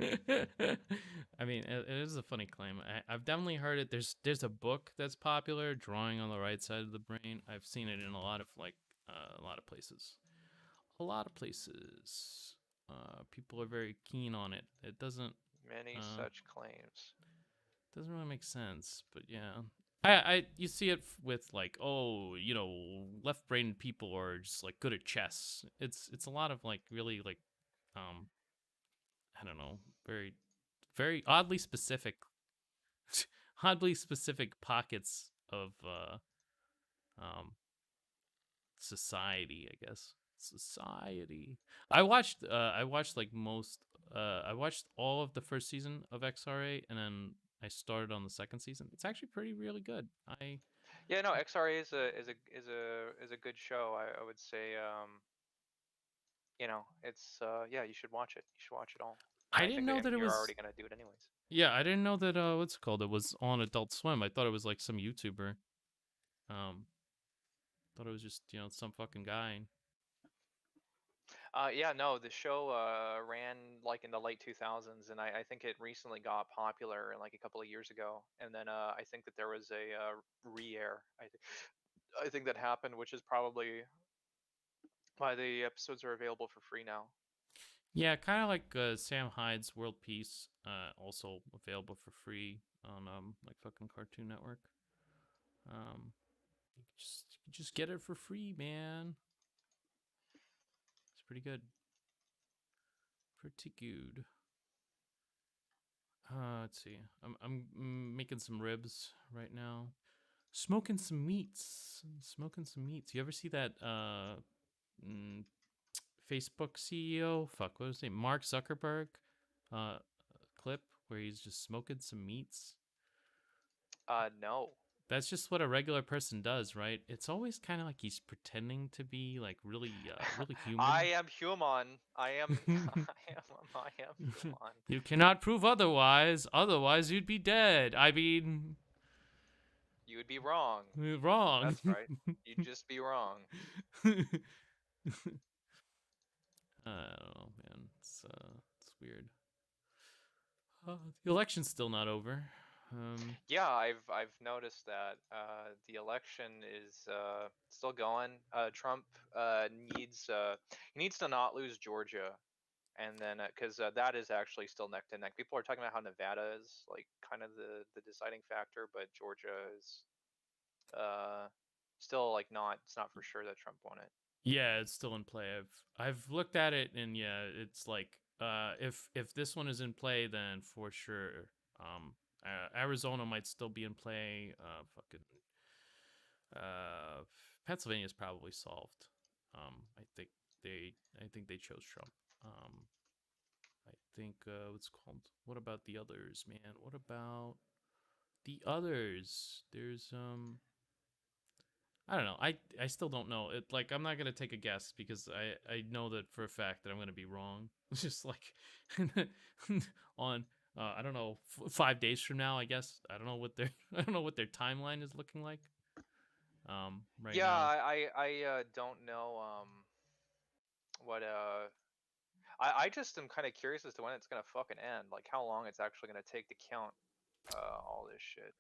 I mean, it is a funny claim. I've definitely heard it. There's a book that's popular, Drawing on the Right Side of the Brain. I've seen it in a lot of a lot of places. A lot of places. People are very keen on it. It Many uh, such claims. doesn't really make sense, but yeah. I you see it with like, oh, left-brained people are just like good at chess. It's a lot of like really like um I don't know, very very oddly specific oddly specific pockets of um society, I guess. Society. I watched like most I watched all of the first season of XRA, and then I started on the second season. It's actually pretty really good. I Yeah, no, XRA is a good show. I would say it's yeah, you should watch it. You should watch it all. And I I didn't think that know I that mean it you're already was gonna do it anyways. yeah, I didn't know that what's it called? It was on Adult Swim. I thought it was like some YouTuber. Um thought it was just, some fucking guy. Yeah, no, the show ran like in the late 2000s, and I think it recently got popular like a couple of years ago. And then I think that there was a re-air. I think that happened, which is probably why the episodes are available for free now. Yeah, kind of like Sam Hyde's World Peace, also available for free on like fucking Cartoon Network. Um, you just get it for free, man. It's pretty good, pretty good. Let's see. I'm making some ribs right now. Smoking some meats. Smoking some meats. You ever see that mm, Facebook CEO? Fuck, what was his name? Mark Zuckerberg. Uh, clip where he's just smoking some meats. No. That's just what a regular person does, right? It's always kind of like he's pretending to be like really I human. am human. I am I am human. You cannot prove otherwise. Otherwise, you'd be dead. I mean, You would be wrong. wrong. That's right. You'd just be wrong. I don't know, man. It's weird. The election's still not over. Yeah, I've noticed that the election is still going. Trump needs he needs to not lose Georgia, and then because that is actually still neck to neck. People are talking about how Nevada is like kind of the deciding factor, but Georgia is uh, still like not. It's not for sure that Trump won it. Yeah, it's still in play. I've looked at it, and yeah, it's like if this one is in play, then for sure Arizona might still be in play. Fucking uh Pennsylvania's probably solved. I think they chose Trump. I think what's called. What about the others, man? What about the others? There's I don't know. I still don't know. It like I'm not gonna take a guess because I know that for a fact that I'm gonna be wrong. It's just like on I don't know 5 days from now. I guess I don't know what their I don't know what their timeline is looking like. Right Yeah, now. I don't know what I just am kind of curious as to when it's gonna fucking end. Like how long it's actually gonna take to count all this shit.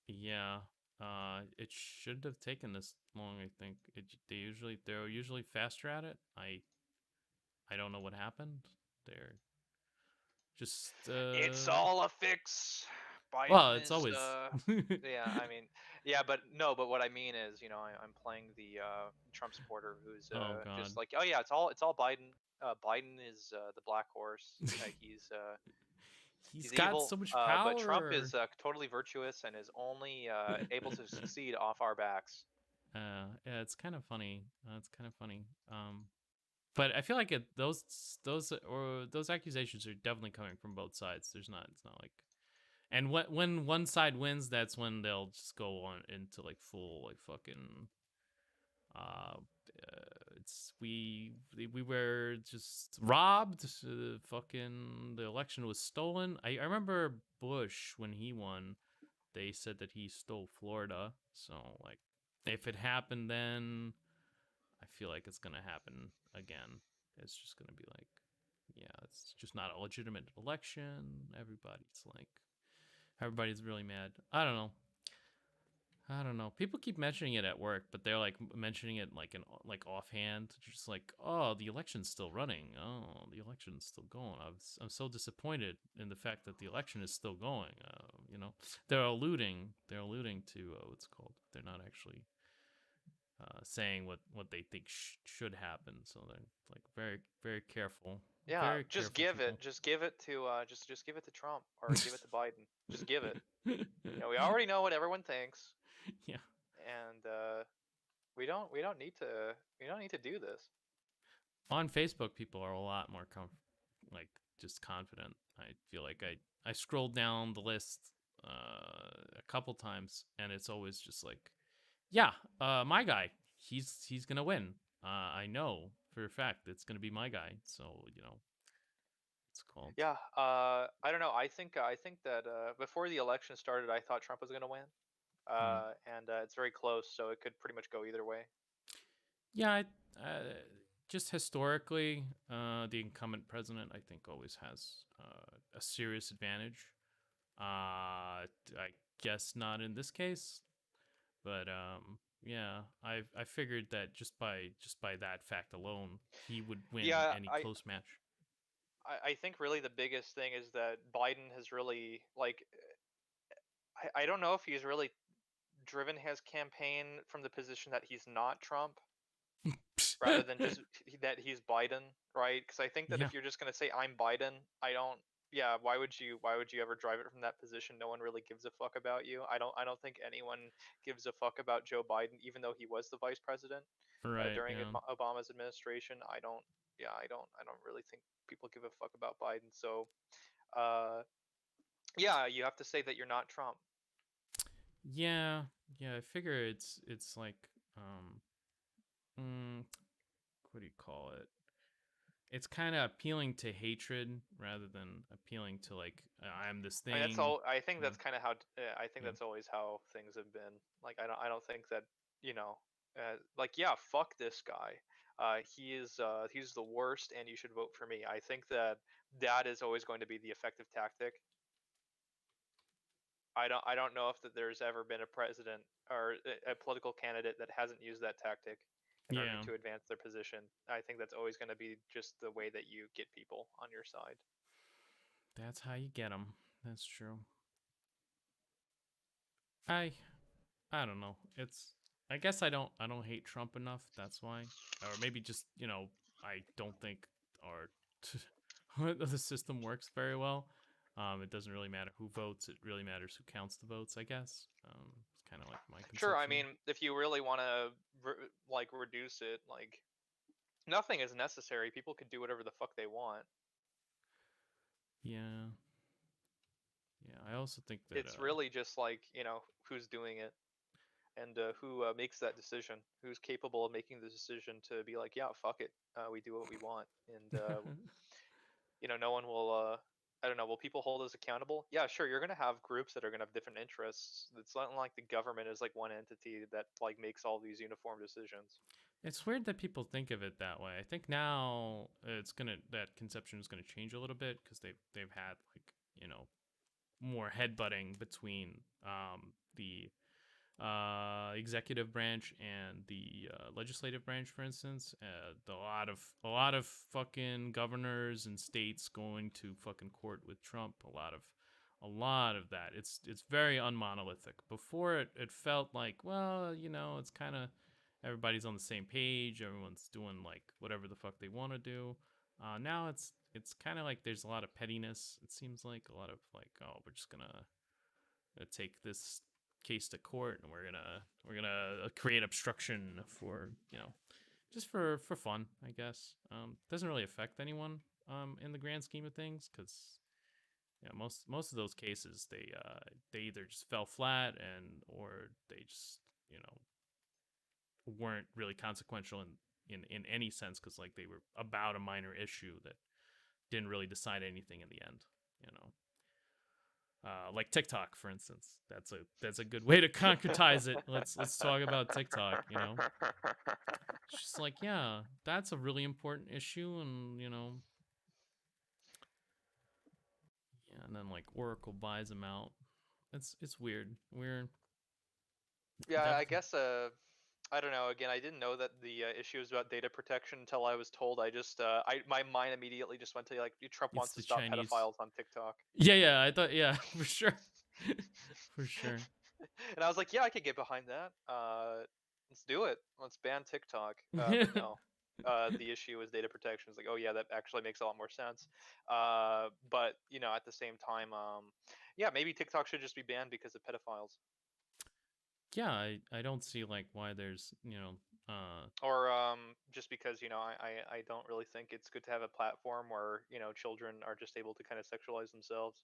Yeah. It shouldn't have taken this long. I think they're usually faster at it. I don't know what happened. They're just It's all a fix. well, Biden it's is always. yeah, I mean yeah, but no, but what I mean is, I'm playing the Trump supporter who's Oh God. just like, oh yeah, it's all Biden. Biden is the black horse. He's He's got evil. so much But Trump power. is totally virtuous and is only able to succeed off our backs. Yeah, it's kind of funny. It's kind of funny. But I feel like those accusations are definitely coming from both sides. It's not like, and when one side wins, that's when they'll just go on into like full like fucking uh it's we were just robbed. Fucking the election was stolen. I remember Bush when he won. They said that he stole Florida. So like, if it happened then, I feel like it's gonna happen again. It's just gonna be like yeah, it's just not a legitimate election. Everybody's really mad. I don't know. People keep mentioning it at work, but they're like mentioning it like like offhand, just like, "Oh, the election's still running. Oh, the election's still going." I'm so disappointed in the fact that the election is still going. You know, they're alluding to what's called. They're not actually saying what they think should happen. So they're like very careful, Yeah, very just careful give it. people. Just give it to just give it to Trump or give it to Biden. Just give it. You know, we already know what everyone thinks, Yeah. and we don't need to do this. On Facebook, people are a lot more like just confident. I feel like I scrolled down the list a couple times, and it's always just like, yeah, my guy, he's gonna win. I know for a fact it's gonna be my guy. So you know, it's called. Yeah, I don't know. I think that before the election started, I thought Trump was going to win. Hmm. And it's very close, so it could pretty much go either way. Yeah, just historically, the incumbent president, I think, always has a serious advantage. I guess not in this case, but yeah, I figured that just by that fact alone, he would win Yeah, any I close match. I think really the biggest thing is that Biden has really like I don't know if he's really driven his campaign from the position that he's not Trump rather than just that he's Biden, right? Because I think that Yeah, if you're just gonna say I'm Biden, I don't. Yeah, why would you ever drive it from that position? No one really gives a fuck about you. I don't think anyone gives a fuck about Joe Biden, even though he was the vice president right. during Yeah, Obama's administration. I don't. Yeah, I don't really think people give a fuck about Biden. So, uh, yeah, you have to say that you're not Trump. yeah, yeah. I figure it's like mm, what do you call it? It's kind of appealing to hatred rather than appealing to like I'm this I mean, that's thing. all. I think You know? that's kind of how. I think Yeah. that's always how things have been. Like, I don't think that like, yeah, fuck this guy. He's the worst, and you should vote for me. I think that that is always going to be the effective tactic. I don't know if that there's ever been a president or a political candidate that hasn't used that tactic in order Yeah. to advance their position. I think that's always going to be just the way that you get people on your side. That's how you get them. That's true. I I don't know. I guess I don't hate Trump enough. That's why, or maybe just I don't think our the system works very well. It doesn't really matter who votes. It really matters who counts the votes. I guess. It's kind of like my Sure, I conception. mean, if you really want to like reduce it, like nothing is necessary. People can do whatever the fuck they want. Yeah. Yeah. I also think that It's really just like, who's doing it and who makes that decision, who's capable of making the decision to be like, yeah, fuck it, we do what we want, and no one will. I don't know. Will people hold us accountable? Yeah, sure. You're gonna have groups that are gonna have different interests. It's not like the government is like one entity that like makes all these uniform decisions. It's weird that people think of it that way. I think now that conception is gonna change a little bit because they've had like more headbutting between the executive branch and the legislative branch, for instance. A lot of fucking governors and states going to fucking court with Trump. A lot of that. It's very unmonolithic. Before it felt like, well, it's kind of everybody's on the same page. Everyone's doing like whatever the fuck they want to do. Now it's kind of like there's a lot of pettiness. It seems like a lot of like, oh, we're just gonna take this case to court and we're gonna create obstruction for just for fun, I guess. Doesn't really affect anyone in the grand scheme of things because most of those cases they either just fell flat or they just weren't really consequential in any sense because like they were about a minor issue that didn't really decide anything in the end. You know, like TikTok, for instance. That's a good way to concretize it. Let's talk about TikTok. It's just like, yeah, that's a really important issue, and then like Oracle buys them out. It's weird. We're Yeah, I definitely guess I don't know. Again, I didn't know that the issue was about data protection until I was told. I just my mind immediately just went to like Trump it's wants to the stop Chinese. pedophiles on TikTok. Yeah, I thought for sure, for sure. And I was like, yeah, I could get behind that. Let's do it. Let's ban TikTok. But no, the issue is data protection. It's like, oh yeah, that actually makes a lot more sense. But you know, at the same time, yeah, maybe TikTok should just be banned because of pedophiles, Yeah, I don't see like why there's or just because you know, I don't really think it's good to have a platform where you know children are just able to kind of sexualize themselves.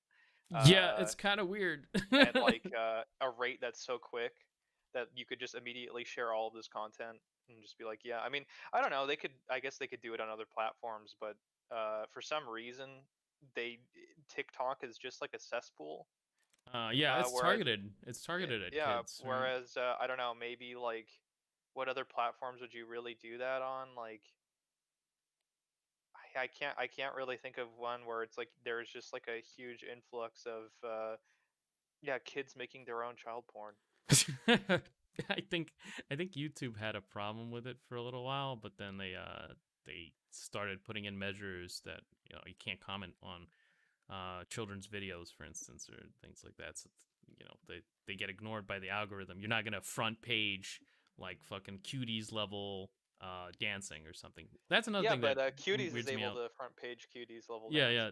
yeah, Uh, it's kind of weird. at like a rate that's so quick that you could just immediately share all of this content and just be like, yeah. I mean, I don't know. They could, I guess, they could do it on other platforms, but for some reason, they TikTok is just like a cesspool. Yeah, it's Whereas, targeted. It's targeted at yeah, kids, right? whereas I don't know. Maybe like, what other platforms would you really do that on? Like, I can't really think of one where it's like there's just like a huge influx of yeah, kids making their own child porn. I think I think YouTube had a problem with it for a little while, but then they started putting in measures that you can't comment on children's videos, for instance, or things like that. So they get ignored by the algorithm. You're not gonna front page like fucking cuties level dancing or something. That's another Yeah, thing that but Cuties is weirds me able out. to front page Cuties level Yeah, dance. yeah.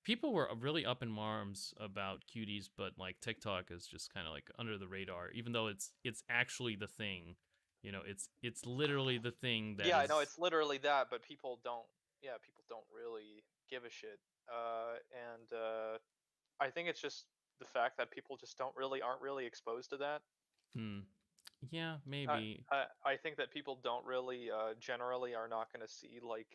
People were really up in arms about cuties, but like TikTok is just kind of like under the radar, even though it's actually the thing. It's literally the thing that Yeah, I know is. it's literally that, but people don't. Yeah, people don't really give a shit. And I think it's just the fact that people just don't really aren't really exposed to that. Hmm. Yeah, I maybe. I think that people don't really generally are not going to see like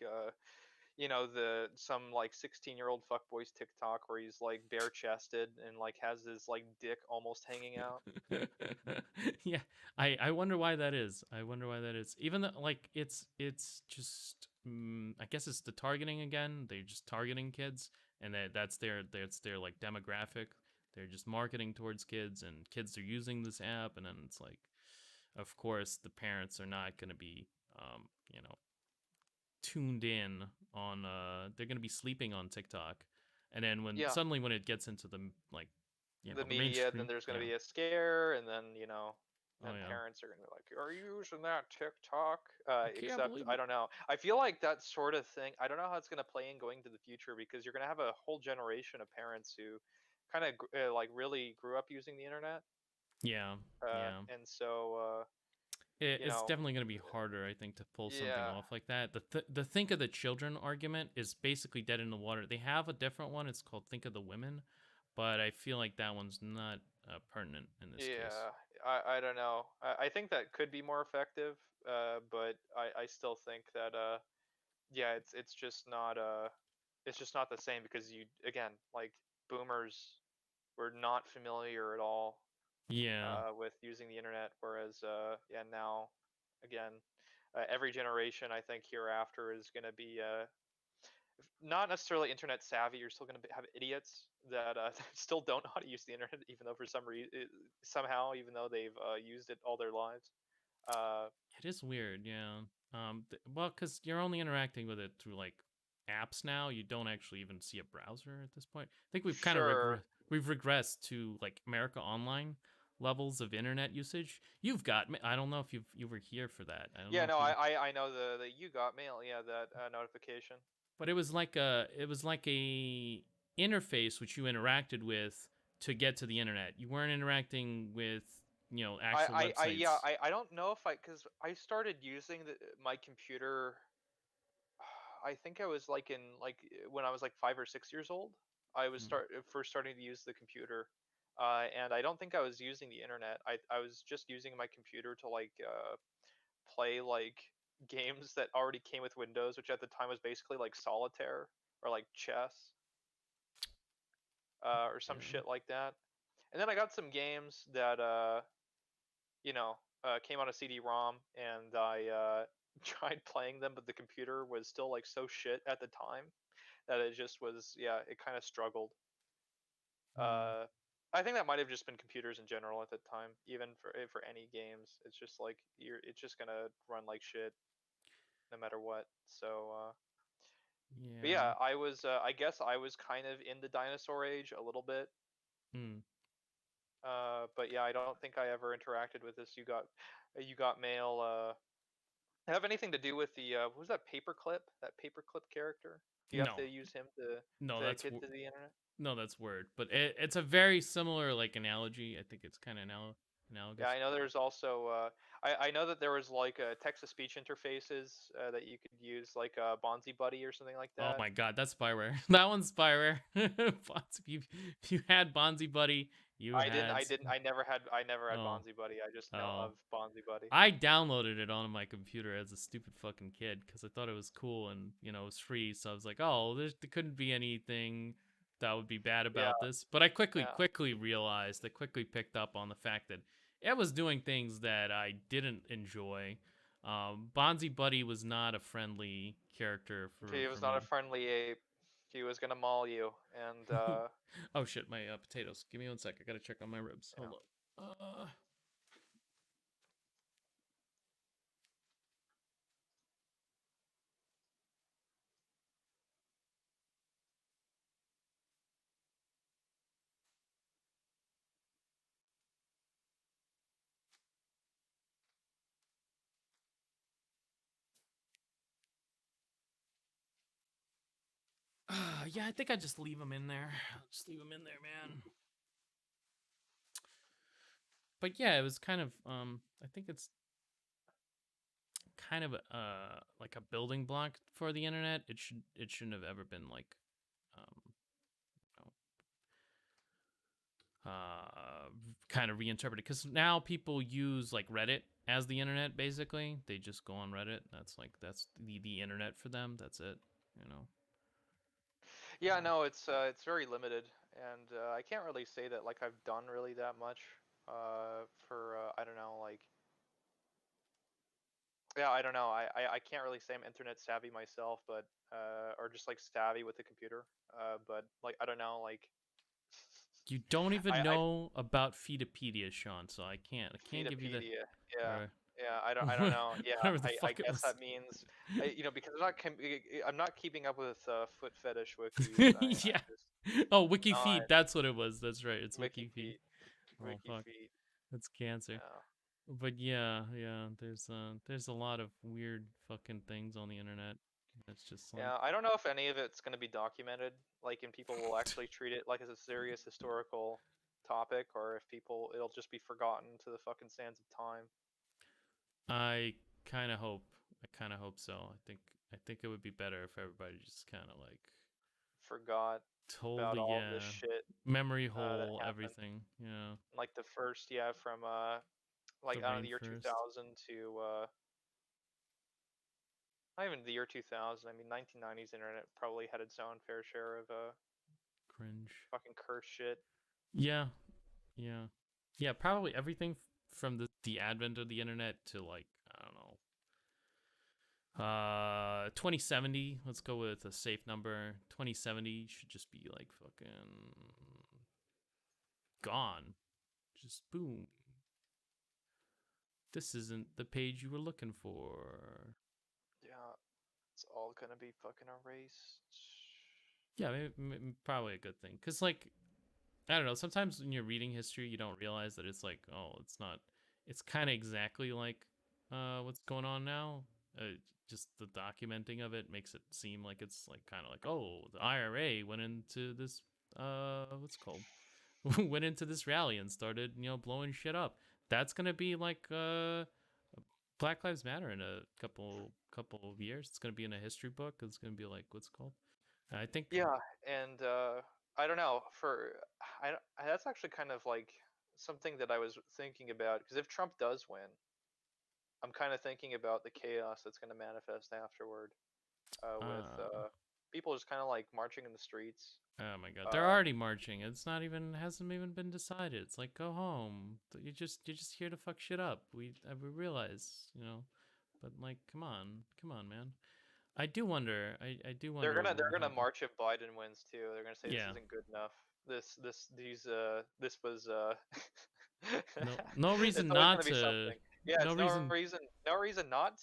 you know the some like 16-year-old fuckboy's TikTok where he's like bare chested and like has his like dick almost hanging out. Yeah, I wonder why that is. I wonder why that is. Even though like it's just I guess it's the targeting again. They're just targeting kids, and that's their like demographic. They're just marketing towards kids, and kids are using this app, and then it's like, of course, the parents are not going to be um you know tuned in on they're going to be sleeping on TikTok, and then Yeah, when it gets into the like the the media, then mainstream. there's going to Yeah. be a scare, and then you know, Oh then yeah. parents are going to be like, "Are you using that TikTok?" I can't Except believe I it. don't know. I feel like that sort of thing. I don't know how it's going to play in going to the future because you're going to have a whole generation of parents who kind of like really grew up using the internet, Yeah, yeah. and so you It's know, definitely going to be harder, I think, to pull something yeah, off like that. The think of the children argument is basically dead in the water. They have a different one. It's called think of the women, but I feel like that one's not pertinent in this case. yeah. I don't know. I think that could be more effective, but I still think that yeah, it's just not it's just not the same because you again like boomers were not familiar at all Yeah, with using the internet, whereas yeah now again every generation I think hereafter is going to be not necessarily internet savvy. You're still going to have idiots that still don't know how to use the internet, even though for some reason somehow even though they've used it all their lives. Uh, it is weird. Yeah. Well, because you're only interacting with it through like apps now. You don't actually even see a browser at this point. I think we've kind of sure. we've regressed to like America Online levels of internet usage. You've got I don't know if you were here for that. I don't know Yeah, if no, you I know the you got mail. Yeah, that notification. but it was like a interface which you interacted with to get to the internet. You weren't interacting with actual Yeah, websites. I don't know if because I started using my computer. I think I was like in like when I was like 5 or 6 years old. I was Hmm. first starting to use the computer, and I don't think I was using the internet. I was just using my computer to like play like games that already came with Windows, which at the time was basically like solitaire or like chess or some Okay. shit like that. And then I got some games that you know, came on a CD-ROM, and I tried playing them, but the computer was still like so shit at the time that it just was, yeah, it kind of struggled. Hmm. I think that might have just been computers in general at the time, even for any games. It's just like it's just gonna run like shit no matter what. So, but Yeah. yeah, I guess I was kind of in the dinosaur age a little bit. Hmm. But yeah, I don't think I ever interacted with this. You got mail. Have anything to do with the what was that paperclip? That paperclip character? Do you have No, to use him no, to that's get to the internet? no, that's word. But it's a very similar like analogy. I think it's kind of Yeah, analogous. I know there's also I know that there was like text to speech interfaces that you could use like Bonzi Buddy or something like Oh that. my god, that's spyware. That one's spyware. If you had Bonzi Buddy, you had. I never had Oh, Bonzi Buddy. I just know oh. of Bonzi Buddy. I downloaded it on my computer as a stupid fucking kid because I thought it was cool and it was free. So I was like, oh, there couldn't be anything that would be bad Yeah, about this. But I yeah. quickly realized, I quickly picked up on the fact that it was doing things that I didn't enjoy. Bonzi Buddy was not a friendly character He for was not a me. friendly ape. He was gonna maul you, and Oh shit, my potatoes. Give me 1 sec. I gotta check on my ribs. yeah. Hold on. Yeah, I think I just leave them in there. I'll just leave them in there, man. But yeah, it was kind of I think it's kind of like a building block for the internet. It shouldn't have ever been like um you know, kind of reinterpreted because now people use like Reddit as the internet basically. They just go on Reddit. That's the internet for them. That's it, you know. Yeah, no, it's very limited, and I can't really say that like I've done really that much for I don't know like yeah I don't know I can't really say I'm internet savvy myself, but or just like savvy with the computer, but like I don't know like You don't even I know about Feedopedia, Sean, so I can't give you the Feedopedia, yeah. or Yeah, I don't know. Yeah, whatever the I fuck it guess was. that means, because I'm not keeping up with foot fetish wikis. I Yeah. just Oh, Wiki not Feet. That's what it was. That's right. It's wiki Wiki Feet. feet, Oh wiki fuck. feet. That's cancer. Yeah. But yeah, yeah. There's a lot of weird fucking things on the internet. It's just like Yeah, I don't know if any of it's going to be documented, like, and people will actually treat it like as a serious historical topic, or if it'll just be forgotten to the fucking sands of time. I kind of hope. I kind of hope so. I think it would be better if everybody just kind of like Forgot about totally all of this yeah, shit memory that hole, happened. everything. Yeah, Like the first, yeah, from like the I don't know, the year rainforest. 2000 to not even the year 2000. I mean, 1990s internet probably had its own fair share of Cringe. fucking curse shit. Yeah, yeah, yeah. Probably everything from the advent of the internet to like I don't know 2070. Let's go with a safe number. 2070 should just be like fucking gone. Just boom. This isn't the page you were looking for. Yeah, it's all gonna be fucking erased. Yeah, probably a good thing. Cause like I don't know. Sometimes when you're reading history, you don't realize that it's like, oh, it's not. It's kind of exactly like what's going on now. Just the documenting of it makes it seem like it's like kind of like, oh, the IRA went into this what's it called went into this rally and started blowing shit up. That's gonna be like Black Lives Matter in a couple of years. It's gonna be in a history book. It's gonna be like what's it called. I think. Yeah, and I don't know. That's actually kind of like something that I was thinking about, because if Trump does win, I'm kind of thinking about the chaos that's going to manifest afterward, with Uh, people just kind of like marching in the streets. Oh my god, they're Uh, already marching. It's not even hasn't even been decided. It's like go home. You're just here to fuck shit up. We realize. But like come on, man. I do wonder. I do wonder what they're would gonna happen. march if Biden wins too. They're gonna say this Yeah, isn't good enough. This was No it's reason always not gonna be to. something. Yeah, No it's reason no reason not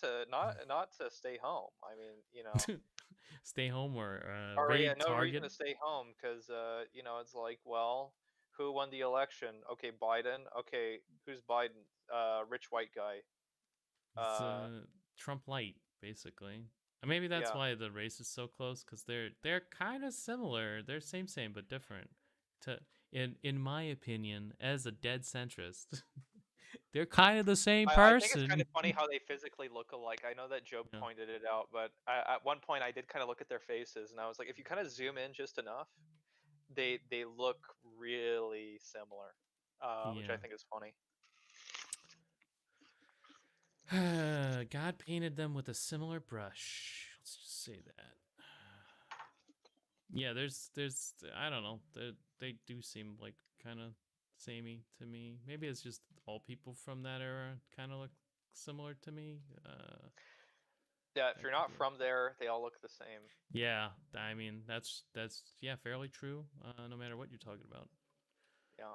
to stay home. I mean, stay home or or yeah, raid no reason Target. to stay home because it's like, well, who won the election? Okay, Biden. Okay, who's Biden? Rich white guy. It's Uh, Trump light, basically. And maybe that's yeah. why the race is so close, because they're kind of similar. They're same but different. To in my opinion, as a dead centrist, they're kind of the same I think it's kind person. of funny how they physically look alike. I know that Joe Yeah. pointed it out, but at one point I did kind of look at their faces, and I was like, if you kind of zoom in just enough, they look really similar, which I Yeah. think is funny. God painted them with a similar brush. Let's just say that. Yeah, there's I don't know. They do seem like kind of samey to me. Maybe it's just all people from that era kind of look similar to me. Yeah, if That you're could not be it. from there, they all look the same. Yeah, I mean that's yeah fairly true. No matter what you're talking about. Yeah.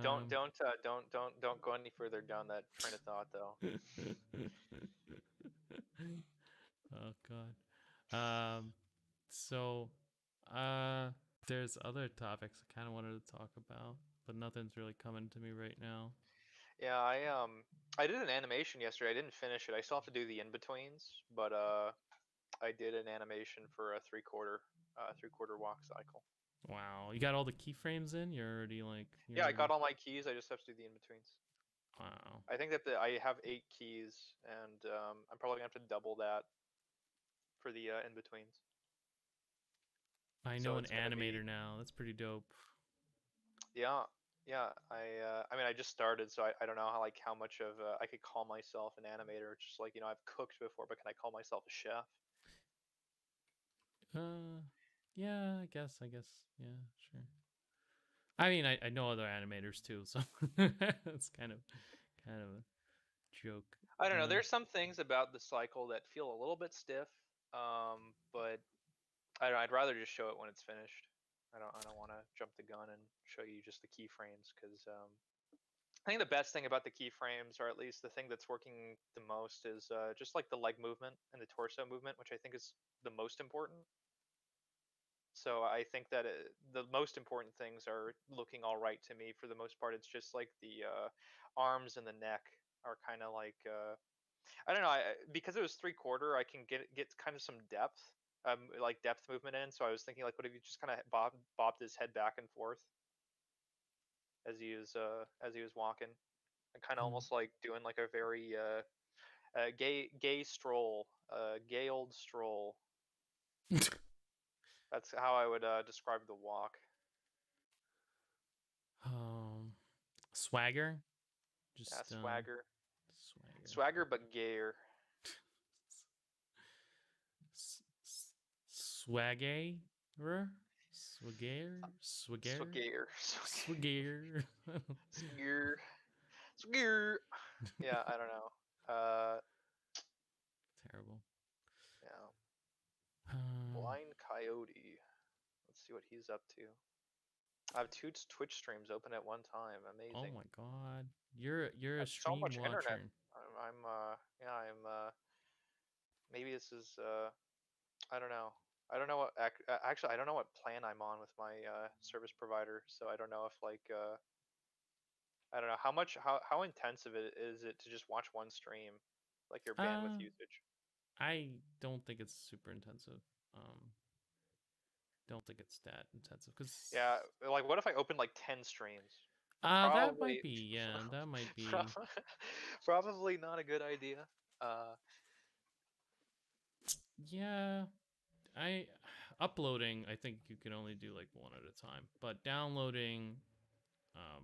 Don't Um, don't uh, don't don't don't go any further down that train of thought, though. oh God. So, uh, there's other topics I kind of wanted to talk about, but nothing's really coming to me right now. Yeah, I did an animation yesterday. I didn't finish it. I still have to do the in betweens, but I did an animation for a three quarter walk cycle. Wow, you got all the keyframes in? You're already like you're Yeah, I got already all my keys. I just have to do the in betweens. wow. I think that I have 8 keys, and I'm probably gonna have to double that for the in betweens. I So know an it's gonna be animator now. That's pretty dope. yeah, yeah. I mean, I just started, so I don't know how much of I could call myself an animator. Just like, I've cooked before, but can I call myself a chef? Uh, yeah, I guess, yeah, sure. I mean, I know other animators too, so it's kind of a joke. I don't know. There's some things about the cycle that feel a little bit stiff, but I'd rather just show it when it's finished. I don't want to jump the gun and show you just the keyframes because I think the best thing about the keyframes, or at least the thing that's working the most, is just like the leg movement and the torso movement, which I think is the most important. So I think that the most important things are looking all right to me. For the most part, it's just like the arms and the neck are kind of like I don't know. Because it was three-quarter, I can get kind of some depth, like depth movement in. So I was thinking, like, what if you just kind of bobbed his head back and forth as he was walking, and kind of Mm. almost like doing like a very gay stroll, gay old stroll. That's how I would describe the walk. um, swagger, Yeah, just swagger, swagger. swagger, but gayer. Swagger, swagger, swagger, Swagger, swagger. swagger, swagger. Yeah, I don't know. Terrible. Yeah, Um, blind coyote. Let's see what he's up to. I have two Twitch streams open at one time. oh Amazing. my god, you're a That's so stream much internet. watcher. I'm maybe this is I don't know. I don't know what actually I don't know what plan I'm on with my service provider, so I don't know if like I don't know how intensive it is it to just watch one stream, like your bandwidth Uh, usage. I don't think it's super intensive. Um, don't think it's that intensive because Yeah, like what if I opened like 10 streams? that might Probably be yeah, that might be prob- probably not a good idea. yeah. I uploading. I think you can only do like one at a time, but downloading,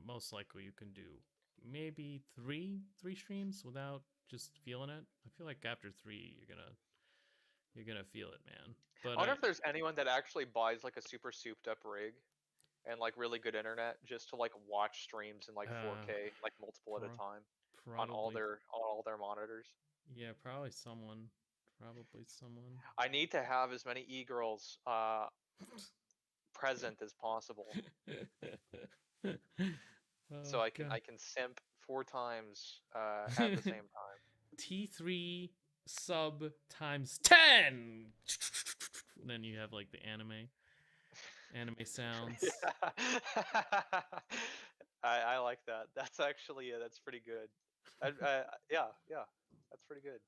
most likely you can do maybe three streams without just feeling it. I feel like after three, you're gonna feel it, man. I But wonder if there's anyone that actually buys like a super souped up rig and like really good internet just to like watch streams in like uh, 4K, like multiple at a pro- time on probably all their monitors. yeah, probably someone, probably someone. I need to have as many e-girls present as possible, so Oh I god. can simp 4 times at the same time. T3 sub times 10. Then you have like the anime sounds. Yeah. I like that. That's actually that's pretty good. Yeah, yeah, that's pretty good.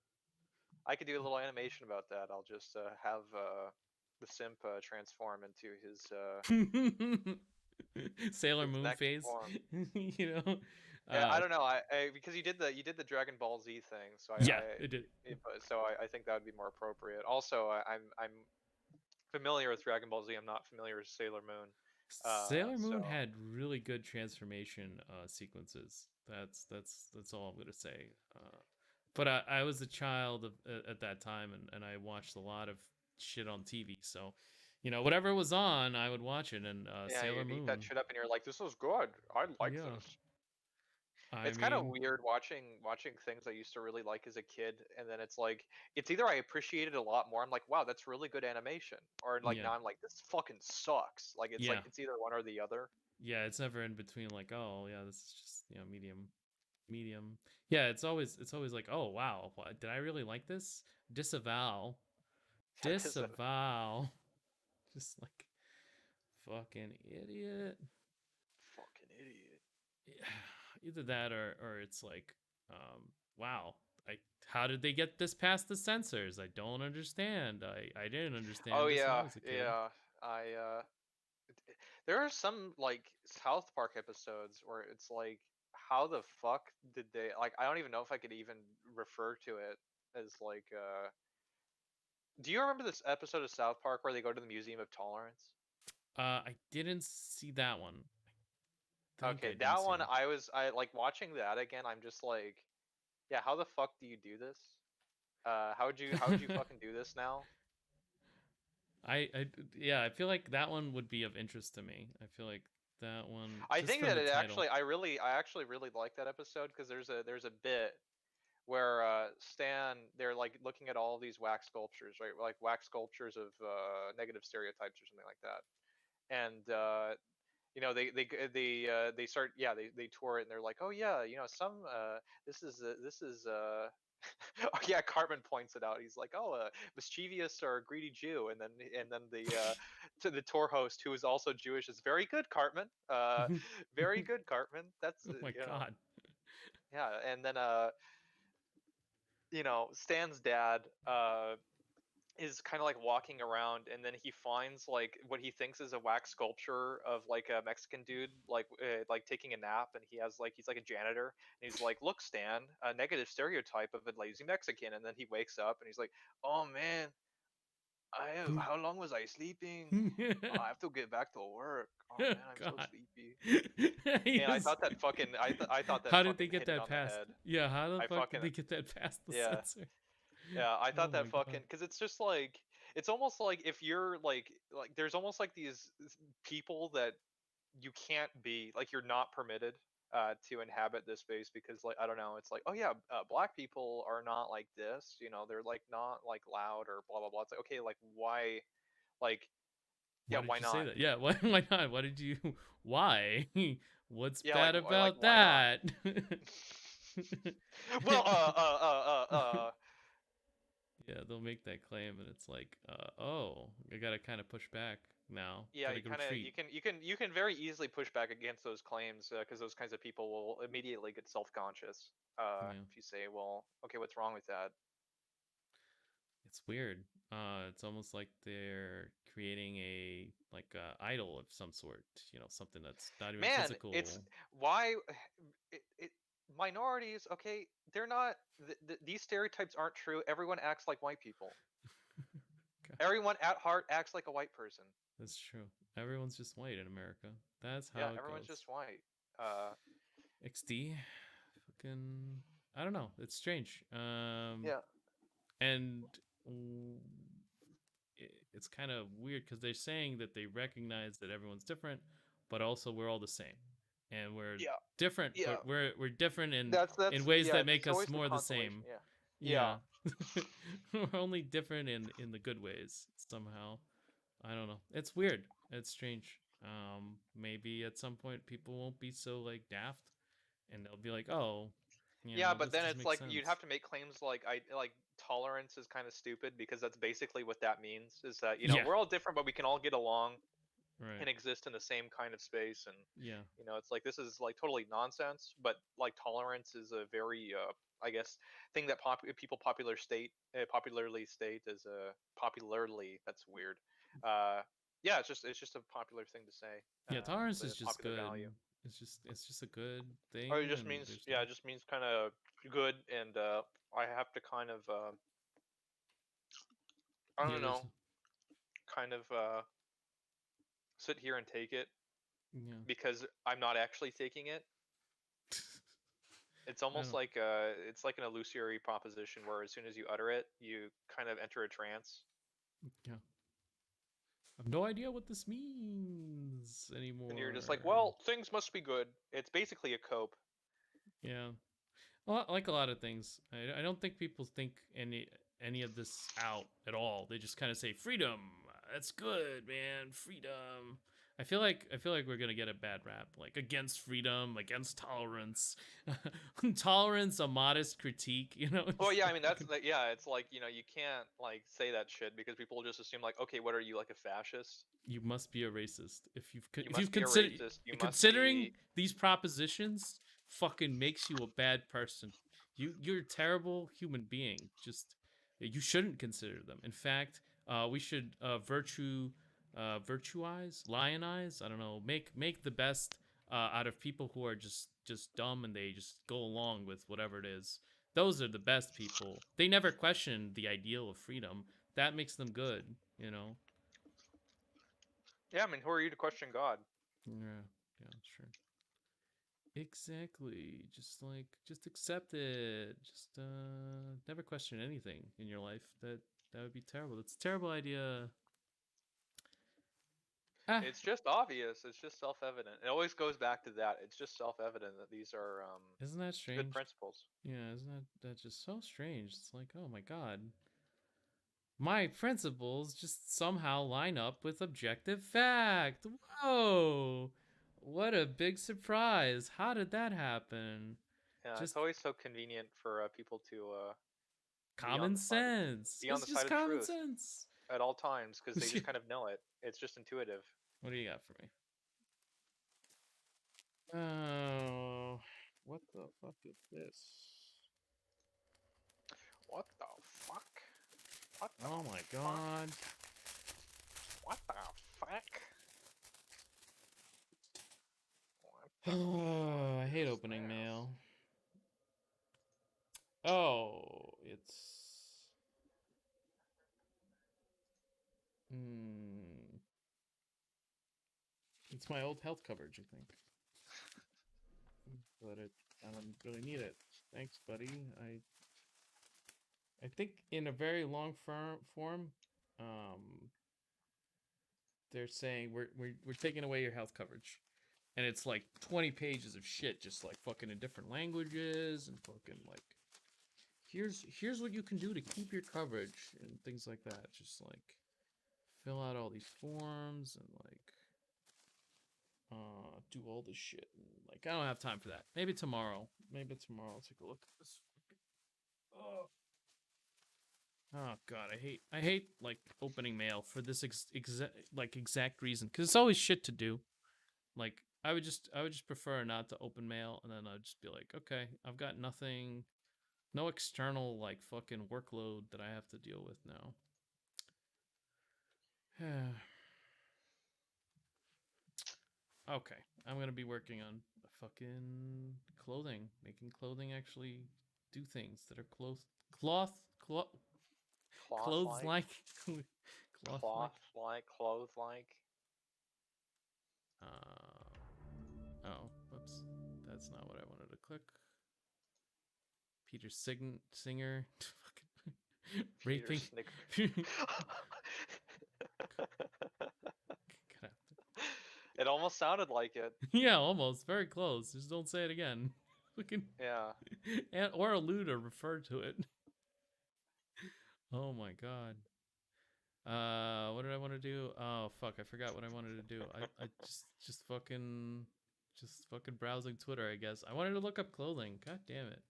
I could do a little animation about that. I'll just have the simp transform into Sailor his Moon next phase. form. You know? Yeah, I don't know. I because you did the Dragon Ball Z thing, so Yeah, it did. I think that would be more appropriate. Also, I'm familiar with Dragon Ball Z. I'm not familiar with Sailor Moon. Sailor So Moon had really good transformation sequences. That's all I'm gonna say. But I was a child at that time, and I watched a lot of shit on TV. So, whatever was on, I would watch it. And yeah, Sailor you eat that Moon, shit up, and you're like, this is good. I like yeah. this. I It's kind of mean, weird watching things I used to really like as a kid, and then it's like it's either I appreciate it a lot more. I'm like, wow, that's really good animation, or like yeah, now I'm like, this fucking sucks. yeah, It's either one or the other. yeah. It's never in between. Like, oh yeah, this is just medium. Yeah, it's always like, oh wow, did I really like this? Disavow, That is a disavow. Just like fucking idiot. fucking idiot. Either that or it's like, wow, how did they get this past the censors? I don't understand. I didn't understand Oh this when I yeah, was a kid. yeah. I there are some like South Park episodes where it's like, how the fuck did they like? I don't even know if I could even refer to it as like. Do you remember this episode of South Park where they go to the Museum of Tolerance? I didn't see that one. I think Okay, I didn't that see one it. I like watching that again. I'm just like, yeah, how the fuck do you do this? How would you fucking do this now? I yeah, I feel like that one would be of interest to me. I feel like that one I just think from that the it title. actually I actually really like that episode because there's a bit where Stan they're like looking at all these wax sculptures, right? Like wax sculptures of negative stereotypes or something like that. And they start they tour it and they're like, oh yeah, some this is oh yeah, Cartman points it out. He's like, oh, mischievous or greedy Jew, and then the to the tour host who is also Jewish is very good, Cartman. Very good, Cartman. That's Oh my god. yeah, and then Stan's dad is kind of like walking around, and then he finds like what he thinks is a wax sculpture of like a Mexican dude like taking a nap, and he's like a janitor, and he's like, look, Stan, a negative stereotype of a lazy Mexican. And then he wakes up and he's like, oh man, how long was I sleeping? Oh, I have to get back to work. Oh Oh man, I'm so god. sleepy. He And was- I thought that How did fucking they get hit it that on the past? head. Yeah, how the I fuck did fucking they get that past the yeah. censor? Yeah, I Oh thought my that fucking god. because it's just like it's almost like if you're like there's almost like these people that you can't be like you're not permitted to inhabit this space because like I don't know, it's like, oh yeah, black people are not like this, they're like not like loud or blah blah blah. It's like, okay, like why, like, yeah, Why did why you say not? that? Yeah, why not? Why did you why? What's Yeah, bad like about why not? that? Well, Yeah, they'll make that claim and it's like, oh, I gotta kind of push back now. yeah, Gotta retreat. you can very easily push back against those claims because those kinds of people will immediately get self-conscious Yeah, if you say, well, okay, what's wrong with that? it's weird. It's almost like they're creating a idol of some sort. Something that's not even Man, it's physical. why minorities, okay, they're not these stereotypes aren't true. Everyone acts like white people. God, Everyone at heart acts like a white person. that's true. Everyone's just white in America. That's Yeah, how it everyone's goes. just white. uh XD, fucking, I don't know. It's strange. yeah, And mm, it's kind of weird because they're saying that they recognize that everyone's different, but also we're all the same, and we're yeah, different, yeah, but we're different in that's ways yeah, that make it's us always the more the consolation. same. Yeah, yeah. Yeah, we're only different in the good ways somehow. I don't know. It's weird. It's strange. Maybe at some point people won't be so like daft, and they'll be like, oh, Yeah, but then this it's makes like you'd have sense. to make claims like I like tolerance is kind of stupid because that's basically what that means is that Yeah. we're all different but we can all get along Right. and exist in the same kind of space and Yeah. it's like this is like totally nonsense but like tolerance is a very I guess thing that people popularly state as a popularly that's weird uh yeah it's just a popular thing to say Yeah. Tolerance it's a is just popular good. value It's just a good or thing, it just and means there's no. yeah it just means kind of good and I have to kind of I Yeah. don't There's. know kind of sit here and take it Yeah. because I'm not actually taking it. It's I almost don't. like it's like an illusory proposition where as soon as you utter it, you kind of enter a trance, Yeah. I have no idea what this means and you're just like, anymore. well, things must be good. It's basically a cope. Yeah. Like a lot of things, I don't think people think any of this out at all. They just kind of say freedom. That's good, man. Freedom. I feel like we're gonna get a bad rap, like against freedom, against tolerance, tolerance, a modest critique. Well, It's yeah, I like mean fucking. yeah, it's like you can't like say that shit because people will just assume like, okay, what are you like a fascist? You must be a racist You if you've must be a considered racist. You must considering be these propositions. Fucking makes you a bad person. You're a terrible human being. Just you shouldn't consider them. In fact, we should virtuize, lionize. I don't know. Make the best out of people who are just dumb and they just go along with whatever it is. Those are the best people. They never question the ideal of freedom. That makes them good. You know. yeah. I mean, who are you to question God? Yeah, yeah, sure. Exactly. Just accept it. Just never question anything in your life. That would be terrible. That's a terrible idea. Ah, It's just obvious. It's just self-evident. It always goes back to that. It's just self-evident that these are isn't that good strange? principles. Yeah, isn't that just so strange? It's like, oh my god. My principles just somehow line up with objective fact. Whoa. What a big surprise. How did that happen? Yeah, it's Just always so convenient for people to common sense. be on It's the just side of common truth sense. at all times because they just kind of know it. It's just intuitive. What do you got for me? Oh, what the fuck is this? What the fuck? What the Oh my fuck? god. What the fuck? What the Oh, fuck I hate is opening this? mail. Oh, hmm, it's my old health coverage, I think. But I don't really need it. Thanks, buddy. I think in a very long form, um, they're saying we're taking away your health coverage, and it's like 20 pages of shit, just like fucking in different languages and fucking like here's what you can do to keep your coverage and things like that. Just like fill out all these forms and like do all this shit. And, like I don't have time for that. Maybe tomorrow. Maybe tomorrow I'll take a look at this. Oh. Oh god, I hate like opening mail for this exact reason because it's always shit to do. Like I would just prefer not to open mail and then I'd just be like, okay, I've got nothing, no external like fucking workload that I have to deal with now. Okay, I'm gonna be working on fucking clothing, making clothing actually do things that are cloth Cloth clothes like? like cloth like. Cloth like? Clothes like? Oh, whoops, that's not what I wanted to click. Peter Singer, fucking Peter raping. Snicker. It almost sounded like it. Yeah, almost very close. Just don't say it again. Fucking Yeah. or allude or refer to it. Oh my god. What did I want to do? Oh fuck, I forgot what I wanted to do. I just fucking browsing Twitter, I guess. I wanted to look up clothing. God damn it.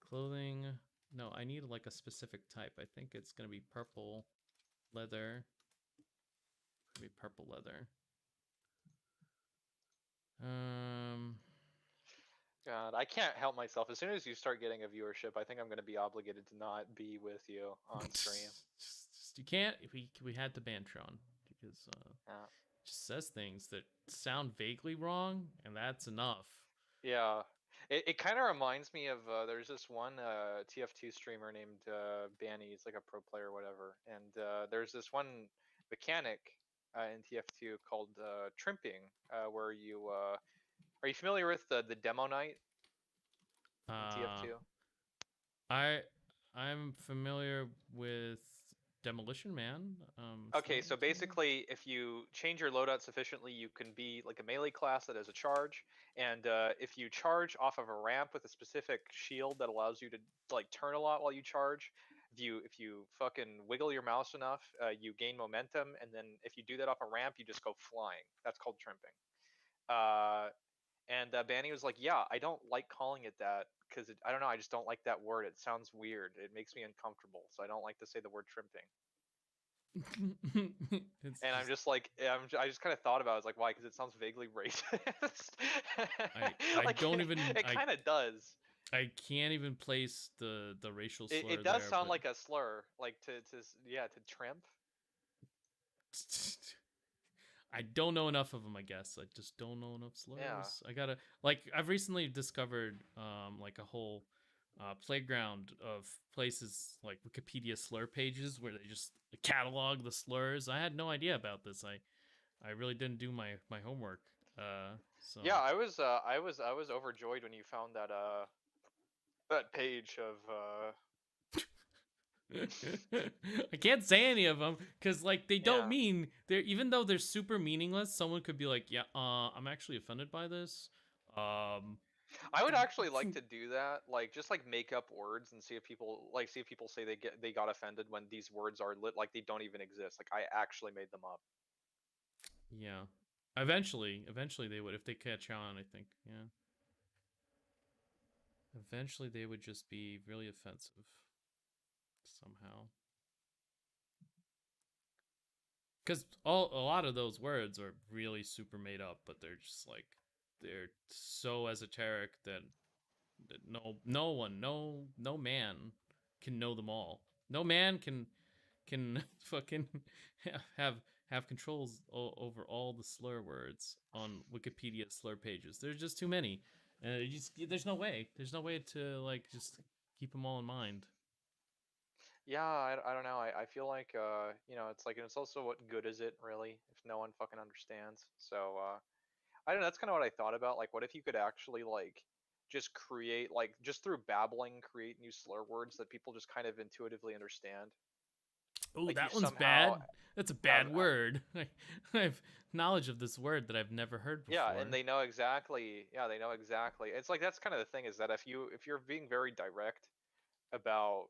Clothing. No, I need like a specific type. I think it's gonna be purple leather. It's gonna be purple leather. God, I can't help myself. As soon as you start getting a viewership, I think I'm going to be obligated to not be with you on stream. You can't. We had to ban Tron because Yeah. it just says things that sound vaguely wrong, and that's enough. Yeah. It kind of reminds me of there's this one TF2 streamer named Banny. He's like a pro player or whatever. And there's this one mechanic in TF2 called trimping, where you are you familiar with the demo night in TF2? I'm familiar with Demolition Man. Okay, so basically, if you change your loadout sufficiently, you can be like a melee class that has a charge, and if you charge off of a ramp with a specific shield that allows you to like turn a lot while you charge, if you fucking wiggle your mouse enough, you gain momentum, and then if you do that off a ramp, you just go flying. That's called trimping. And Banny was like, "Yeah, I don't like calling it that because I don't know. I just don't like that word. It sounds weird. It makes me uncomfortable. So I don't like to say the word trimping." And I'm just like, I just kind of thought about it. I was like, why? Because it sounds vaguely racist. I Like, don't even. It kind of does. I can't even place the racial slur. It does there, sound but... like a slur, like to trimp. I don't know enough of them, I guess. I just don't know enough slurs. Yeah. I gotta, like, I've recently discovered like a whole playground of places like Wikipedia slur pages where they just catalog the slurs. I had no idea about this. I really didn't do my homework. So Yeah, I was overjoyed when you found that that page of I can't say any of them because like they don't Yeah. mean they're, even though they're super meaningless. Someone could be like, yeah, I'm actually offended by this. I would actually like to do that, like just like make up words and see if people say they got offended when these words are like they don't even exist. Like I actually made them up. Yeah. Eventually they would, if they catch on, I think. Yeah. Eventually they would just be really offensive somehow. Because a lot of those words are really super made up, but they're just like, they're so esoteric that no one, no man can know them all. No man can fucking have controls over all the slur words on Wikipedia slur pages. There's just too many. There's no way. There's no way to like just keep them all in mind. Yeah, I don't know. I feel like it's like, and it's also what good is it really if no one fucking understands. So I don't know, that's kind of what I thought about. Like, what if you could actually like just create, like, just through babbling, create new slur words that people just kind of intuitively understand. Oh, Like you that one's somehow bad. That's a have bad word. I have knowledge of this word that I've never heard before. yeah, and they know exactly. Yeah, they know exactly. It's like that's kind of the thing, is that if you're being very direct about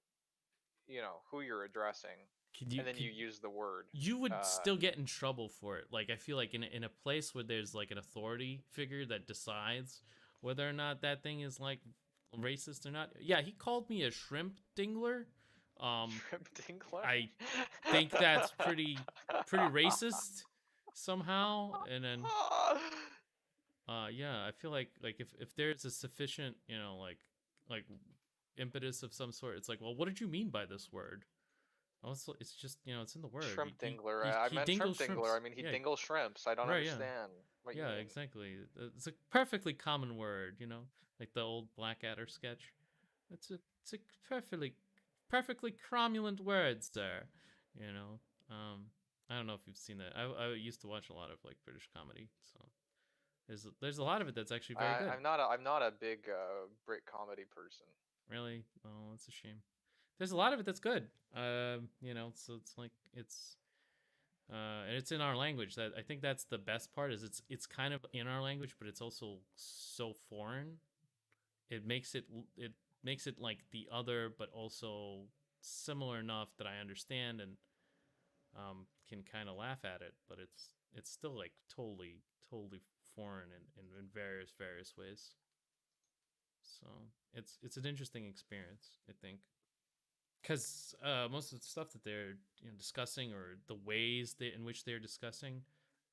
who you're addressing, and then you use the word, you would still get in trouble for it. Like I feel like in a place where there's like an authority figure that decides whether or not that thing is like racist or not. Yeah, he called me a shrimp dingler. Shrimp dingler. I think that's pretty racist somehow. And then yeah, I feel like if there's a sufficient like impetus of some sort, it's like, well, what did you mean by this word? Also, it's just, it's in the word. Shrimp dingler. I meant shrimp dingler. I mean, he dingles shrimps. I don't understand. What you yeah, mean. exactly. It's a perfectly common word, like the old Blackadder sketch. It's a perfectly cromulent word, sir. I don't know if you've seen that. I used to watch a lot of like British comedy, so there's a lot of it that's actually very good. I'm not a big Brit comedy person. Really? Oh, that's a shame. There's a lot of it that's good. So it's like and it's in our language. That I think that's the best part, is it's kind of in our language, but it's also so foreign. It makes it like the other, but also similar enough that I understand. And can kind of laugh at it, but it's still like totally foreign in various ways. So it's an interesting experience, I think, because most of the stuff that they're discussing, or the ways in which they're discussing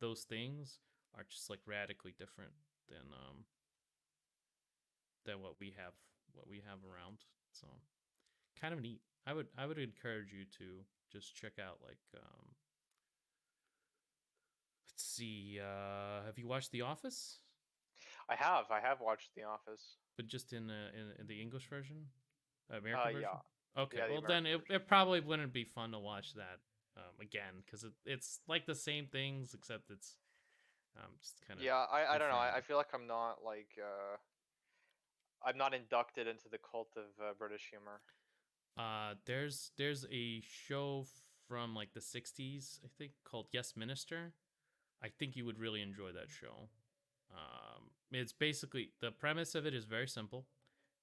those things, are just like radically different than what we have around. So kind of neat. I would encourage you to just check out like let's see, have you watched The Office? I have watched The Office. But just in the English version, American version. Yeah, Okay, yeah, the well then American version. it probably wouldn't be fun to watch that again, because it's like the same things, except it's just kind of Yeah, I don't know. different. I feel like I'm not inducted into the cult of British humor. There's a show from like the '60s, I think, called Yes Minister. I think you would really enjoy that show. It's basically, the premise of it is very simple.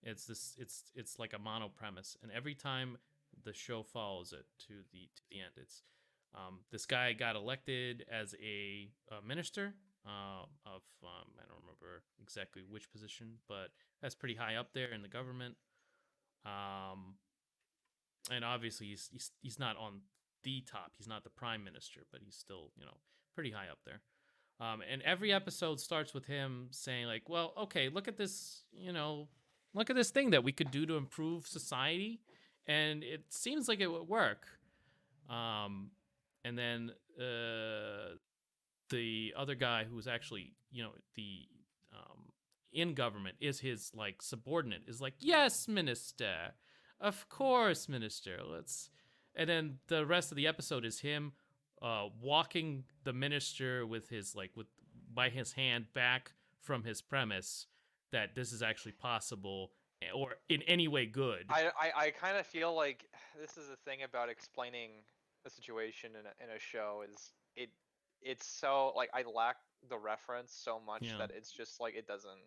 It's like a mono premise, and every time the show follows it to the end, it's this guy got elected as a minister of I don't remember exactly which position, but that's pretty high up there in the government. Um, and obviously he's not on the top. He's not the prime minister, but he's still pretty high up there. And every episode starts with him saying like, "Well, okay, look at this, look at this thing that we could do to improve society, and it seems like it would work." Um, and then the other guy who's actually, the in government, is his like subordinate, is like, "Yes, minister, of course, minister. Let's." And then the rest of the episode is him walking the minister with his like with by his hand back from his premise that this is actually possible, or in any way good. I kind of feel like this is the thing about explaining a situation in a show is it's so like I lack the reference so much Yeah. that it's just like it doesn't,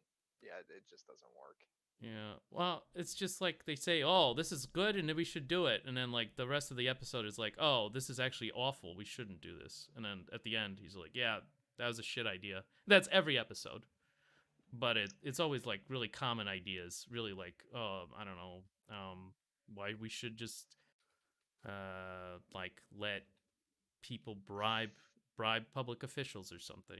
yeah, it just doesn't work. Yeah. Well, it's just like they say, "Oh, this is good and we should do it." And then like the rest of the episode is like, "Oh, this is actually awful. We shouldn't do this." And then at the end he's like, "Yeah, that was a shit idea." That's every episode. But it's always like really common ideas, really like, "Oh, I don't know, why we should just like let people bribe public officials or something,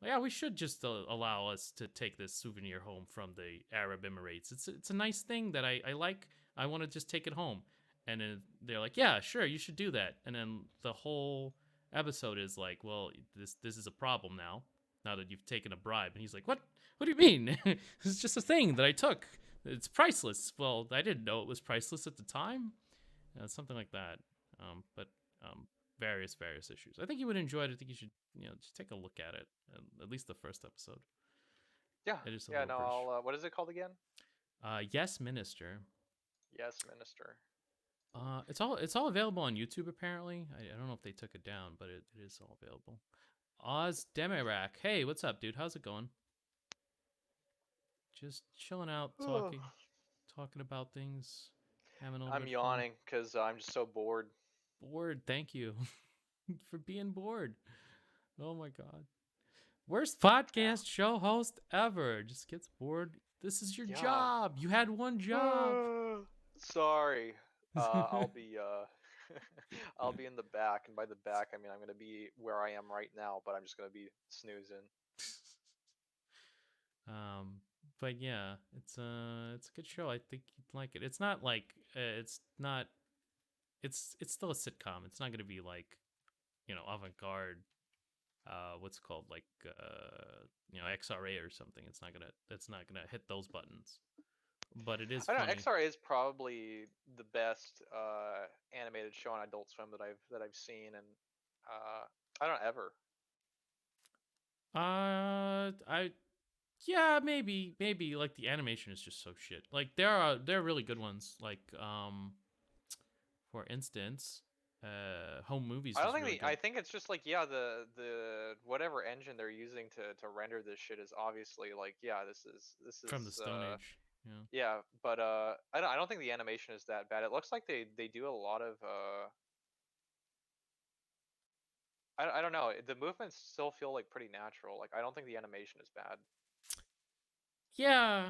Yeah, we should just allow us to take this souvenir home from the Arab Emirates. It's a nice thing that I like. I want to just take it home." And then they're like, "Yeah, sure, you should do that." And then the whole episode is like, "Well, this is a problem now. Now that you've taken a bribe." And he's like, "What? What do you mean? It's just a thing that I took. It's priceless." Well, I didn't know it was priceless at the time. Something like that. But um, various issues. I think you would enjoy it. I think you should just take a look at it. At least the first episode. Yeah, It is a yeah. little No, British. I'll. What is it called again? Yes, Minister. Yes, Minister. It's all available on YouTube apparently. I don't know if they took it down, but it is all available. Oz Demirak. Hey, what's up, dude? How's it going? Just chilling out, talking about things, having a little I'm bit of fun. yawning because I'm just so bored. Bored. Thank you for being bored. Oh my god. Worst podcast Yeah. show host ever. Just gets bored. This is your Yeah. job. You had one job. Sorry. I'll be I'll be in the back, and by the back I mean I'm gonna be where I am right now, but I'm just gonna be snoozing. um, but yeah, it's a good show. I think you'd like it. It's not like it's not. It's still a sitcom. It's not gonna be like avant garde. What's it called, like XRA or something. It's not gonna hit those buttons. But it is I don't know. funny. XRA is probably the best animated show on Adult Swim that I've seen, and I don't ever. I Yeah, maybe like the animation is just so shit. Like there are really good ones. Like for instance, Home Movies I don't is think really I good. think it's just like, yeah, the whatever engine they're using to render this shit is obviously like, yeah, this From the is Stone Age. Yeah. yeah, but I don't think the animation is that bad. It looks like they do a lot of I don't know. The movements still feel like pretty natural. Like I don't think the animation is bad. Yeah,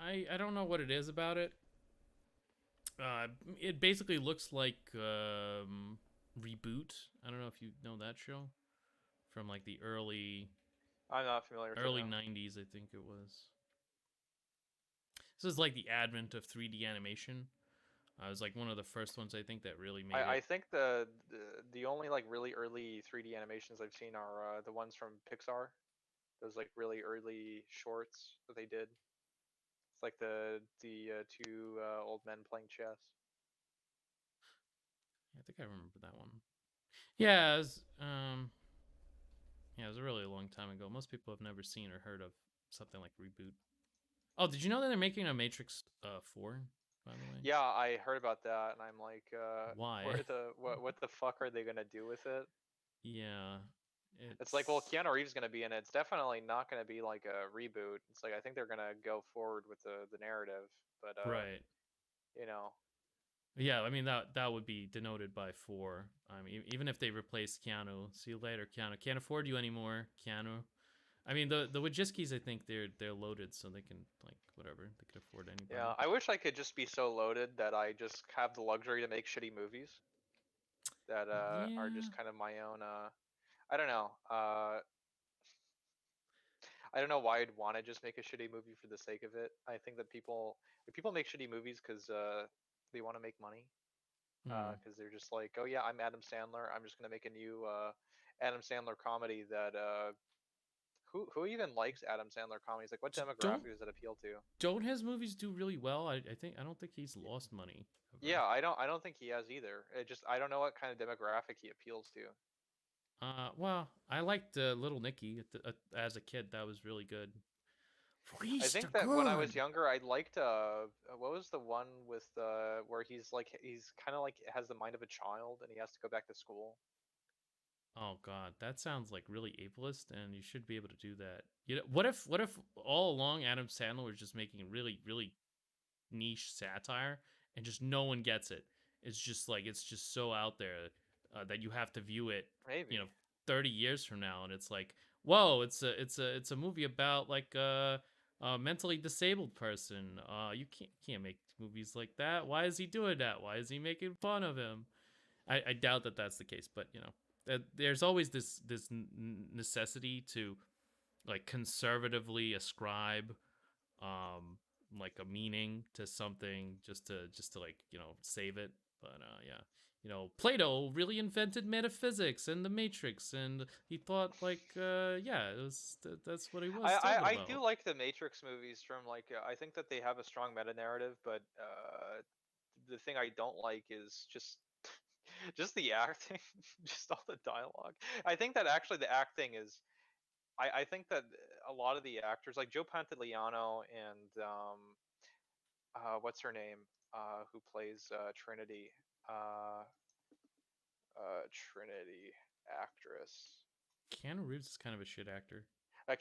I don't know what it is about it. It basically looks like Reboot. I don't know if you know that show from like the I'm not familiar with it early now. 90s, I think it was. This is like the advent of 3D animation. It was like one of the first ones I think that really made I it. think the only like really early 3D animations I've seen are the ones from Pixar. Those like really early shorts that they did. It's like the two old men playing chess. I think I remember that one. Yeah, it was a really long time ago. Most people have never seen or heard of something like Reboot. Oh, did you know that they're making a Matrix 4, by the way? Yeah, I heard about that, and I'm like, Why? where the what the fuck are they gonna do with it? Yeah. It's like, well, It's Keanu Reeves gonna be in it. It's definitely not gonna be like a reboot. It's like I think they're gonna go forward with the narrative, but right. you know, Yeah, I mean that would be denoted by 4. I mean, even if they replace Keanu, see you later, Keanu. Can't afford you anymore, Keanu. I mean, the Wojcicki's, I think they're loaded, so they can like whatever they can afford yeah. anybody. I wish I could just be so loaded that I just have the luxury to make shitty movies that are Yeah, just kind of my own. I don't know. I don't know why I'd want to just make a shitty movie for the sake of it. I think that people make shitty movies because they want to make money. hmm. Because they're just like, oh yeah, I'm Adam Sandler. I'm just gonna make a new Adam Sandler comedy that who even likes Adam Sandler comedies? Like, what Don't demographic does it appeal to? his movies do really well? I don't think he's lost money ever. Yeah, I don't think he has either. It just I don't know what kind of demographic he appeals to. Well, I liked Little Nicky as a kid. That was really good. I Freeze think that when I was good. younger, I liked what was the one with where he's kind of like has the mind of a child and he has to go back to school. Oh God, that sounds like really ableist, and you should be able to do that. You know, what if all along Adam Sandler was just making really niche satire, and just no one gets it. It's just like it's just so out there that you have to view it, you know, Maybe. 30 years from now, and it's like, whoa, it's a movie about like a mentally disabled person. You can't make movies like that. Why is he doing that? Why is he making fun of him? I doubt that that's the case, but you know, there's always this necessity to like conservatively ascribe um like a meaning to something just to like save it. But yeah, Plato really invented metaphysics and the Matrix, and he thought like yeah, that's what he was talking I about. do like the Matrix movies from like I think that they have a strong meta narrative, but the thing I don't like is just just the acting, just all the dialogue. I think that actually the acting is I think that a lot of the actors like Joe Pantoliano and what's her name who plays Trinity uh Trinity actress Keanu Reeves is kind of a shit actor.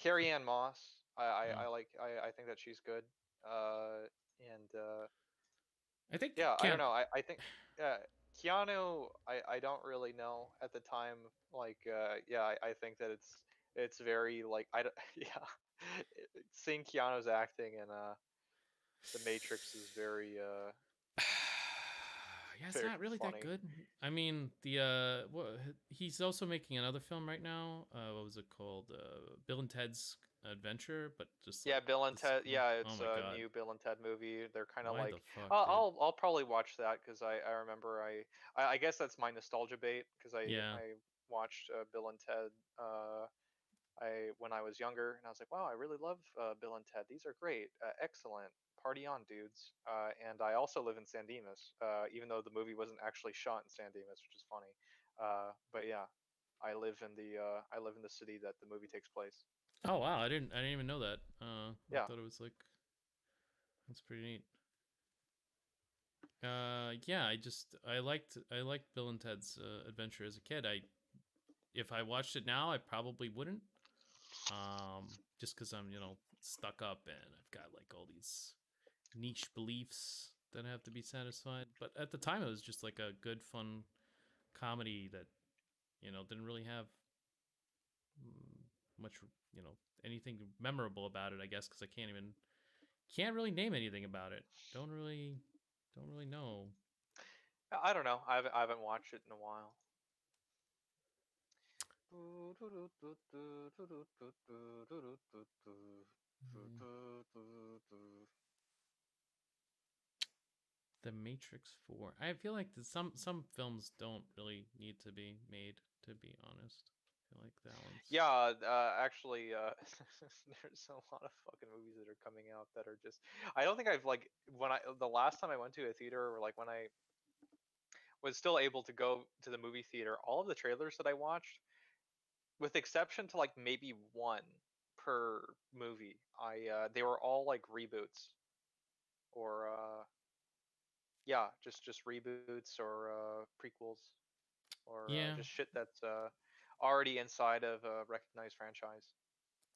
Carrie Ann Moss. uh, I think that she's good. And I think yeah, I don't Keanu. know. I think Keanu. I don't really know at the time. Like yeah, I think that it's very like I don't, yeah. Seeing Keanu's acting in The Matrix is very Yeah, it's very not really that funny. good. I mean, he's also making another film right now. What was it called? Bill and Ted's Adventure, but just Yeah, like Bill and the Ted. sequel. Yeah, Oh it's my a god, new Bill and Ted movie. They're kind of why the like fuck, dude? I'll probably watch that because I remember I guess that's my nostalgia bait because Yeah. I watched Bill and Ted I when I was younger and I was like wow I really love Bill and Ted. These are great, excellent. Party on, dudes. And I also live in San Dimas, even though the movie wasn't actually shot in San Dimas, which is funny. But yeah, I live in the city that the movie takes place. Oh wow, I didn't even know that. I Yeah. thought it was like that's pretty neat. Yeah, I liked Bill and Ted's Adventure as a kid. If I watched it now, I probably wouldn't. Just because I'm stuck up and I've got like all these niche beliefs that have to be satisfied. But at the time, it was just like a good, fun comedy that didn't really have much, anything memorable about it. I guess because I can't really name anything about it. Don't really know. I don't know. I haven't watched it in a while. The Matrix 4. I feel like some films don't really need to be made, to be honest. I feel like that one's Yeah, actually, there's a lot of fucking movies that are coming out that are just. I don't think I've like the last time I went to a theater, or like when I was still able to go to the movie theater, all of the trailers that I watched, with exception to like maybe one per movie, they were all like reboots or yeah, just reboots or prequels or yeah. just shit that's already inside of a recognized franchise.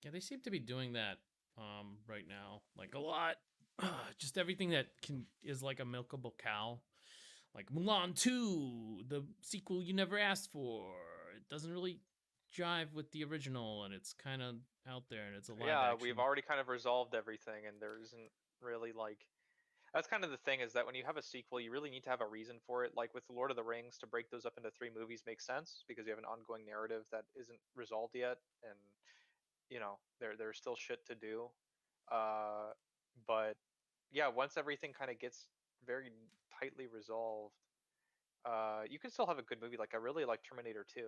Yeah, they seem to be doing that right now. Like a lot. Just everything that can is like a milkable cow. Like Mulan 2, the sequel you never asked for. It doesn't really jive with the original and it's kind of out there and it's a live Yeah, we've action. already kind of resolved everything, and there isn't really like that's kind of the thing is that when you have a sequel, you really need to have a reason for it. Like with the Lord of the Rings, to break those up into three movies makes sense because you have an ongoing narrative that isn't resolved yet, and there's still shit to do. Uh, but yeah, once everything kind of gets very tightly resolved, you can still have a good movie. Like I really like Terminator 2,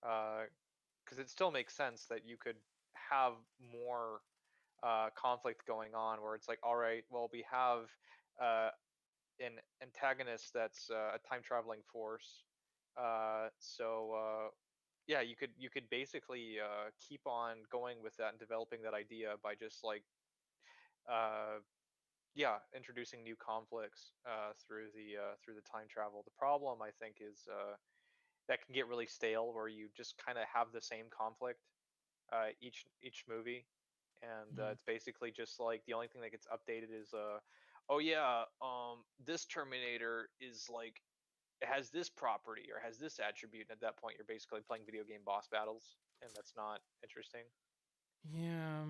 because it still makes sense that you could have more conflict going on where it's like, all right, well, we have uh, an antagonist that's a time traveling force. Yeah, you could basically keep on going with that and developing that idea by just like uh, yeah, introducing new conflicts through the time travel. The problem I think is that can get really stale where you just kind of have the same conflict each movie, and Mm. it's basically just like the only thing that gets updated is oh yeah, this Terminator is like it has this property or has this attribute, and at that point you're basically playing video game boss battles, and that's not interesting. Yeah.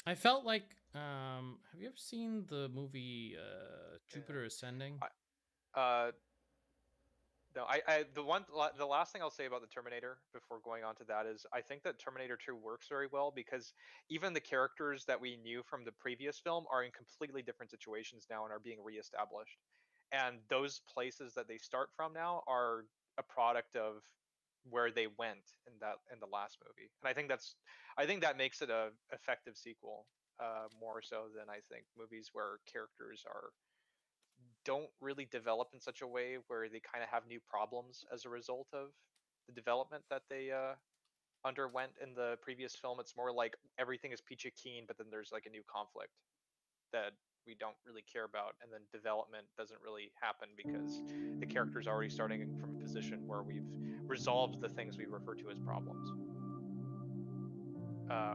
I felt like have you ever seen the movie Yeah. Jupiter Ascending? Uh, no, the last thing I'll say about the Terminator before going on to that is I think that Terminator 2 works very well because even the characters that we knew from the previous film are in completely different situations now and are being reestablished. And those places that they start from now are a product of where they went in the last movie. And I think that makes it a effective sequel, more so than I think movies where characters are don't really develop in such a way where they kind of have new problems as a result of the development that they underwent in the previous film. It's more like everything is peachy keen, but then there's like a new conflict that we don't really care about, and then development doesn't really happen because the character's already starting from a position where we've resolved the things we refer to as problems,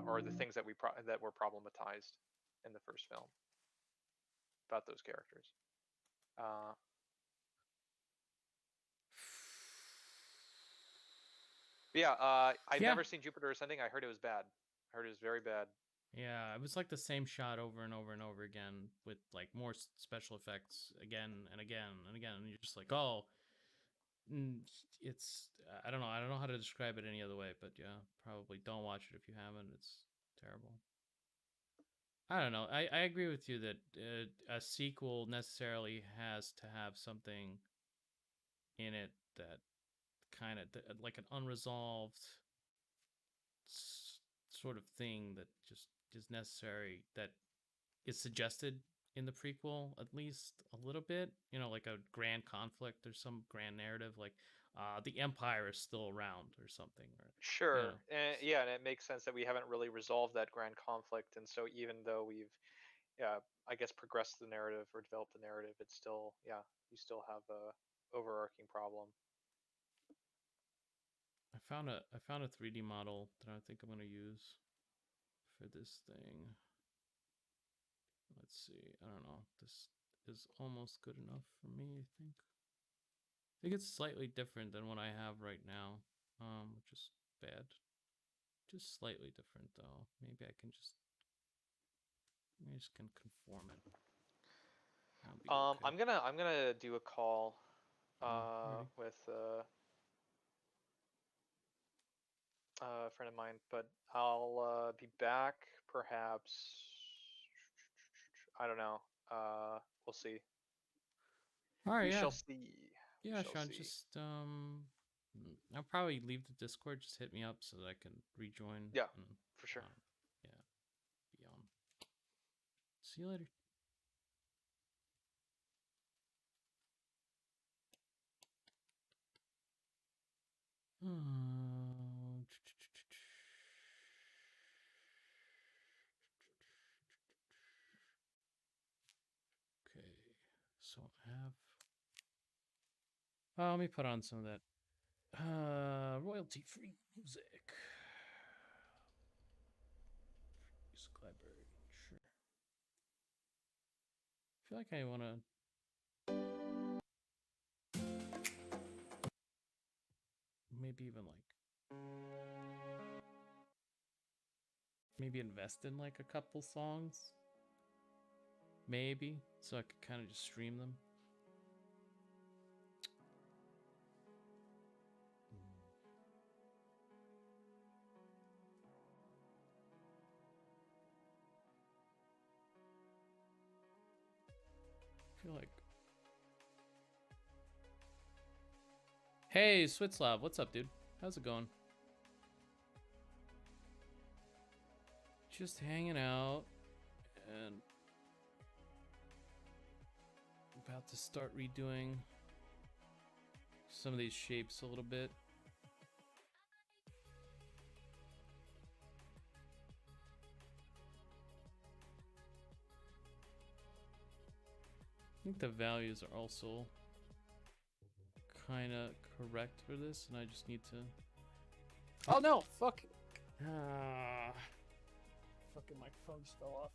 or the things that that were problematized in the first film about those characters. Uh, But yeah, I've Yeah. never seen Jupiter Ascending. I heard it was bad. I heard it was very bad. Yeah, it was like the same shot over and over and over again with like more special effects again and again and again. And you're just like, oh, mm, it's I don't know how to describe it any other way, but yeah, probably don't watch it if you haven't. It's terrible. I don't know. I agree with you that a sequel necessarily has to have something in it that kind of like an unresolved sort of thing that just is necessary that is suggested in the prequel at least a little bit, like a grand conflict or some grand narrative like the empire is still around or something, or Sure, and yeah, and it makes sense that we haven't really resolved that grand conflict, and so even though we've, yeah, I guess progressed the narrative or developed the narrative, it's still, yeah, you still have a overarching problem. I found a 3D model that I think I'm going to use for this thing. Let's see. I don't know. This is almost good enough for me, I think. I think it's slightly different than what I have right now. which is bad. Just slightly different though. Maybe I can just can conform it. That'll be okay. I'm gonna do a call Alrighty. with a friend of mine, but I'll be back perhaps. I don't know. We'll see. Alright, We yeah. shall see. We Yeah, shall Sean, see. just I'll probably leave the Discord. Just hit me up so that I can rejoin. Yeah, and, for sure. Yeah, be on. See you later. Okay, so I have. Let me put on some of that royalty-free music. Music library, sure. I feel like I want to. Maybe even like. Maybe invest in like a couple songs. Maybe. So I could kind of just stream them. I feel like. Hey, Switslav, what's up, dude? How's it going? Just hanging out and about to start redoing some of these shapes a little bit. I think the values are also kind of correct for this, and I just need to. Oh no! Fuck! Fucking microphone just fell off.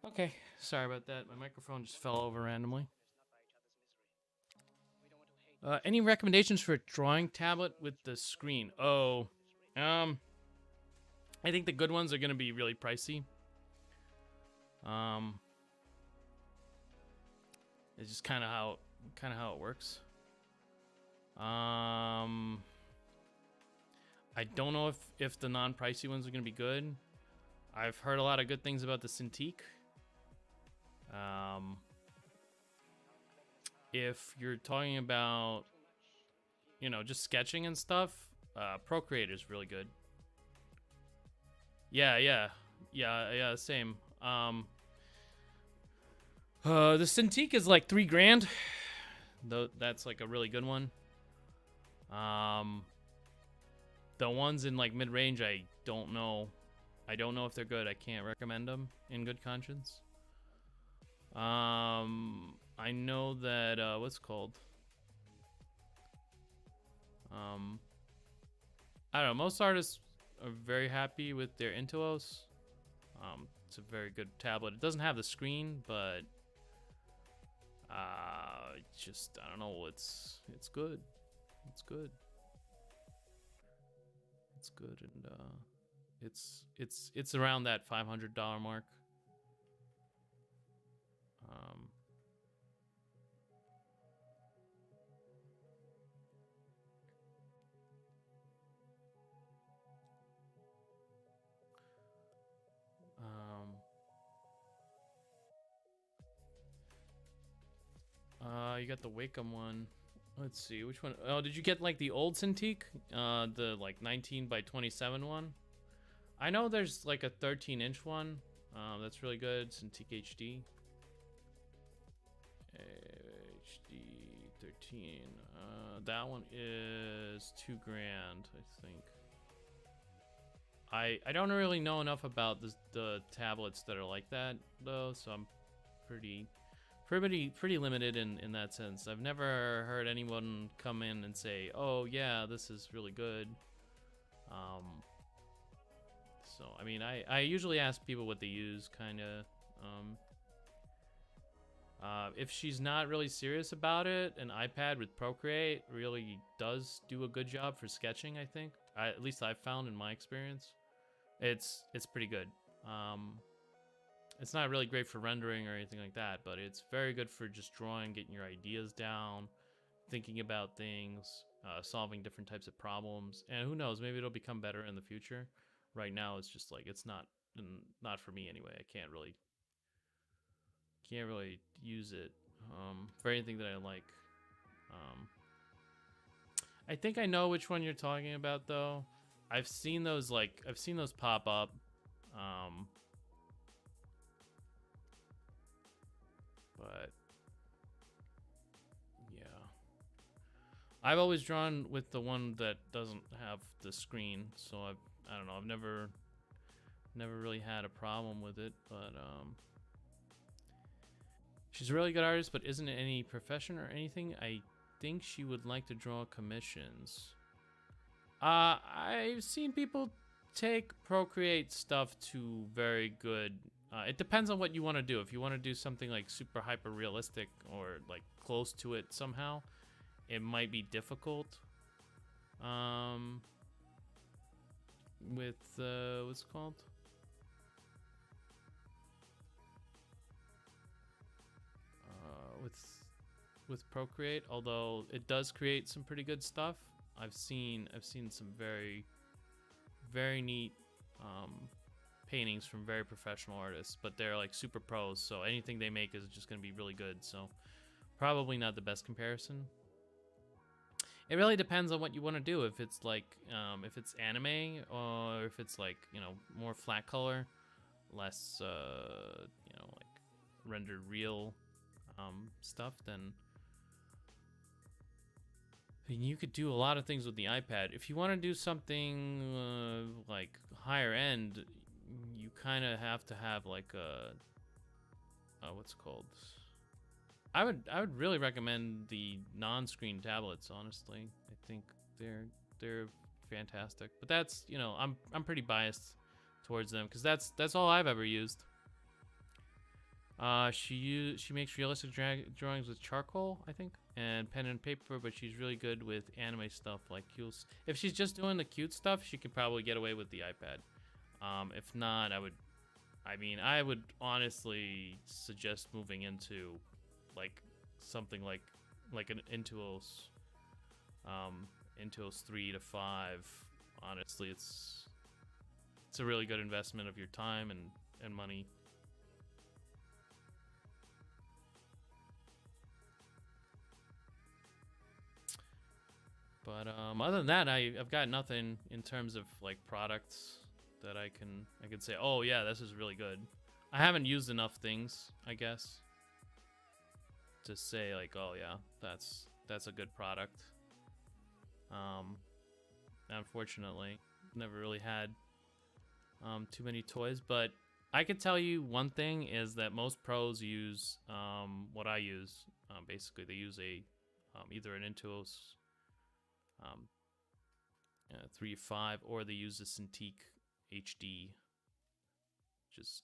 Okay, sorry about that. My microphone just fell over randomly. Any recommendations for a drawing tablet with the screen? Oh, I think the good ones are gonna be really pricey. It's just kind of how it works. I don't know if the non-pricey ones are gonna be good. I've heard a lot of good things about the Cintiq. If you're talking about, just sketching and stuff, Procreate is really good. Yeah, same. The Cintiq is like $3,000. Though that's like a really good one. The ones in like mid-range, I don't know. I don't know if they're good. I can't recommend them in good conscience. I know that what's it called? I don't know. Most artists are very happy with their Intuos. It's a very good tablet. It doesn't have the screen, but just I don't know. It's good. It's good. It's good, and it's around that $500 mark. You got the Wacom one. Let's see, which one? Oh, did you get like the old Cintiq? The like 19 by 27 one? I know there's like a 13-inch one. That's really good. Cintiq HD. HD 13. That one is $2,000, I think. I don't really know enough about the tablets that are like that though, so I'm pretty limited in that sense. I've never heard anyone come in and say, "Oh yeah, this is really good." So I mean, I usually ask people what they use, kind of. If she's not really serious about it, an iPad with Procreate really does do a good job for sketching, I think. At least I've found in my experience. It's pretty good. It's not really great for rendering or anything like that, but it's very good for just drawing, getting your ideas down, thinking about things, solving different types of problems. And who knows, maybe it'll become better in the future. Right now, it's just like it's not for me anyway. I can't really use it for anything that I like. I think I know which one you're talking about though. I've seen those pop up. But yeah, I've always drawn with the one that doesn't have the screen, so I don't know. I've never really had a problem with it, but she's a really good artist, but isn't in any profession or anything. I think she would like to draw commissions. I've seen people take Procreate stuff to very good. It depends on what you want to do. If you want to do something like super hyper realistic or like close to it somehow, it might be difficult. With what's it called? With Procreate, although it does create some pretty good stuff. I've seen some very neat paintings from very professional artists, but they're like super pros, so anything they make is just going to be really good. So probably not the best comparison. It really depends on what you want to do. If it's like if it's anime, or if it's like, you know, more flat color, less you know, like rendered real stuff, then you could do a lot of things with the iPad. If you want to do something like higher end, you kind of have to have like a what's it called? I would really recommend the non-screen tablets. Honestly, I think they're fantastic. But that's, you know, I'm pretty biased towards them because that's all I've ever used. She makes realistic drawings with charcoal, I think, and pen and paper, but she's really good with anime stuff like cute. If she's just doing the cute stuff, she could probably get away with the iPad. If not, I would honestly suggest moving into like something like an Intuos 3 to 5. Honestly, it's a really good investment of your time and money. But other than that, I've got nothing in terms of like products that I could say, oh yeah, this is really good. I haven't used enough things, I guess, to say like, oh yeah, that's a good product. Unfortunately, never really had too many toys, but I could tell you one thing is that most pros use what I use. Basically, they use either an Intuos 3.5, or they use a Cintiq HD, which is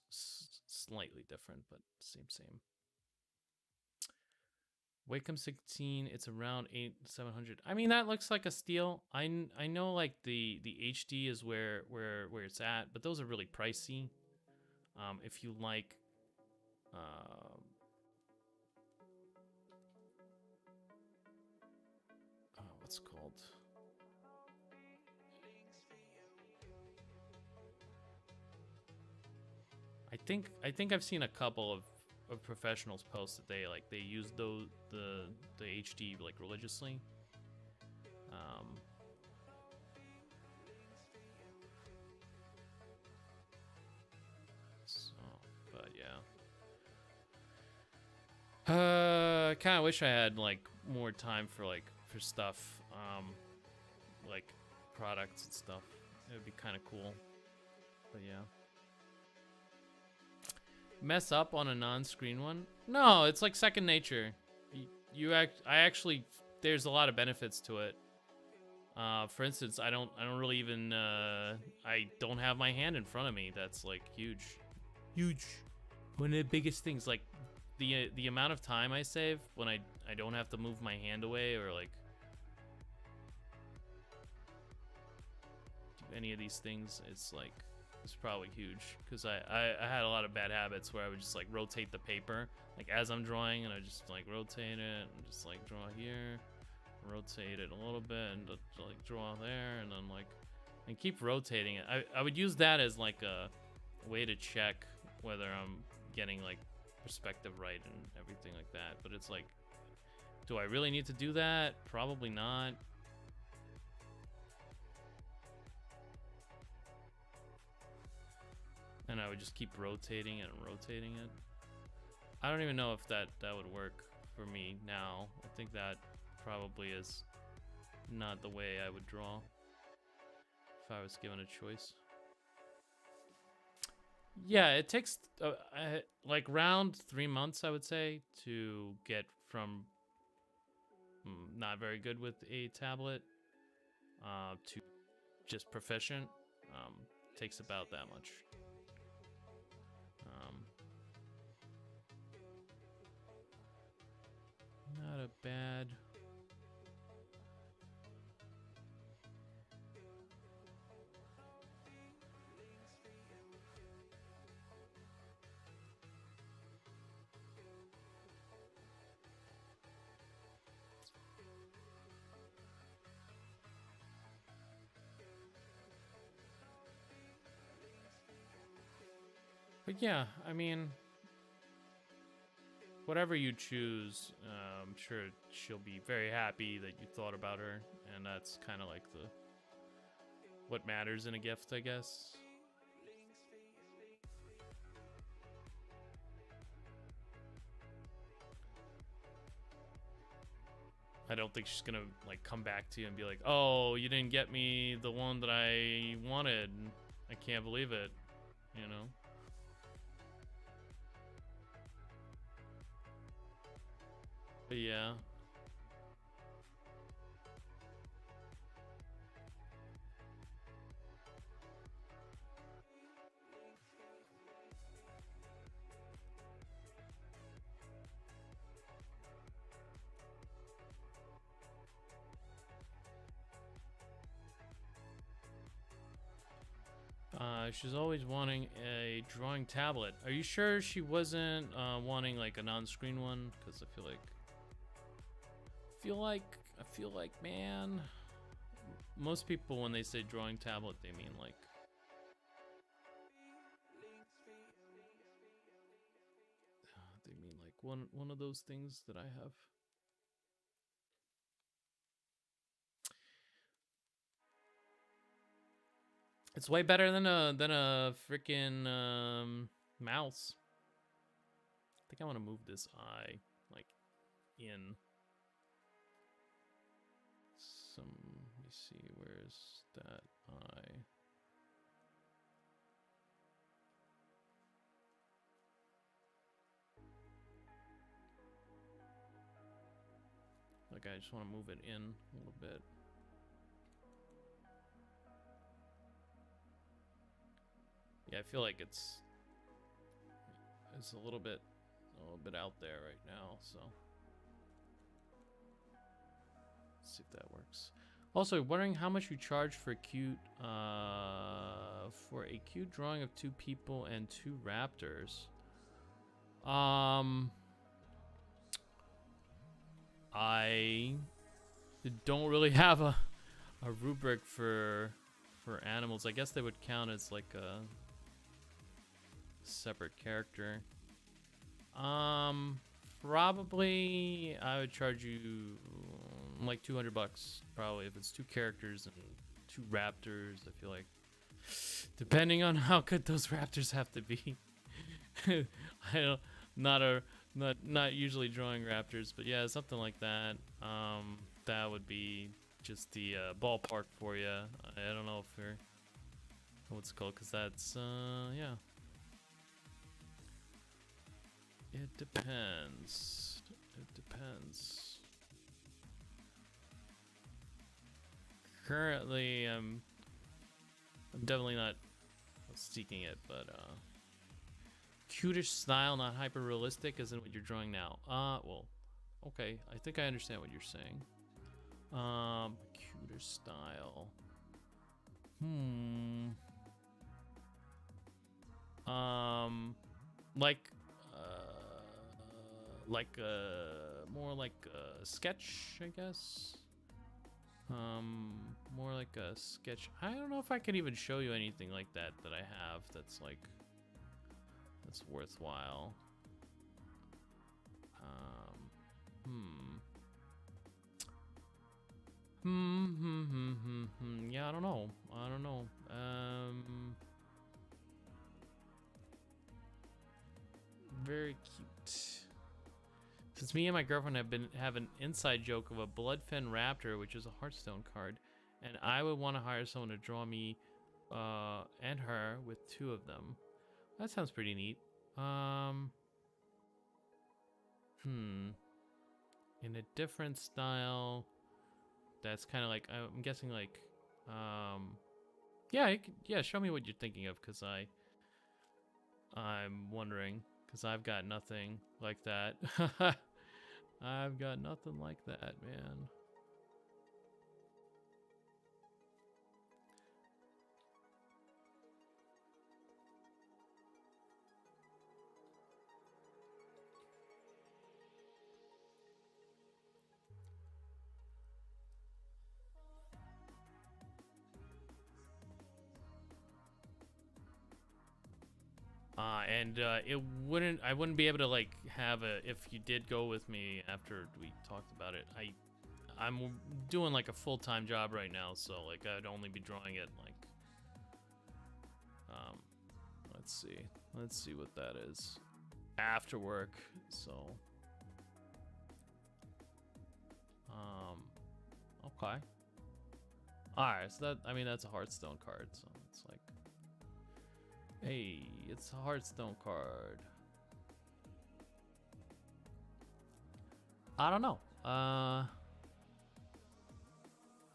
slightly different, but same. Wacom 16, it's around 700. I mean, that looks like a steal. I know like the HD is where it's at, but those are really pricey. If you like what's it called? I think I've seen a couple of professionals post that they use the HD like religiously. So, but yeah. I kind of wish I had like more time for stuff, like products and stuff. It would be kind of cool. But yeah. Mess up on a non-screen one? No, it's like second nature. I actually, there's a lot of benefits to it. For instance, I don't really even, I don't have my hand in front of me. That's like huge. One of the biggest things, like the amount of time I save when I don't have to move my hand away or like do any of these things. It's probably huge because I had a lot of bad habits where I would just like rotate the paper like as I'm drawing, and I just like rotate it and just like draw here, rotate it a little bit and like draw there, and then like and keep rotating it. I would use that as like a way to check whether I'm getting like perspective right and everything like that. But it's like, do I really need to do that? Probably not. And I would just keep rotating it and rotating it. I don't even know if that would work for me now. I think that probably is not the way I would draw if I was given a choice. Yeah, it takes like around 3 months, I would say, to get from not very good with a tablet to just proficient. Takes about that much. Not a bad. But yeah, I mean, whatever you choose, I'm sure she'll be very happy that you thought about her, and that's kind of like what matters in a gift, I guess. I don't think she's gonna like come back to you and be like, "Oh, you didn't get me the one that I wanted. I can't believe it," you know? But yeah. She's always wanting a drawing tablet. Are you sure she wasn't wanting like a non-screen one? Because I feel like, man, most people when they say drawing tablet, they mean like one of those things that I have. It's way better than a freaking mouse. I think I want to move this eye like in some. Let me see, where's that eye? Like I just want to move it in a little bit. Yeah, I feel like it's a little bit out there right now, so let's see if that works. Also, wondering how much you charge for a cute drawing of 2 people and 2 raptors. I don't really have a rubric for animals. I guess they would count as like a separate character. Probably I would charge you like $200 probably if it's 2 characters and 2 raptors. I feel like depending on how good those raptors have to be. Not a Not usually drawing raptors, but yeah, something like that. That would be just the ballpark for you. I don't know if you're what's it called, because that's yeah. It depends. It depends. Currently, I'm definitely not seeking it, but cutish style, not hyper realistic, isn't what you're drawing now. Well, okay, I think I understand what you're saying. Cutish style. Like, more like a sketch, I guess. More like a sketch. I don't know if I can even show you anything like that I have that's like that's worthwhile. Yeah, I don't know. Very cute. Since me and my girlfriend have an inside joke of a Bloodfen Raptor, which is a Hearthstone card, and I would want to hire someone to draw me and her with 2 of them. That sounds pretty neat. In a different style, that's kind of like, I'm guessing like, yeah, yeah, show me what you're thinking of, because I'm wondering, because I've got nothing like that. I've got nothing like that, man. I wouldn't be able to like have if you did go with me after we talked about it. I'm doing like a full-time job right now, so like I'd only be drawing it like, let's see what that is after work. So, okay. All right, so that's a Hearthstone card, so it's like, hey, it's a Hearthstone card. I don't know.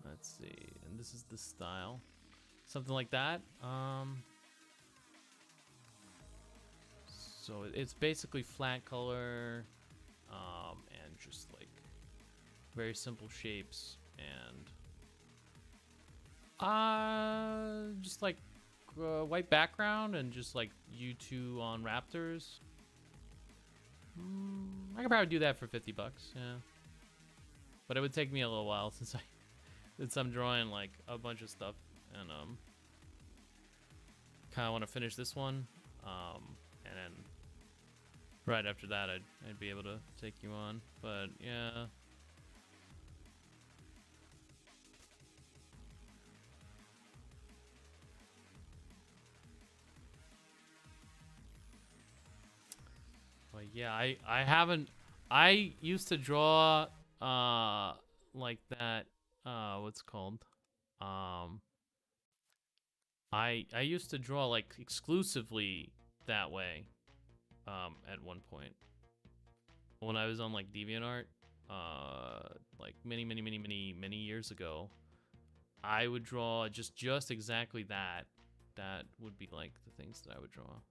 Let's see. And this is the style. Something like that. So it's basically flat color, and just like very simple shapes, and just like white background and just like U2 on Raptors. I could probably do that for 50 bucks, yeah. But it would take me a little while since I'm drawing like a bunch of stuff, and kind of want to finish this one, and then right after that I'd be able to take you on. But yeah. But yeah, I haven't. I used to draw like that. What's it called? I used to draw like exclusively that way. At one point, when I was on like DeviantArt, like many years ago, I would draw just exactly that. That would be like the things that I would draw.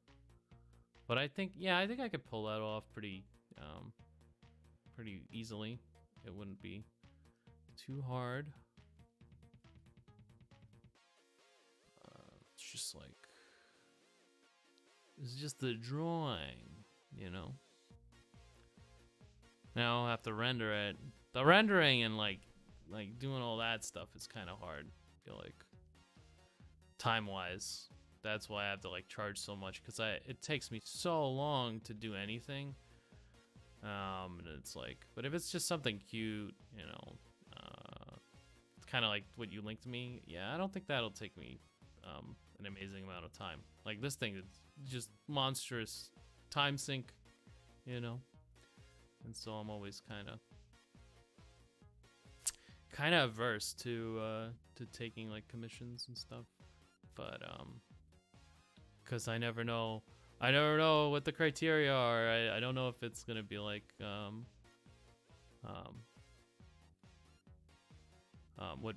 But I think I could pull that off pretty easily. It wouldn't be too hard. It's just like, it's just the drawing, you know? Now I'll have to render it. The rendering and like doing all that stuff is kind of hard, I feel like, time-wise. That's why I have to like charge so much, because it takes me so long to do anything. And it's like, but if it's just something cute, you know, it's kind of like what you linked to me. Yeah, I don't think that'll take me an amazing amount of time. Like this thing is just monstrous time sink, you know. and so I'm always kind of averse to taking like commissions and stuff. But because I never know what the criteria are. I don't know if it's gonna be like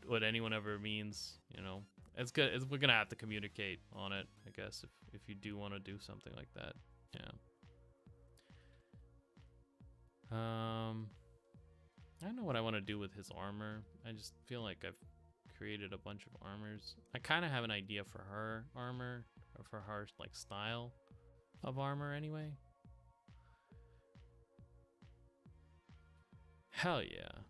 what anyone ever means, you know. It's good. We're gonna have to communicate on it, I guess, if you do want to do something like that. Yeah. I don't know what I want to do with his armor. I just feel like I've created a bunch of armors. I kind of have an idea for her armor, or for her like style of armor anyway. Hell yeah.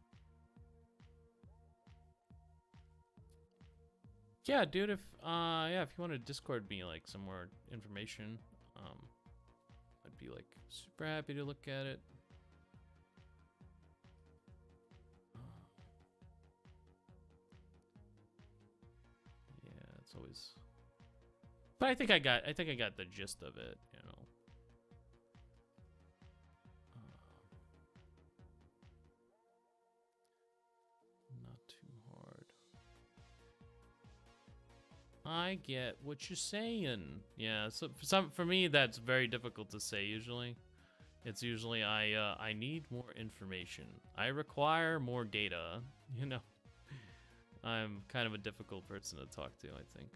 Yeah, dude, if you want to Discord me like some more information, I'd be like super happy to look at it. Yeah, it's always. But I think I got the gist of it, you know. Not too hard. I get what you're saying. Yeah, so for me that's very difficult to say usually. It's usually I need more information. I require more data, you know. I'm kind of a difficult person to talk to, I think.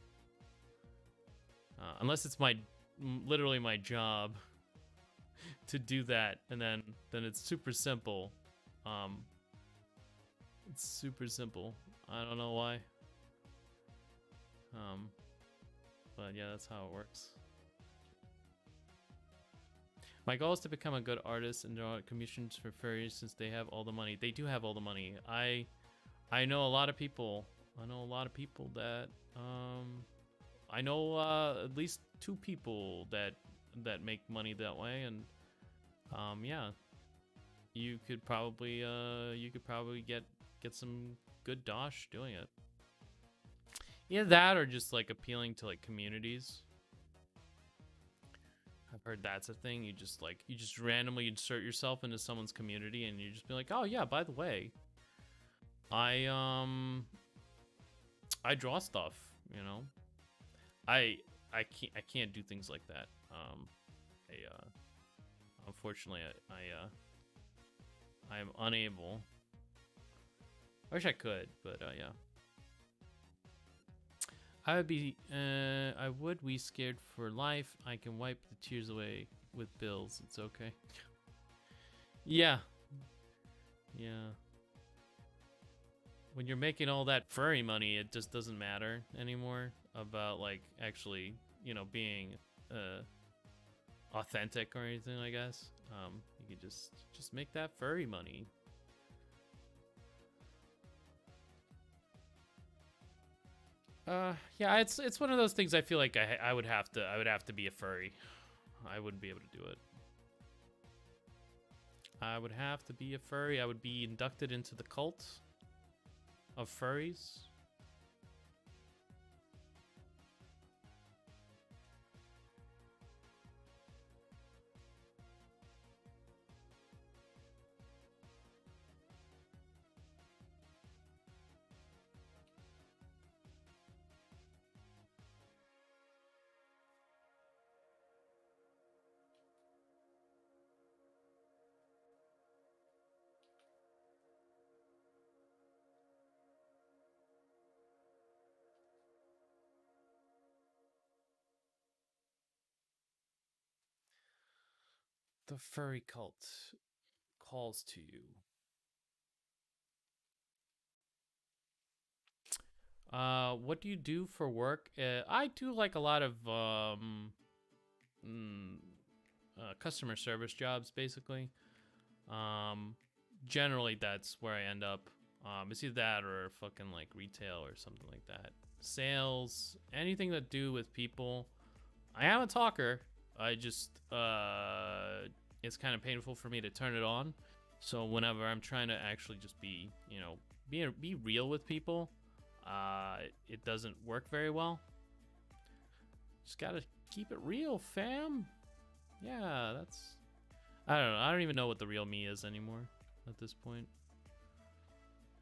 Unless it's literally my job to do that, and then it's super simple. It's super simple. I don't know why. But yeah, that's how it works. My goal is to become a good artist and draw commissions for furries since they have all the money. They do have all the money. I know a lot of people. I know a lot of people that I know at least 2 people that make money that way, and yeah, you could probably get some good dosh doing it. Either that or just like appealing to like communities. I've heard that's a thing. You just randomly insert yourself into someone's community and you just be like, oh yeah, by the way, I draw stuff, you know. I can't do things like that. Unfortunately I am unable. I wish I could, but yeah. I would be scared for life. I can wipe the tears away with bills. It's okay. Yeah. Yeah. When you're making all that furry money, it just doesn't matter anymore about like actually, you know, being authentic or anything, I guess. You could just make that furry money. Yeah, it's one of those things. I feel like I would have to be a furry. I wouldn't be able to do it. I would have to be a furry. I would be inducted into the cult of furries. The furry cult calls to you. What do you do for work? I do like a lot of customer service jobs, basically. Generally that's where I end up. It's either that or fucking like retail or something like that. Sales, anything that do with people. I am a talker. I just it's kind of painful for me to turn it on. So whenever I'm trying to actually just be, you know, be real with people, it doesn't work very well. Just gotta keep it real, fam. Yeah, I don't know. I don't even know what the real me is anymore at this point.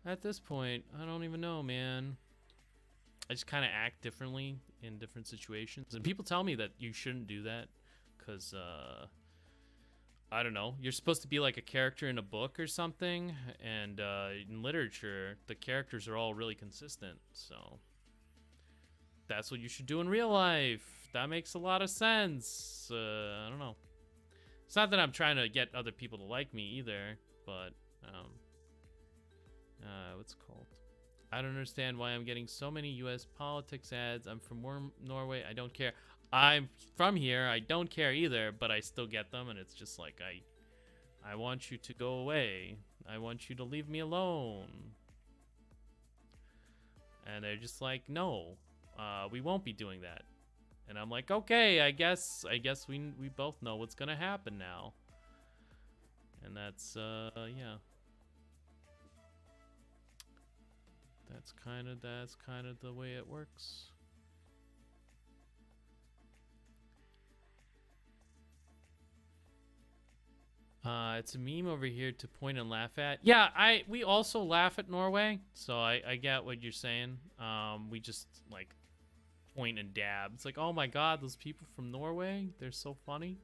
At this point, I don't even know, man. I just kind of act differently in different situations. And people tell me that you shouldn't do that because, I don't know. You're supposed to be like a character in a book or something. And in literature, the characters are all really consistent. So that's what you should do in real life. That makes a lot of sense. I don't know. It's not that I'm trying to get other people to like me either, but, what's it called? I don't understand why I'm getting so many US politics ads. I'm from Norway. I don't care. I'm from here. I don't care either, but I still get them, and it's just like, I want you to go away. I want you to leave me alone. And they're just like, no, we won't be doing that. And I'm like, okay, I guess we both know what's gonna happen now. And that's, yeah. That's kind of the way it works. It's a meme over here to point and laugh at. Yeah, we also laugh at Norway, so I get what you're saying. We just like point and dab. It's like, oh my god, those people from Norway, they're so funny.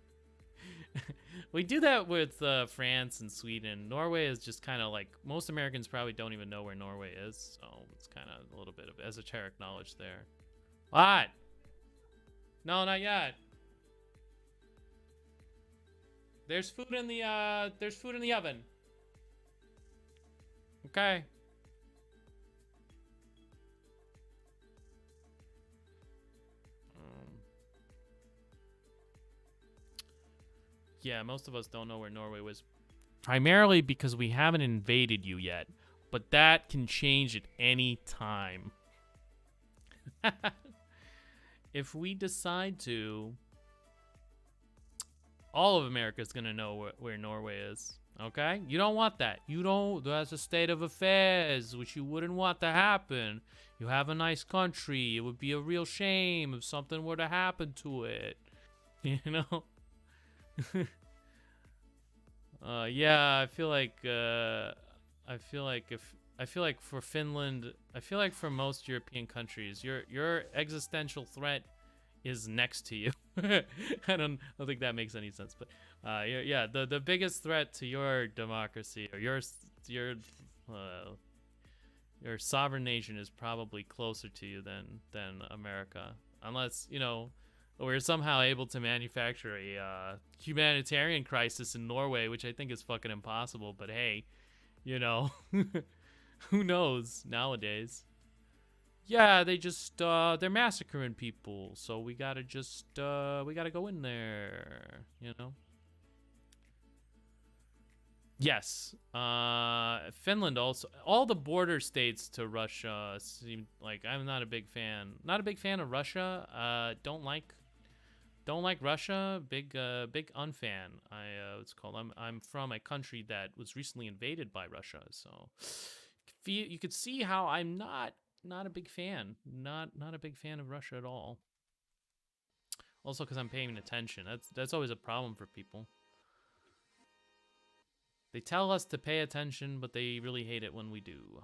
We do that with France and Sweden. Norway is just kind of like, most Americans probably don't even know where Norway is, so it's kind of a little bit of esoteric knowledge there. What? No, not yet. There's food in the oven. Okay. Yeah, most of us don't know where Norway was. Primarily because we haven't invaded you yet. But that can change at any time. If we decide to, all of America is going to know where Norway is. Okay? You don't want that. You don't. That's a state of affairs, which you wouldn't want to happen. You have a nice country. It would be a real shame if something were to happen to it. You know? Yeah, I feel like for Finland, I feel like for most European countries, your existential threat is next to you. I don't think that makes any sense, but yeah, the biggest threat to your democracy or your sovereign nation is probably closer to you than America, unless, you know, we're somehow able to manufacture a humanitarian crisis in Norway, which I think is fucking impossible. But hey, you know, who knows nowadays? Yeah, they just they're massacring people, so we gotta go in there, you know. Yes, Finland also. All the border states to Russia seem like, I'm not a big fan. Not a big fan of Russia. Don't like Russia. Big unfan. What's it called? I'm from a country that was recently invaded by Russia, so you could see how I'm not a big fan. Not a big fan of Russia at all. Also, because I'm paying attention. That's always a problem for people. They tell us to pay attention, but they really hate it when we do.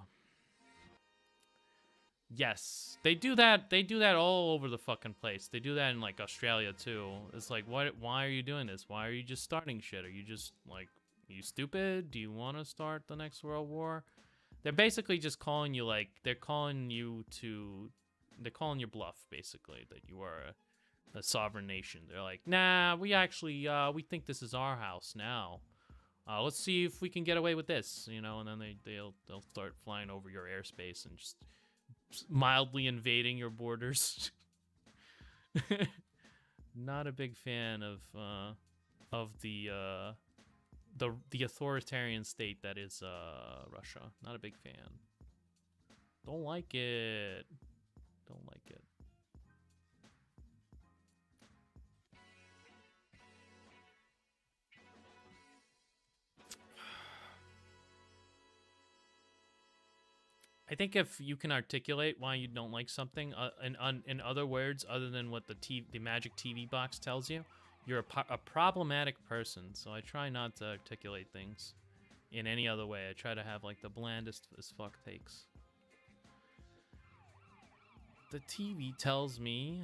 Yes, they do that. They do that all over the fucking place. They do that in like Australia too. It's like, what? Why are you doing this? Why are you just starting shit? Are you just like, are you stupid? Do you want to start the next world war? They're basically just calling you, like, they're calling your bluff, basically, that you are a sovereign nation. They're like, nah, we actually we think this is our house now. Let's see if we can get away with this, you know. And then they'll start flying over your airspace and just mildly invading your borders. Not a big fan of the authoritarian state that is Russia. Not a big fan. Don't like it. Don't like it. I think if you can articulate why you don't like something in other words other than what the magic TV box tells you, you're a problematic person. So I try not to articulate things in any other way. I try to have like the blandest as fuck takes. The TV tells me.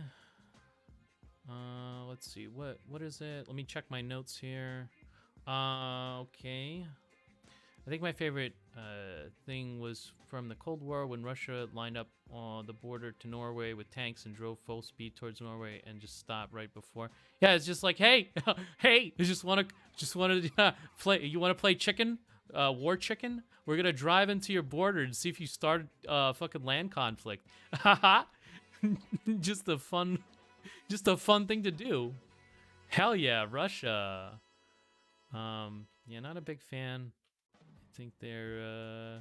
Let's see. What is it? Let me check my notes here. Okay. I think my favorite thing was from the Cold War when Russia lined up on the border to Norway with tanks and drove full speed towards Norway and just stopped right before. Yeah, it's just like, hey, hey, you just want to play. You want to play chicken, war chicken? We're gonna drive into your border and see if you start fucking land conflict. Haha, just a fun thing to do. Hell yeah, Russia. Yeah, not a big fan. I think they're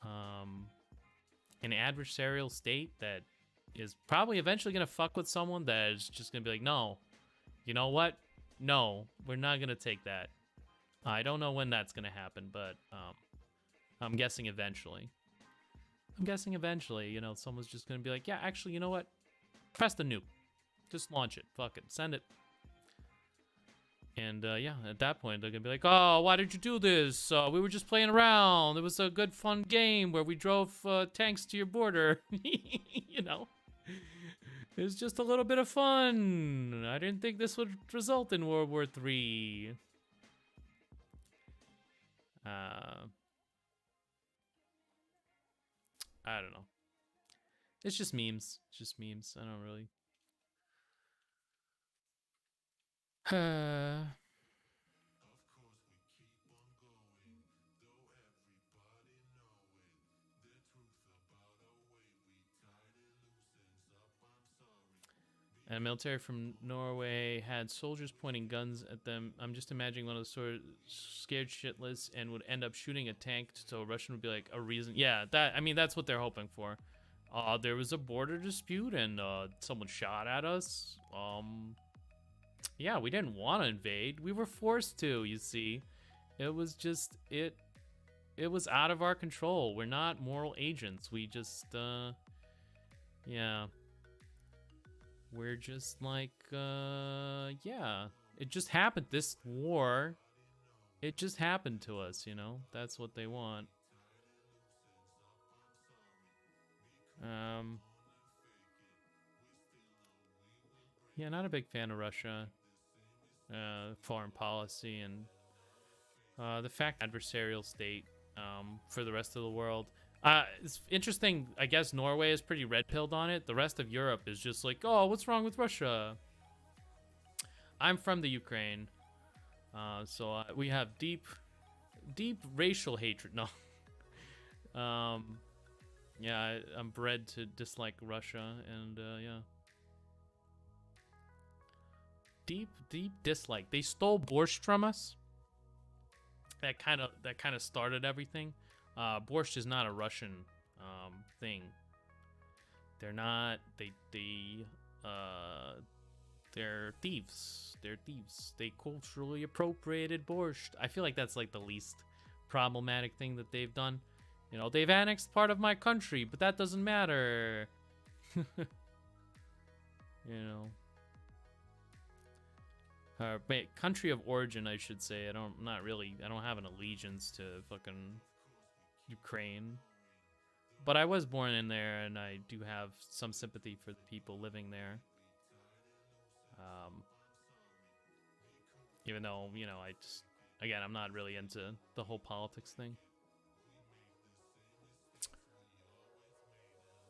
an adversarial state that is probably eventually gonna fuck with someone that is just gonna be like, no, you know what? No, we're not gonna take that. I don't know when that's gonna happen, but I'm guessing eventually. You know, someone's just gonna be like, yeah, actually, you know what? Press the nuke. Just launch it. Fuck it. Send it. And yeah, at that point, they're gonna be like, oh, why did you do this? We were just playing around. It was a good, fun game where we drove tanks to your border. You know? It was just a little bit of fun. I didn't think this would result in World War III. I don't know. It's just memes. It's just memes. I don't really... And military from Norway had soldiers pointing guns at them. I'm just imagining one of the sort of scared shitless and would end up shooting a tank, so a Russian would be like a reason. Yeah, I mean that's what they're hoping for. There was a border dispute and someone shot at us. Yeah, we didn't want to invade. We were forced to, you see. It was just it was out of our control. We're not moral agents. We just yeah. We're just like, yeah. It just happened. This war, it just happened to us, you know? That's what they want. Yeah, not a big fan of Russia. Foreign policy and the fact adversarial state for the rest of the world. It's interesting. I guess Norway is pretty red-pilled on it. The rest of Europe is just like, oh, what's wrong with Russia? I'm from the Ukraine, so we have deep racial hatred. No, yeah, I'm bred to dislike Russia, and yeah, deep dislike. They stole borscht from us. That kind of started everything. Borscht is not a Russian thing. They're not. They're thieves. They're thieves. They culturally appropriated borscht. I feel like that's like the least problematic thing that they've done. You know, they've annexed part of my country, but that doesn't matter. You know. Country of origin, I should say. I don't have an allegiance to fucking Ukraine, but I was born in there, and I do have some sympathy for the people living there. Even though, you know, I'm not really into the whole politics thing.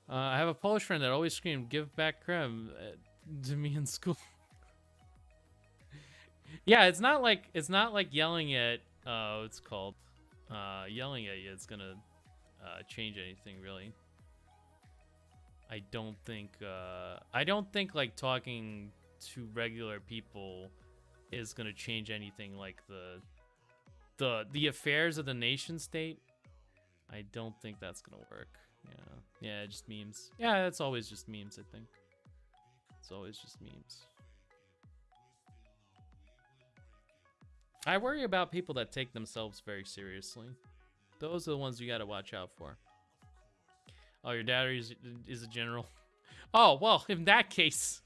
I have a Polish friend that always screamed, "Give back Krim," to me in school. Yeah, it's not like yelling at what's called yelling at you. It's gonna change anything really. I don't think like talking to regular people is gonna change anything. Like the affairs of the nation state. I don't think that's gonna work. Yeah, just memes. Yeah, it's always just memes. I think it's always just memes. I worry about people that take themselves very seriously. Those are the ones you gotta watch out for. Oh, your dad is a general. Oh, well, in that case.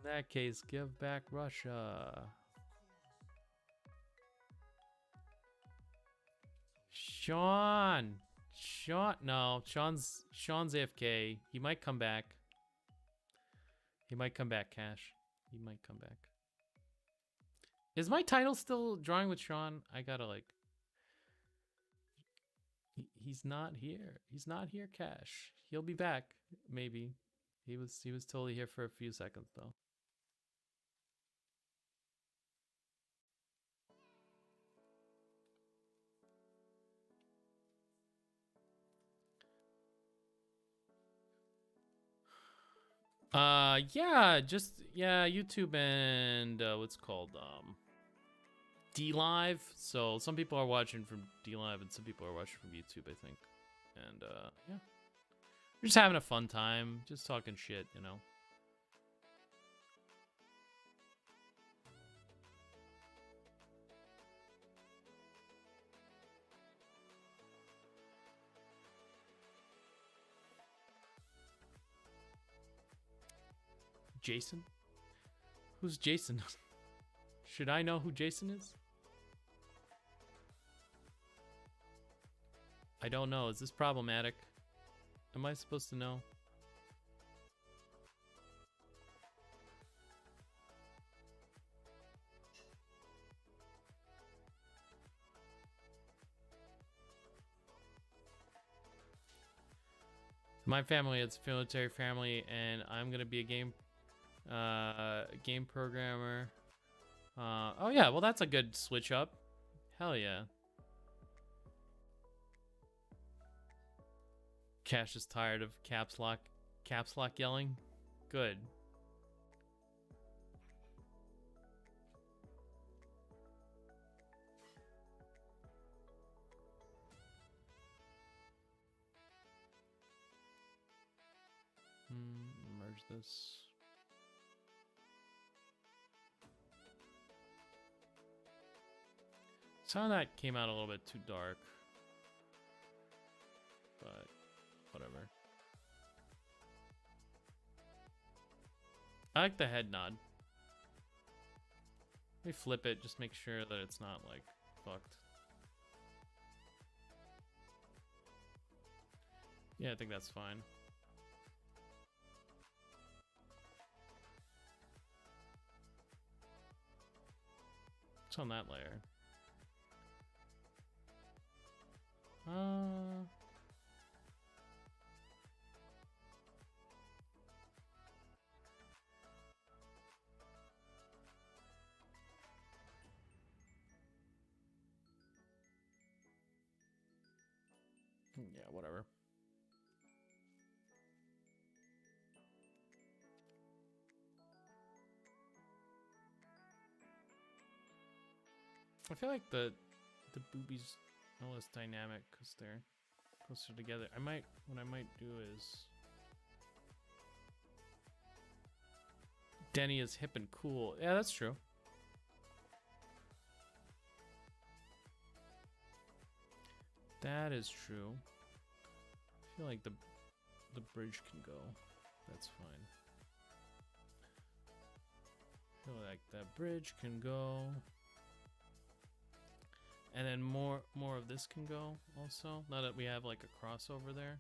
that case, give back Russia. Sean. No, Sean's AFK. He might come back. He might come back, Cash. He might come back. Is my title still drawing with Sean? I gotta like. He's not here. He's not here, Cash. He'll be back, maybe. He was totally here for a few seconds though. Yeah, YouTube and what's called DLive. So some people are watching from DLive and some people are watching from YouTube, I think. And yeah. We're just having a fun time, just talking shit, you know. Jason? Who's Jason? Should I know who Jason is? I don't know. Is this problematic? Am I supposed to know? My family is a military family, and I'm gonna be a game programmer. Oh yeah, well that's a good switch up. Hell yeah. Cash is tired of caps lock yelling. Good. Merge this. Some of that came out a little bit too dark, but whatever. I like the head nod. Let me flip it, just make sure that it's not like fucked. Yeah, I think that's fine. What's on that layer? Yeah, whatever. I feel like the boobies are less dynamic because they're closer together. What I might do is Denny is hip and cool. Yeah, that's true. That is true. I feel like the bridge can go. That's fine. I feel like that bridge can go. And then more of this can go also, now that we have like a crossover there.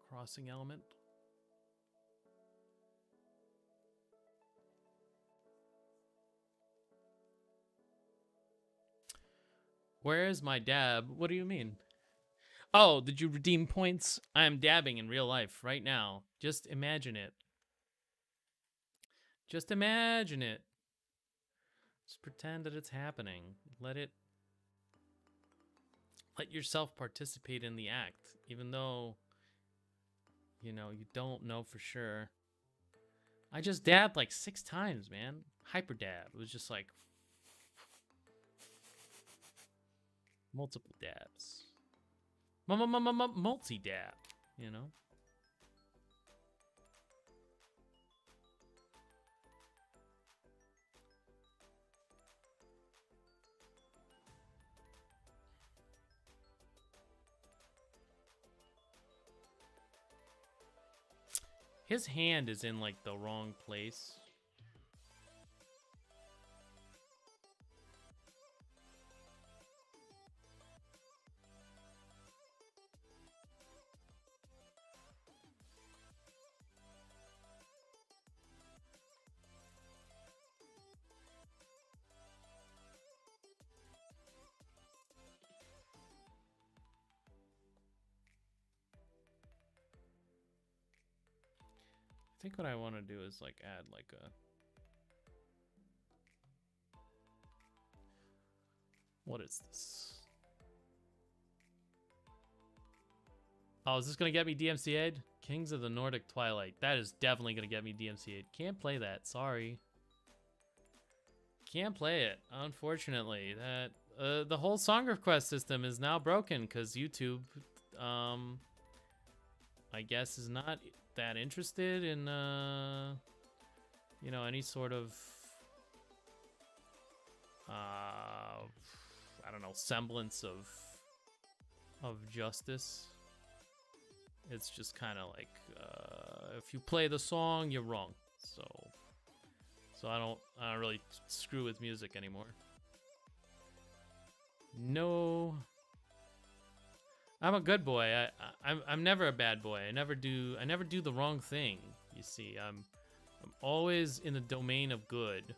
Crossing element. Where is my dab? What do you mean? Oh, did you redeem points? I am dabbing in real life right now. Just imagine it. Just imagine it. Just pretend that it's happening. Let yourself participate in the act, even though, you know, you don't know for sure. I just dabbed like 6 times, man. Hyper dab. It was just like multiple dabs. Multi-dab, you know? His hand is in like the wrong place. I think what I want to do is like add like a... What is this? Oh, is this going to get me DMCA'd? Kings of the Nordic Twilight. That is definitely going to get me DMCA'd. Can't play that. Sorry. Can't play it, unfortunately. That the whole song request system is now broken because YouTube, I guess, is not that interested in, you know, any sort of, I don't know, semblance of justice. It's just kind of like, if you play the song, you're wrong. So I don't really screw with music anymore. No, I'm a good boy. I'm never a bad boy. I never do the wrong thing. You see, I'm always in the domain of good,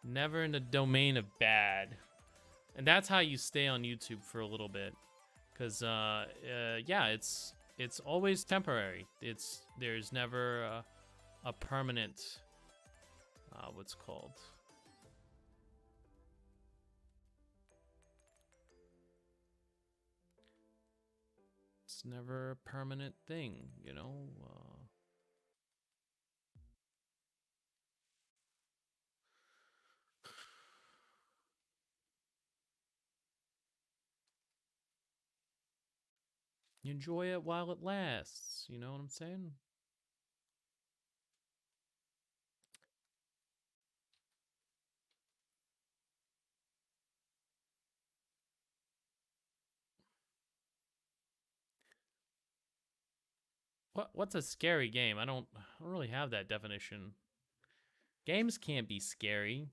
never in the domain of bad. And that's how you stay on YouTube for a little bit, because yeah, it's always temporary. There's never a permanent what's called, it's never a permanent thing, you know. You enjoy it while it lasts, you know what I'm saying? What's a scary game? I don't really have that definition. Games can't be scary.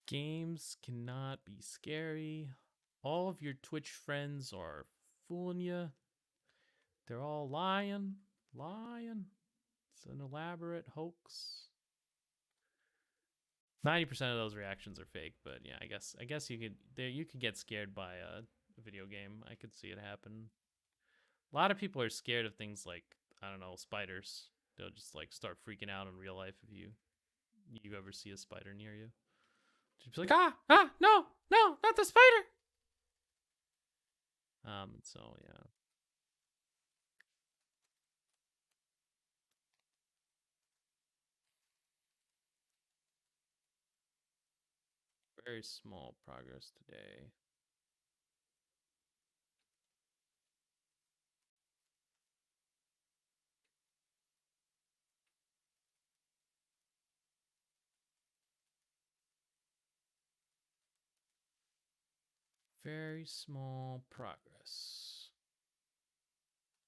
Games cannot be scary. All of your Twitch friends are fooling you. They're all lying. It's an elaborate hoax. 90% of those reactions are fake, but yeah, I guess you could get scared by a video game. I could see it happen. A lot of people are scared of things like, I don't know, spiders. They'll just like start freaking out in real life if you ever see a spider near you. Just be like, no, not the spider. So yeah. Very small progress today. Very small progress.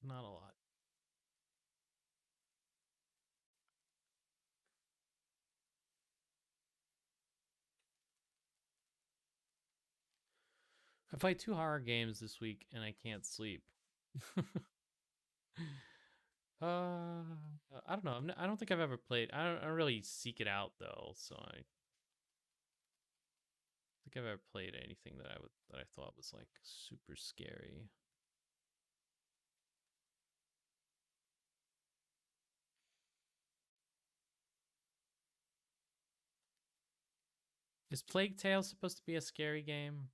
Not a lot. I played 2 horror games this week and I can't sleep. I don't know. I don't think I've ever played. I don't really seek it out though, so I think I've ever played anything that I thought was like super scary. Is Plague Tale supposed to be a scary game?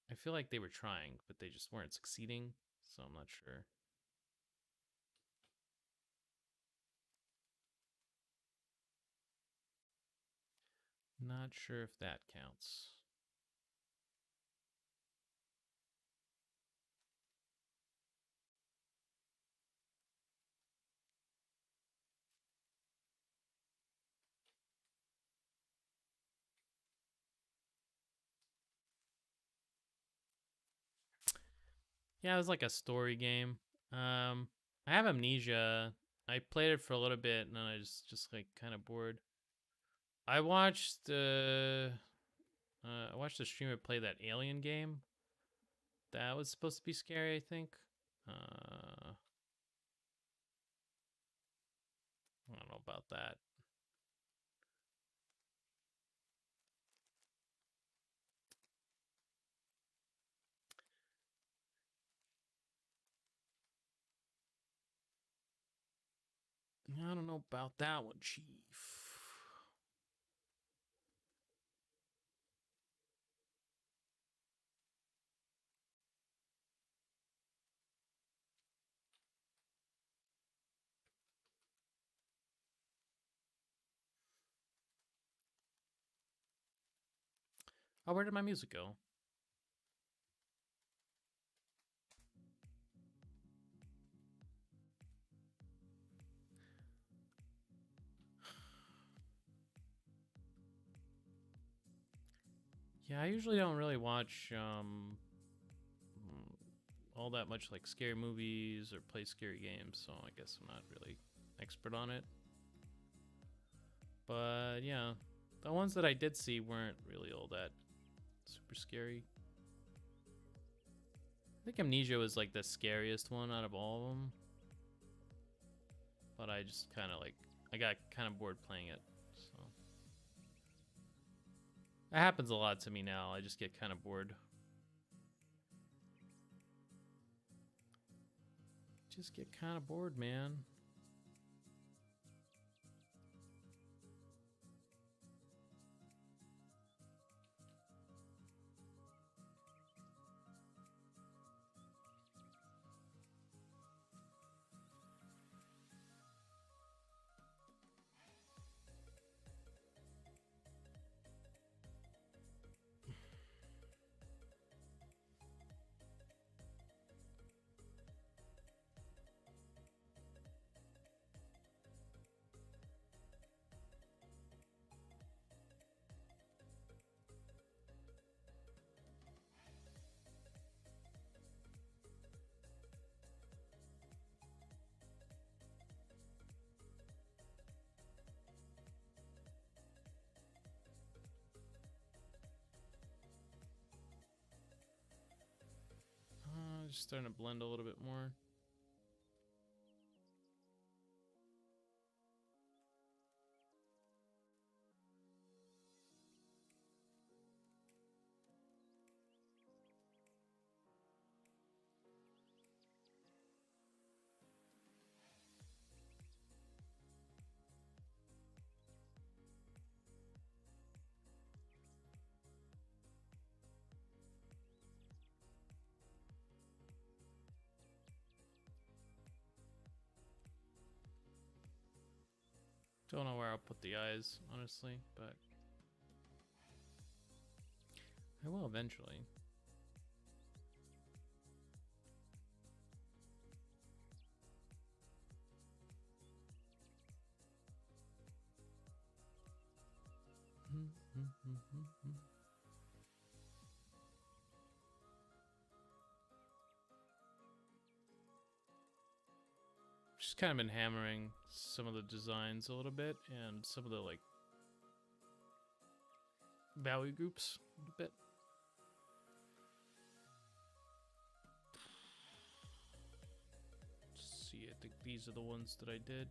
I feel like they were trying, but they just weren't succeeding, so I'm not sure. Not sure if that counts. Yeah, it was like a story game. I have Amnesia. I played it for a little bit and then I just like kind of bored. I watched I watched a streamer play that Alien game. That was supposed to be scary, I think. I don't know about that. I don't know about that one, Chief. Oh, where did my music go? Yeah, I usually don't really watch all that much like scary movies or play scary games, so I guess I'm not really expert on it. But yeah, the ones that I did see weren't really all that super scary. I think Amnesia was like the scariest one out of all of them. But I just kind of like, I got kind of bored playing it. So that happens a lot to me now. I just get kind of bored. Just get kind of bored, man. Just starting to blend a little bit more. Don't know where I'll put the eyes, honestly, but I will eventually. Just kind of been hammering some of the designs a little bit and some of the like value groups a bit. Let's see, I think these are the ones that I did.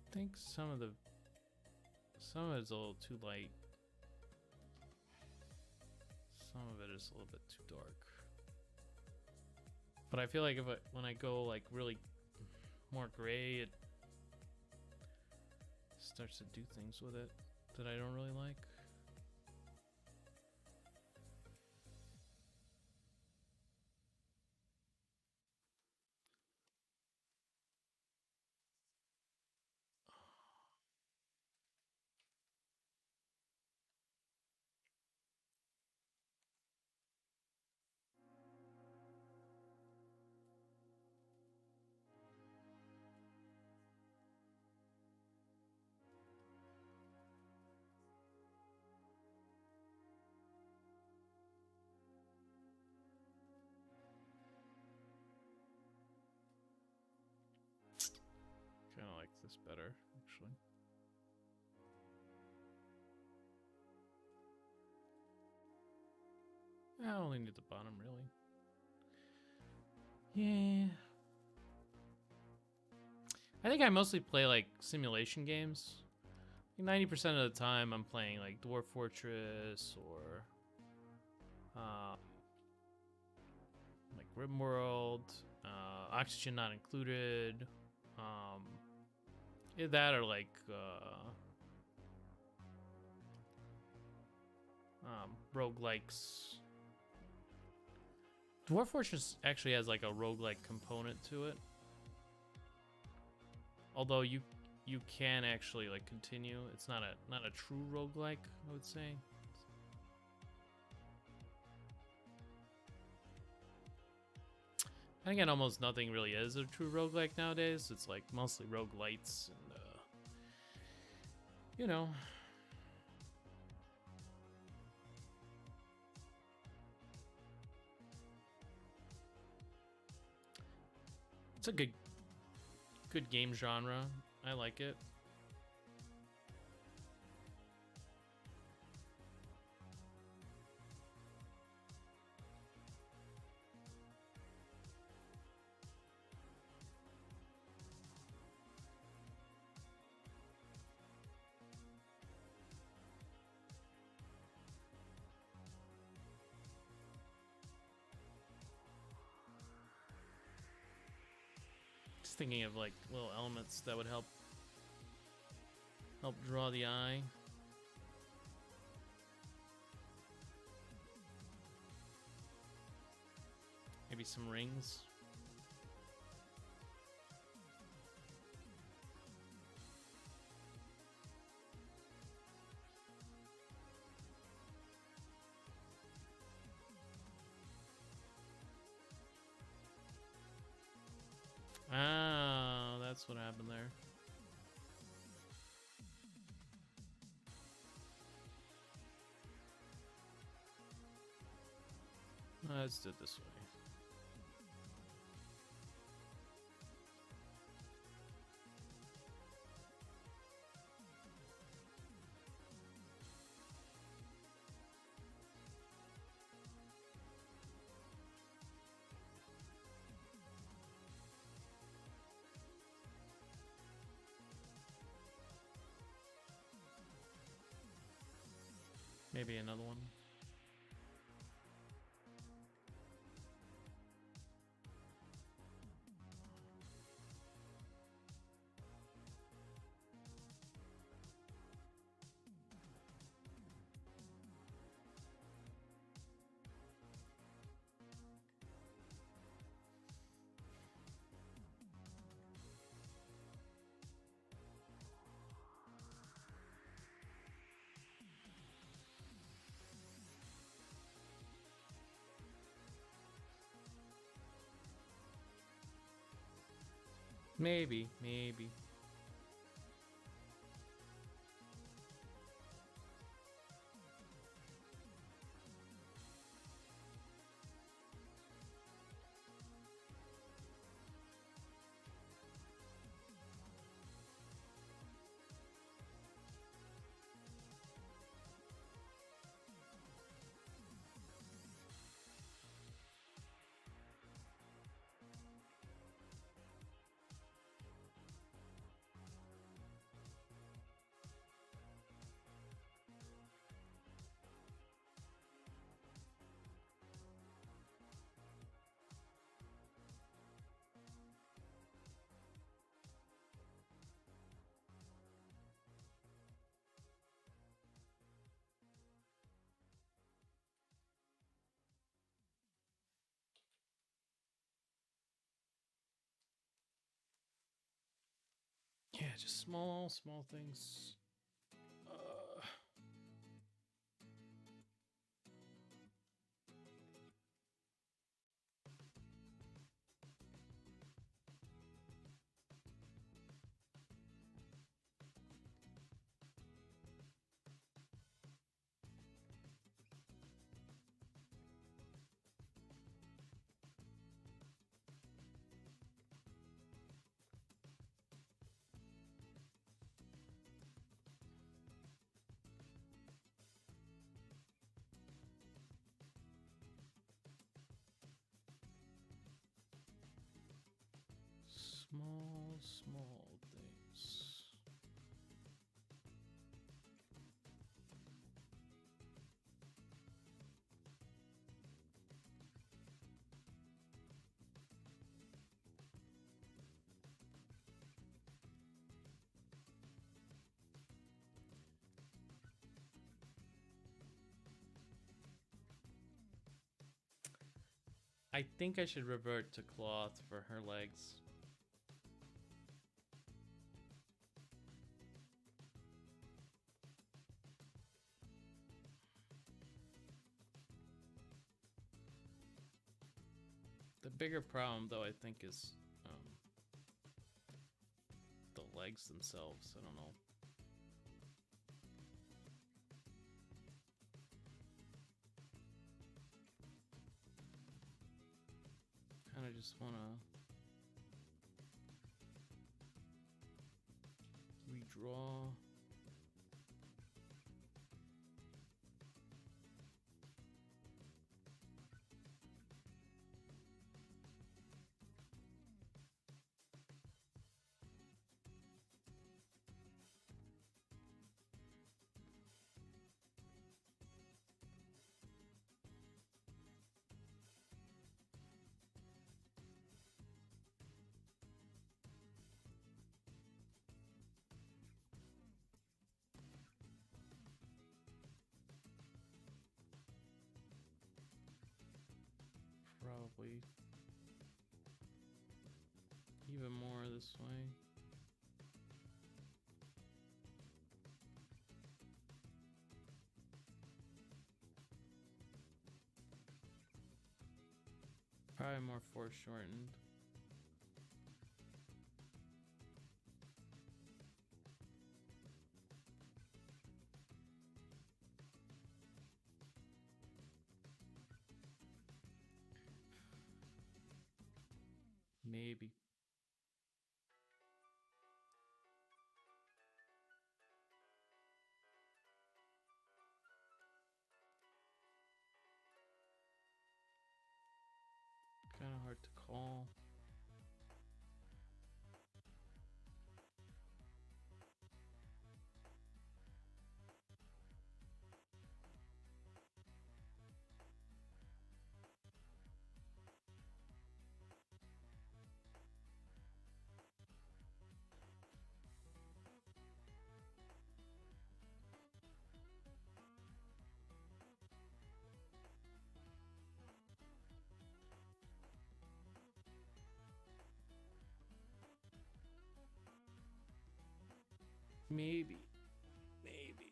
I think some of it's a little too light. Some of it is a little bit too dark. But I feel like when I go like really more gray, it starts to do things with it that I don't really like. looks better, actually. I only need the bottom, really. Yeah. I think I mostly play like simulation games. 90% of the time I'm playing like Dwarf Fortress or like RimWorld, Oxygen Not Included, either that or like roguelikes. Dwarf Fortress actually has like a roguelike component to it. Although you can actually like continue. It's not a true roguelike, I would say. I think almost nothing really is a true roguelike nowadays. It's like mostly roguelites and you know. It's a good game genre. I like it. Just thinking of like little elements that would help draw the eye. Maybe some rings. Ah, that's what happened there. Let's do it this way. Maybe another one. Maybe. Yeah, just small things. I think I should revert to cloth for her legs. The bigger problem, though, I think, is the legs themselves. I don't know. Kind of just want to redraw. Probably even more this way. Probably more foreshortened. Maybe. Kind of hard to call. Maybe. Maybe.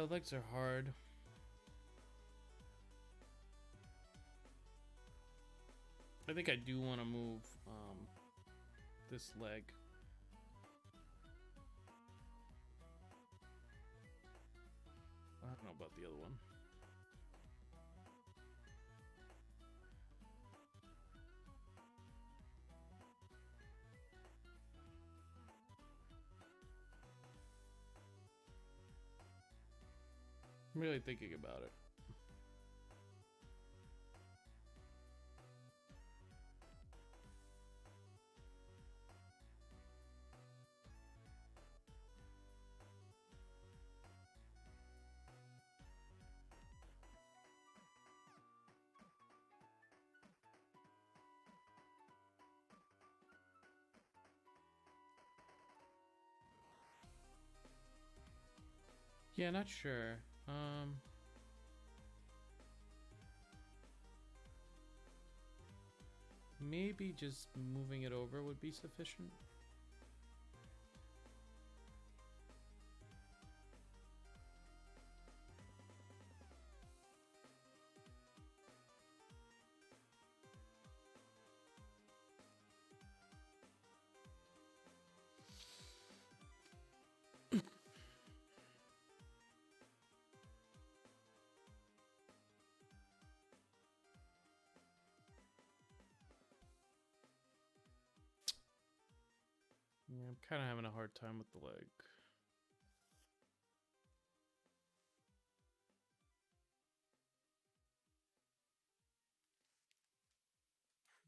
Legs are hard. I think I do want to move this leg. I don't know about the other one. I'm really thinking about it. Yeah, not sure. Maybe just moving it over would be sufficient. kind of having a hard time with the leg.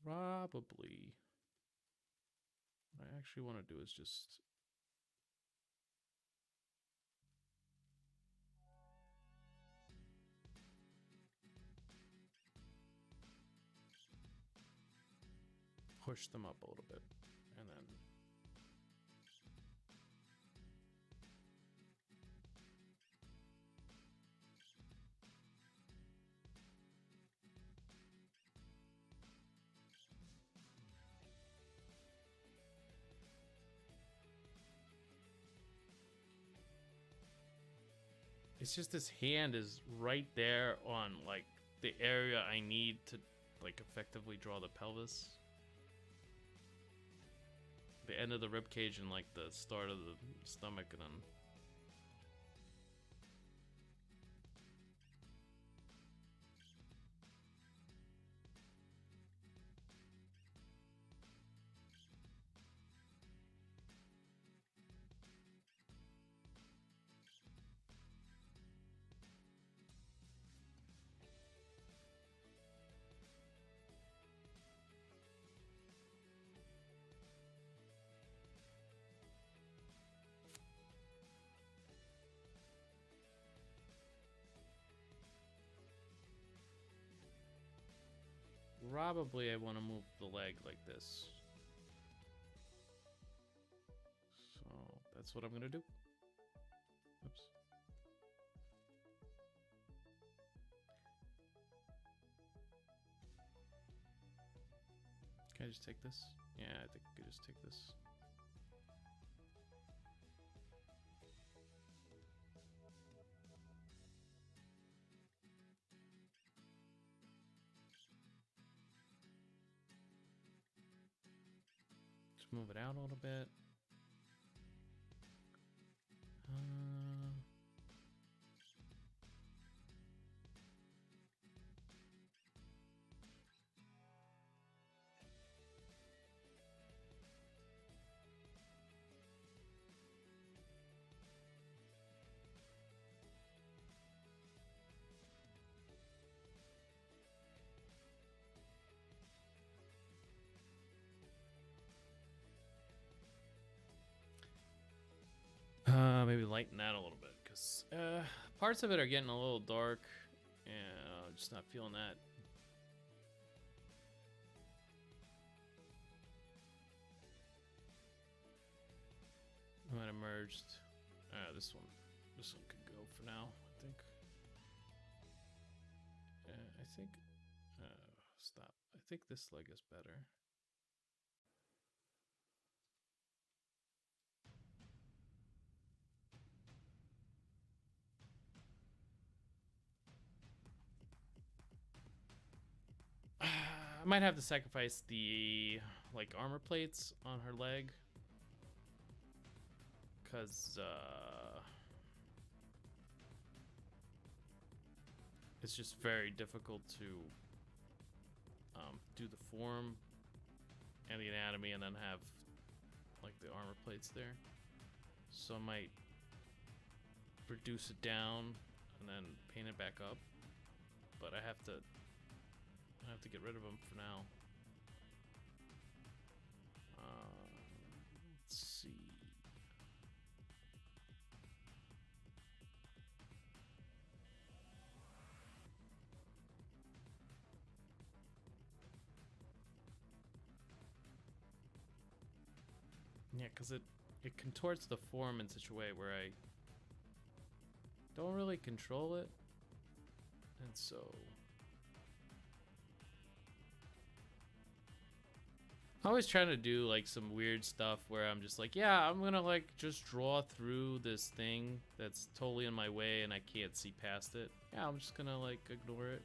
Probably. What I actually want to do is just... push them up a little bit, and then... It's just this hand is right there on, like, the area I need to, like, effectively draw the pelvis. The end of the rib cage and, like, the start of the stomach, and then... Probably I want to move the leg like this. So that's what I'm gonna do. Oops. Can I just take this? Yeah, I think I could just take this. Just move it out a little bit. Maybe lighten that a little bit, because parts of it are getting a little dark, and I'm just not feeling that. I might have merged. This one could go for now, I think. Stop. I think this leg is better. I might have to sacrifice the, like, armor plates on her leg, because it's just very difficult to do the form and the anatomy and then have, like, the armor plates there. So I might reduce it down and then paint it back up, but I have to get rid of them for now. Let's see. Yeah, because it contorts the form in such a way where I don't really control it, and so I'm always trying to do, like, some weird stuff where I'm just like, yeah, I'm gonna, like, just draw through this thing that's totally in my way and I can't see past it. Yeah, I'm just gonna, like, ignore it.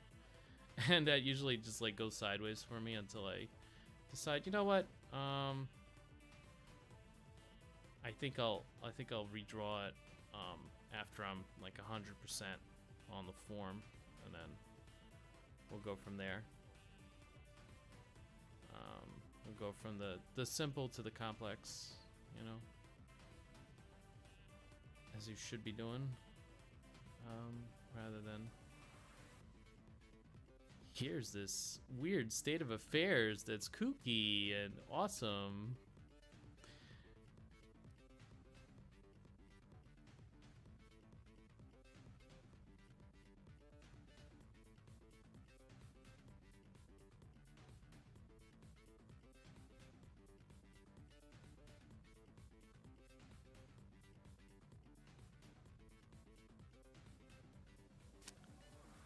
And that usually just, like, goes sideways for me until I decide, you know what, I think I'll redraw it after I'm like 100% on the form, and then we'll go from there. We'll go from the simple to the complex, you know. as you should be doing, rather than here's this weird state of affairs that's kooky and awesome.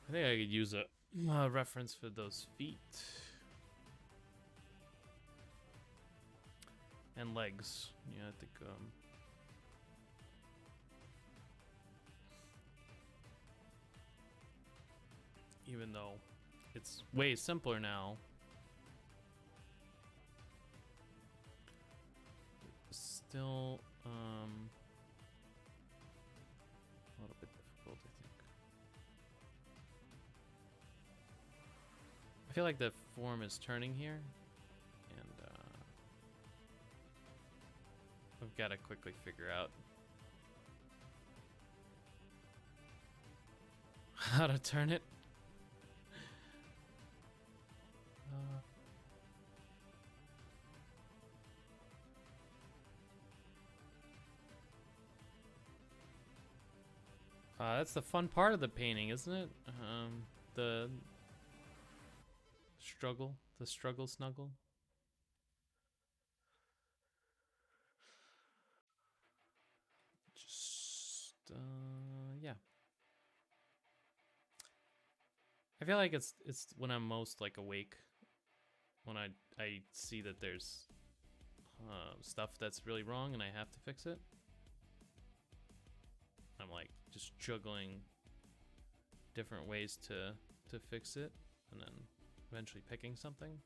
I think I could use a reference for those feet and legs. Yeah, I think even though it's way simpler now, still a little bit difficult, I think. I feel like the form is turning here, and I've got to quickly figure out how to turn it. That's the fun part of the painting, isn't it? The struggle snuggle. Just yeah. I feel like it's when I'm most like awake, when I see that there's stuff that's really wrong and I have to fix it. I'm like just juggling different ways to fix it, and then eventually picking something.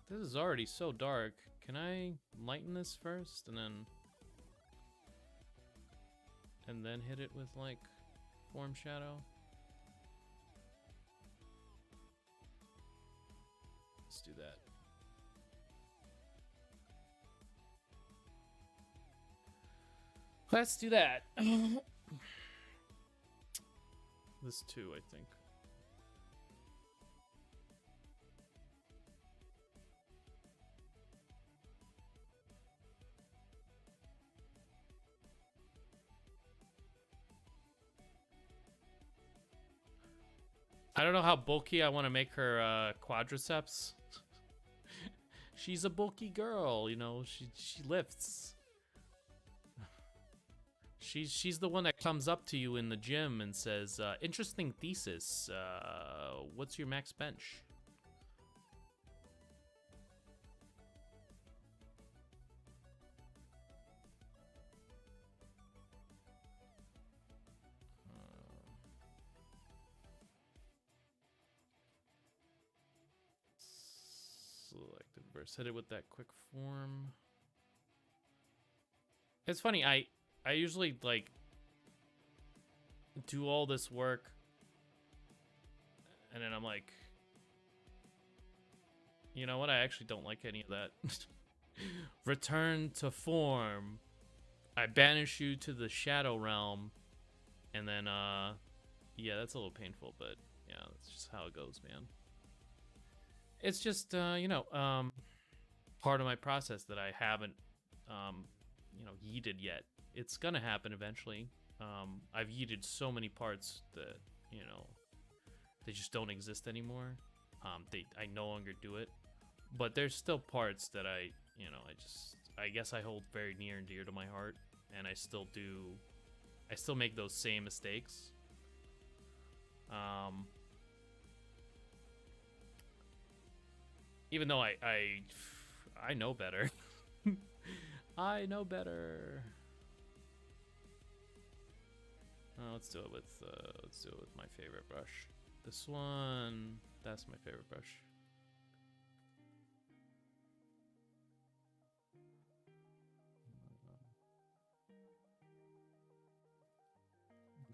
This is already so dark. Can I lighten this first and then hit it with like form shadow? Let's do that. Let's do that. This too, I think. I don't know how bulky I want to make her quadriceps. She's a bulky girl, you know. She lifts. She's the one that comes up to you in the gym and says, "Interesting thesis. What's your max bench?" Selected verse. Hit it with that quick form. It's funny. I usually like do all this work, and then I'm like, you know what? I actually don't like any of that. Return to form. I banish you to the shadow realm, and then yeah, that's a little painful, but yeah, that's just how it goes, man. It's just you know, part of my process that I haven't you know, yeeted yet. It's gonna happen eventually. I've yeeted so many parts that, you know, they just don't exist anymore. I no longer do it, but there's still parts that I guess I hold very near and dear to my heart, and I still make those same mistakes. Even though I know better. I know better. Let's do it with my favorite brush, This one, that's my favorite brush.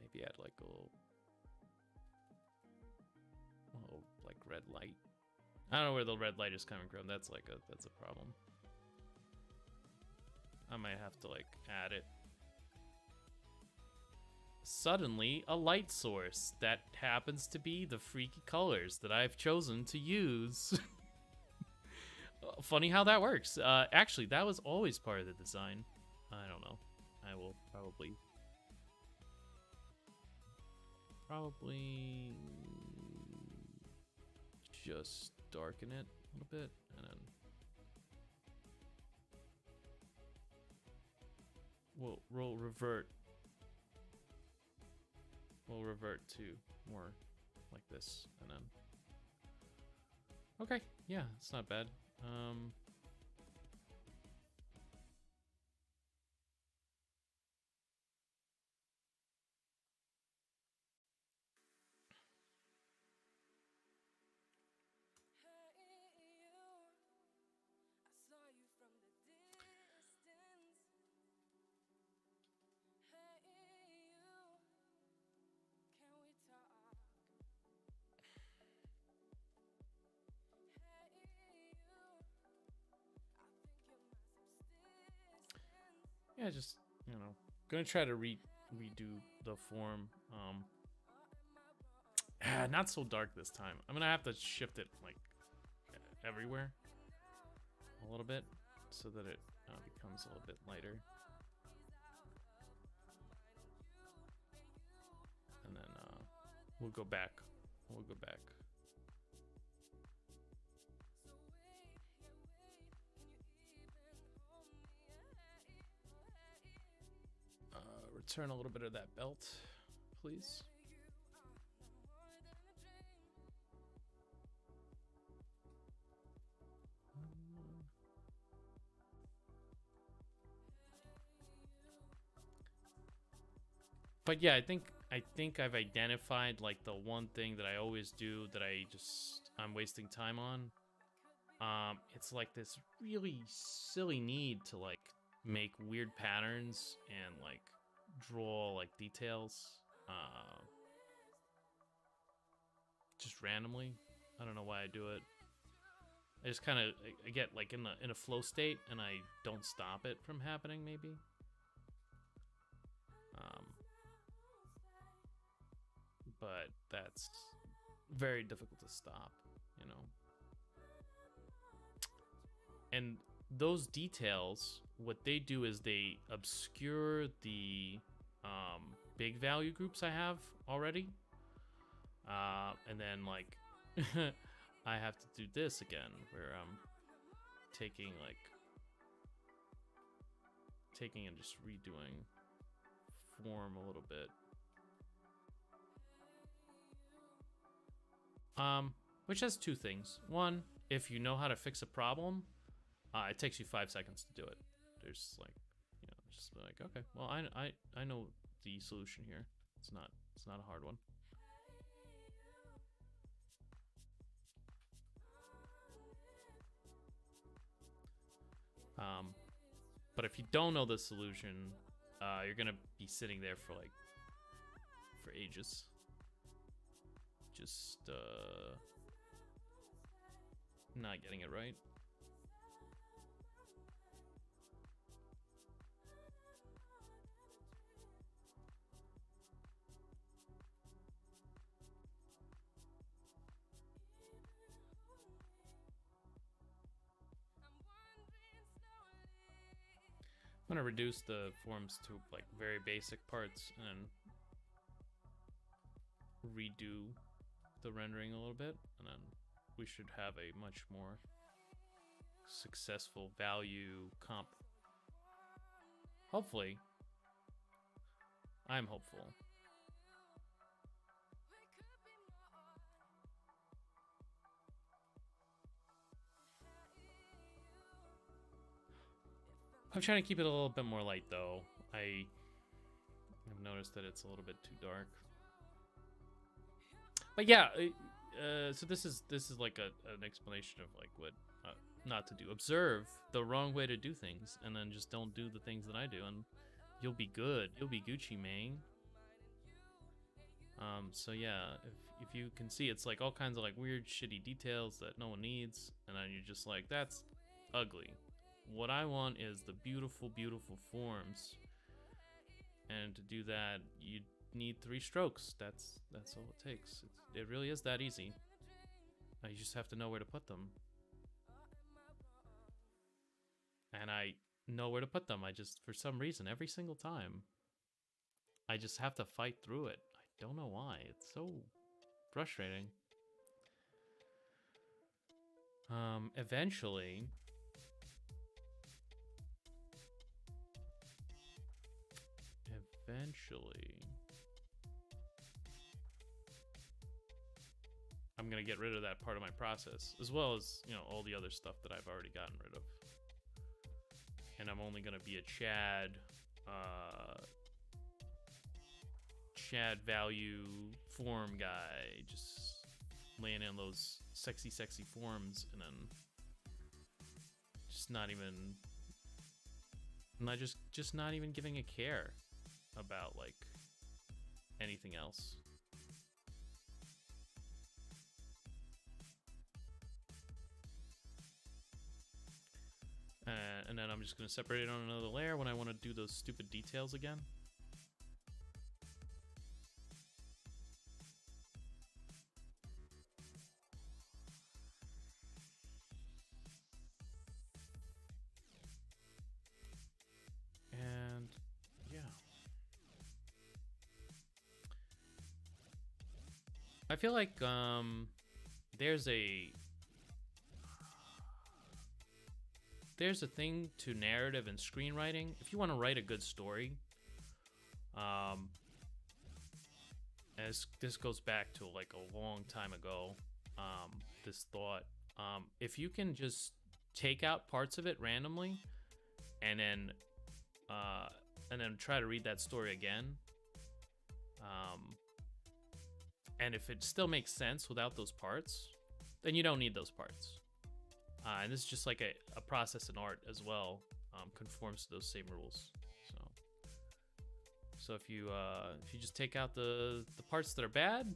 Maybe add like a little like red light. I don't know where the red light is coming from. That's a problem. I might have to like add it. Suddenly, a light source that happens to be the freaky colors that I've chosen to use. Funny how that works. Actually, that was always part of the design. I don't know. I will probably just darken it a little bit, and then we'll revert. We'll revert to more like this, and then okay, yeah, it's not bad. Yeah, just, you know, gonna try to redo the form. Not so dark this time. I'm gonna have to shift it like everywhere a little bit so that it becomes a little bit lighter. And then we'll go back. Return a little bit of that belt, please. But yeah, I think I've identified like the one thing that I always do that I'm wasting time on. It's like this really silly need to like make weird patterns and like draw like details just randomly. I don't know why I do it. I just kind of I get like in a flow state and I don't stop it from happening maybe. But that's very difficult to stop, you know. And those details, what they do is they obscure the big value groups I have already. And then like I have to do this again where I'm taking and just redoing form a little bit. Which has two things. One, if you know how to fix a problem, it takes you 5 seconds to do it. There's like, you know, just like, okay, well, I know the solution here. It's not a hard one. But if you don't know the solution, you're gonna be sitting there for ages. Just not getting it right. I'm gonna reduce the forms to like very basic parts and redo the rendering a little bit, and then we should have a much more successful value comp. Hopefully. I'm hopeful. I'm trying to keep it a little bit more light though. I have noticed that it's a little bit too dark. But yeah, so this is like an explanation of like what not to do. Observe the wrong way to do things, and then just don't do the things that I do, and you'll be good. You'll be Gucci Mane. So yeah, if you can see, it's like all kinds of like weird, shitty details that no one needs, and then you're just like, that's ugly. What I want is the beautiful, beautiful forms, and to do that, you need 3 strokes. That's all it takes. It really is that easy. You just have to know where to put them, and I know where to put them. I just, for some reason, every single time, I just have to fight through it. I don't know why. It's so frustrating. Eventually, I'm gonna get rid of that part of my process, as well as, you know, all the other stuff that I've already gotten rid of. And I'm only gonna be a Chad value form guy, just laying in those sexy forms, and then just not even giving a care about like anything else. And then I'm just going to separate it on another layer when I want to do those stupid details again. And yeah. I feel like there's a thing to narrative and screenwriting. If you want to write a good story, as this goes back to like a long time ago, this thought, if you can just take out parts of it randomly and then try to read that story again, and if it still makes sense without those parts, then you don't need those parts. And this is just like a process in art as well, conforms to those same rules. So if you just take out the parts that are bad,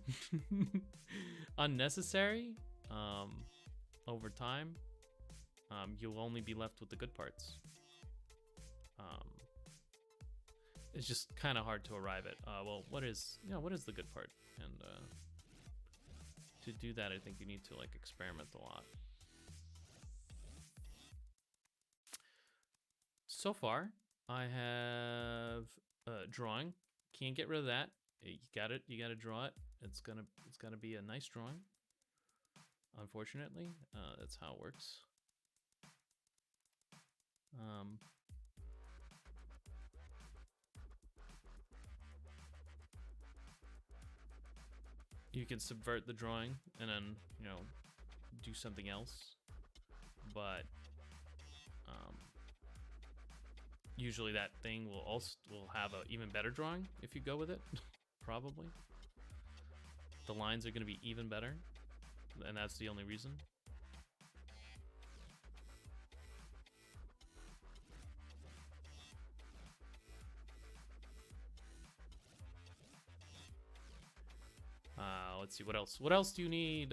unnecessary, over time, you'll only be left with the good parts. It's just kind of hard to arrive at. Well, what is the good part? And to do that, I think you need to like experiment a lot. So far, I have drawing. Can't get rid of that. You got it. You got to draw it. It's gonna be a nice drawing. Unfortunately, that's how it works. You can subvert the drawing and then, you know, do something else, but usually that thing will have a even better drawing if you go with it. Probably the lines are going to be even better, and that's the only reason. Let's see, what else do you need?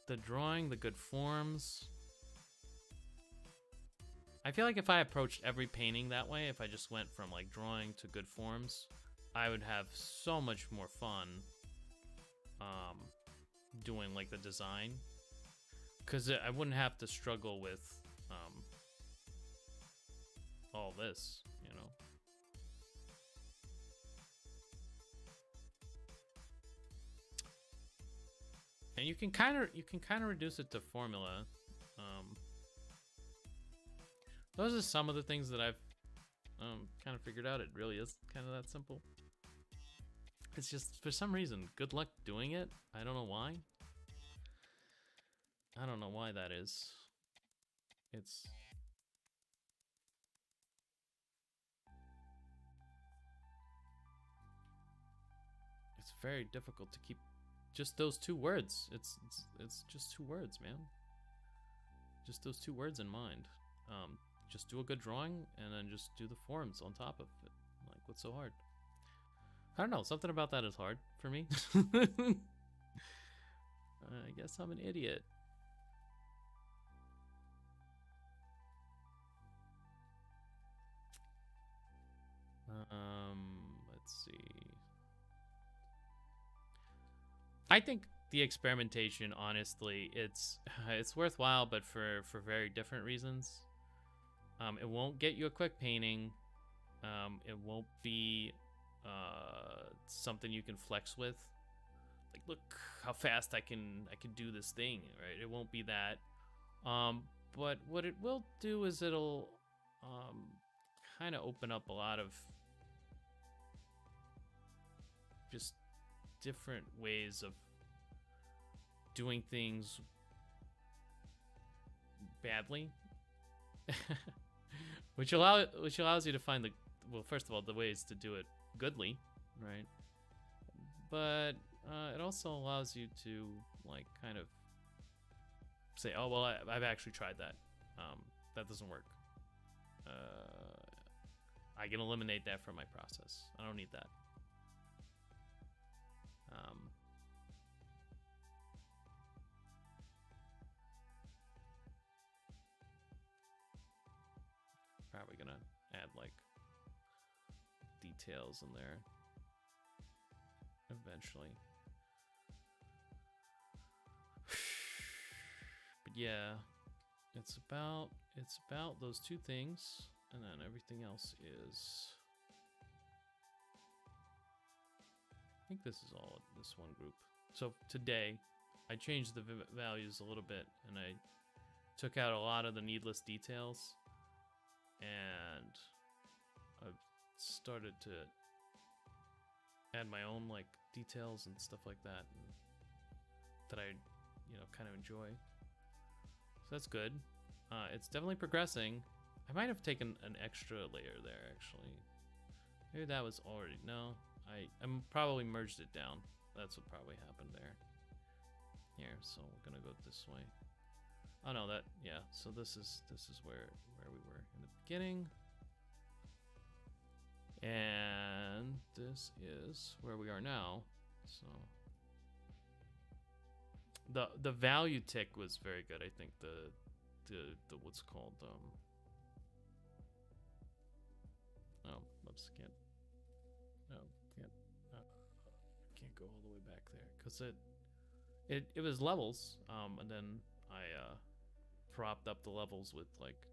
The drawing, the good forms. I feel like if I approached every painting that way, if I just went from like drawing to good forms, I would have so much more fun doing like the design, because I wouldn't have to struggle with all this, you know. And you can kind of reduce it to formula. Those are some of the things that I've kind of figured out it really is kind of that simple. It's just, for some reason, good luck doing it. I don't know why. I don't know why that is. It's... It's very difficult to keep just those two words. It's just two words, man. Just those two words in mind. Just do a good drawing and then just do the forms on top of it. Like, what's so hard? I don't know. Something about that is hard for me. I guess I'm an idiot. Let's see. I think the experimentation, honestly, it's worthwhile, but for very different reasons. It won't get you a quick painting. It won't be something you can flex with. Like, look how fast I can do this thing, right? It won't be that. But what it will do is it'll kind of open up a lot of just different ways of doing things badly. which allows you to find first of all, the ways to do it goodly, right? But it also allows you to, like, kind of say, oh well, I've actually tried that. That doesn't work. I can eliminate that from my process. I don't need that. Probably gonna add like details in there eventually. But yeah, it's about those two things, and then everything else is, I think this is all this one group. So today I changed the values a little bit, and I took out a lot of the needless details, and I've started to add my own like details and stuff like that, that I, kind of enjoy. So that's good. It's definitely progressing. I might have taken an extra layer there, actually. Maybe that was already, no. I'm probably merged it down. That's what probably happened there. Here, so we're gonna go this way. Oh no, yeah. So this is where we were in the beginning, and this is where we are now. So the value tick was very good. I think the what's called oops, can't go all the way back there because it was levels, and then I propped up the levels with like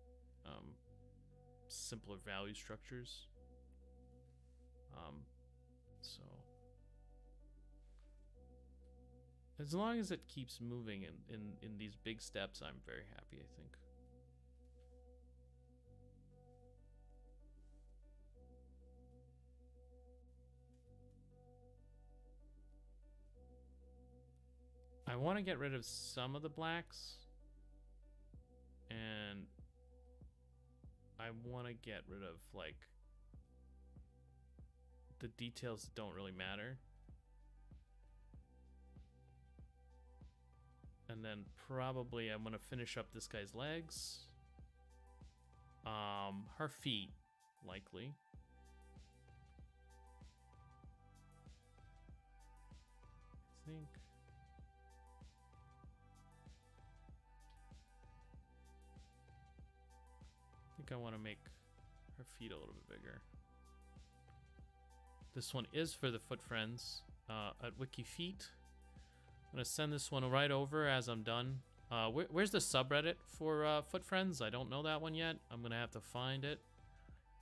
simpler value structures. So as long as it keeps moving in these big steps, I'm very happy, I think. I want to get rid of some of the blacks, and I want to get rid of like the details that don't really matter. And then probably I'm gonna finish up this guy's legs. Her feet, likely. I think I want to make her feet a little bit bigger. This one is for the Foot Friends at Wiki Feet. I'm gonna send this one right over as I'm done. Where's the subreddit for Foot Friends? I don't know that one yet. I'm gonna have to find it.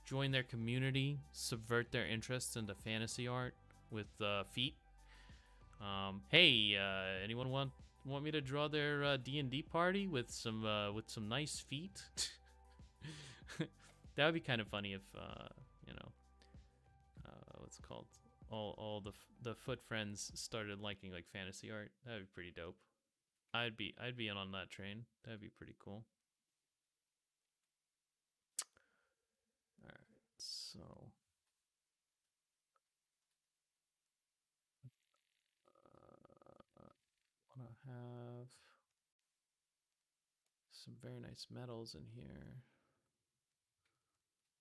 Join their community, subvert their interests into fantasy art with feet. Hey, anyone want me to draw their D&D party with some nice feet? That would be kind of funny if you know, what's it called? All the foot friends started liking like fantasy art. That'd be pretty dope. I'd be in on that train. That'd be pretty cool. All right, so want to have some very nice metals in here.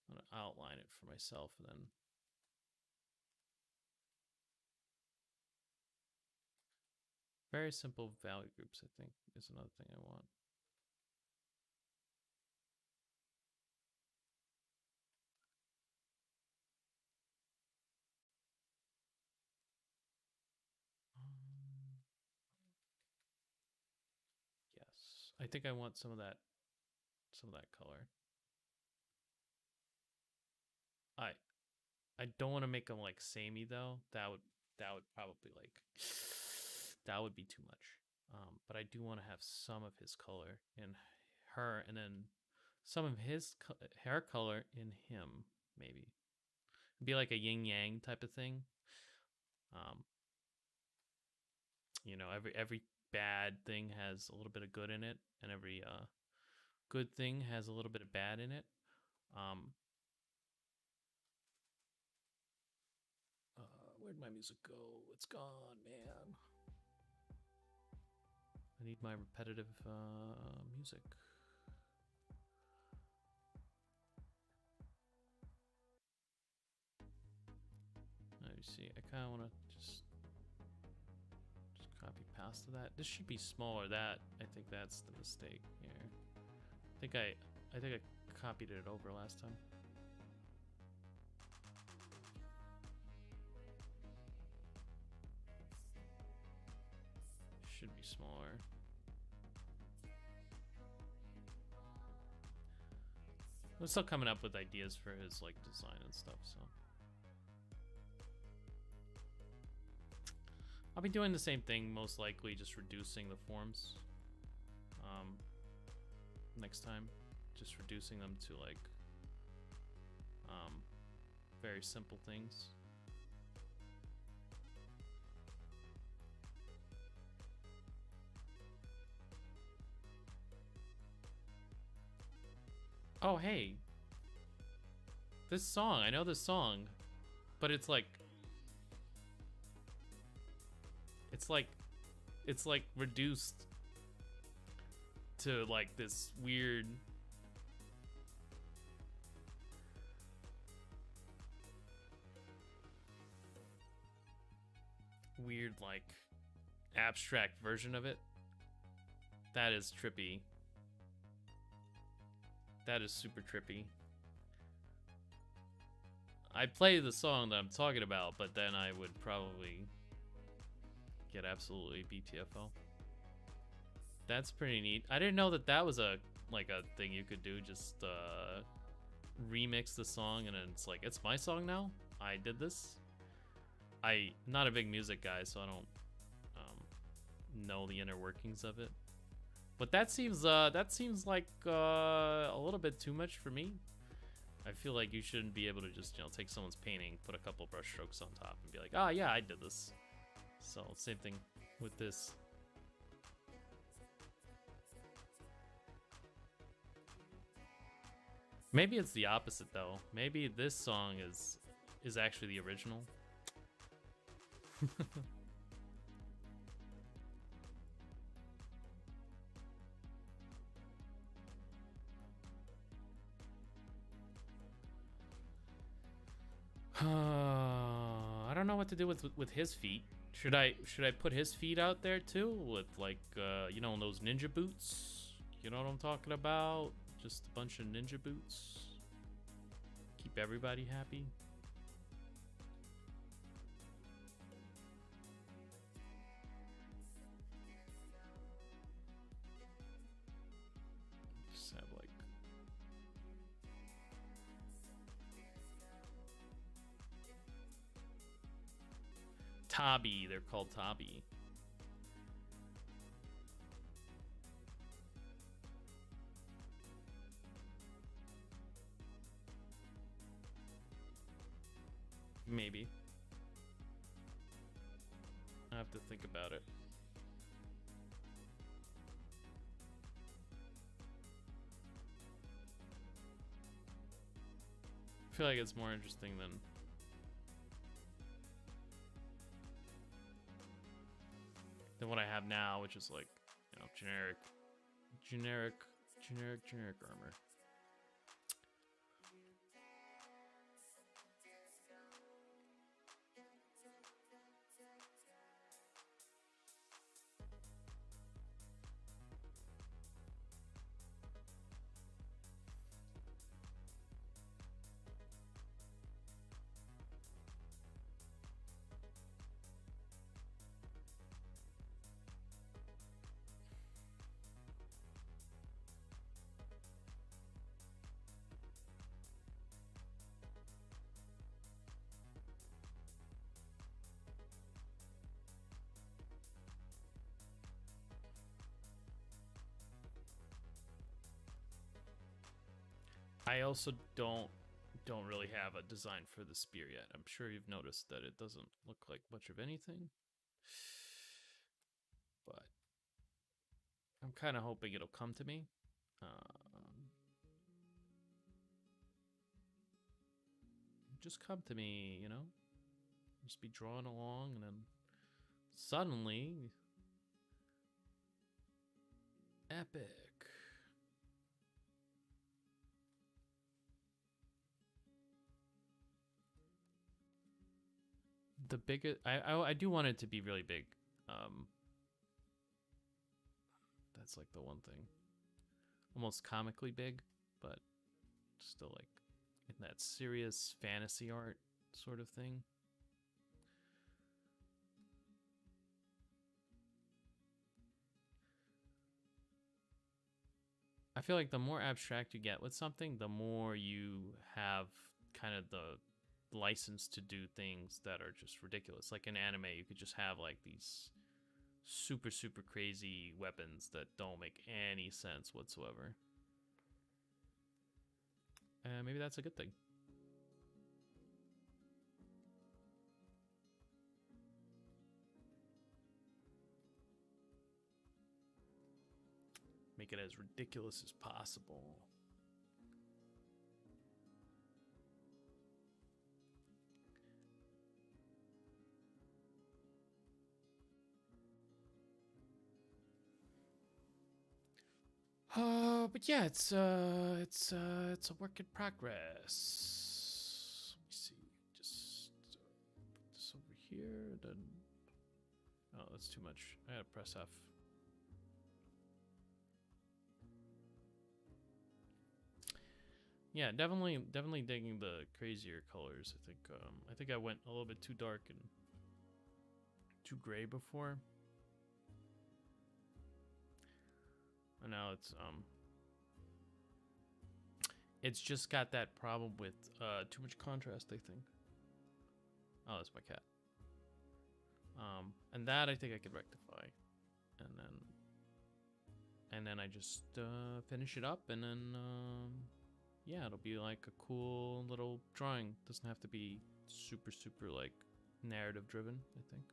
I'm gonna outline it for myself and then. Very simple value groups, I think, is another thing I want. Yes, I think I want some of that color. I don't want to make them like samey though. That would probably like that would be too much. But I do want to have some of his color in her, and then some of his hair color in him. Maybe be like a yin yang type of thing. You know, every bad thing has a little bit of good in it, and every good thing has a little bit of bad in it. Where'd my music go? It's gone, man. I need my repetitive music. Let me see. I kind of want to just copy past to that. This should be smaller. That I think that's the mistake here. I think I copied it over last time. Should be smaller. I'm still coming up with ideas for his like design and stuff, so I'll be doing the same thing, most likely just reducing the forms next time, just reducing them to like very simple things. Oh, hey. This song, I know this song, but it's like reduced to like this weird like abstract version of it. That is trippy. That is super trippy. I'd play the song that I'm talking about, but then I would probably get absolutely BTFO. That's pretty neat. I didn't know that was a thing you could do. Just remix the song, and then it's like, it's my song now. I did this. I'm not a big music guy, so I don't know the inner workings of it. But that seems like a little bit too much for me. I feel like you shouldn't be able to just, take someone's painting, put a couple brush strokes on top, and be like, oh yeah, I did this. So same thing with this. Maybe it's the opposite though. Maybe this song is actually the original. I don't know what to do with his feet. Should I put his feet out there too with like those ninja boots? You know what I'm talking about? Just a bunch of ninja boots. Keep everybody happy. Just have like Tabi, they're called Tabi. Maybe. I have to think about it. I feel like it's more interesting than what I have now, which is like, you know, generic armor. I also don't really have a design for the spear yet. I'm sure you've noticed that it doesn't look like much of anything. But I'm kind of hoping it'll come to me. Just come to me, you know? Just be drawing along, and then suddenly... Epic. The biggest... I do want it to be really big. That's like the one thing. Almost comically big, but still like in that serious fantasy art sort of thing. I feel like the more abstract you get with something, the more you have kind of the license to do things that are just ridiculous. Like in anime, you could just have like these super crazy weapons that don't make any sense whatsoever. And maybe that's a good thing. Make it as ridiculous as possible. But yeah, it's a work in progress. Let me see. Just put this over here. Then, oh, that's too much. I gotta press F. Yeah, definitely digging the crazier colors. I think I went a little bit too dark and too gray before. And now it's just got that problem with too much contrast, I think. Oh, that's my cat. And that I think I could rectify. And then I just finish it up, and then yeah, it'll be like a cool little drawing. Doesn't have to be super like narrative driven, I think.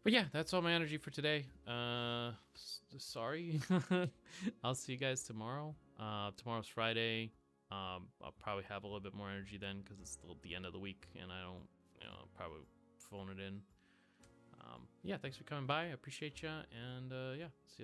But yeah, that's all my energy for today. Sorry. I'll see you guys tomorrow. Tomorrow's Friday. I'll probably have a little bit more energy then because it's still the end of the week and I don't, probably phone it in. Yeah, thanks for coming by. I appreciate you. And yeah, see you.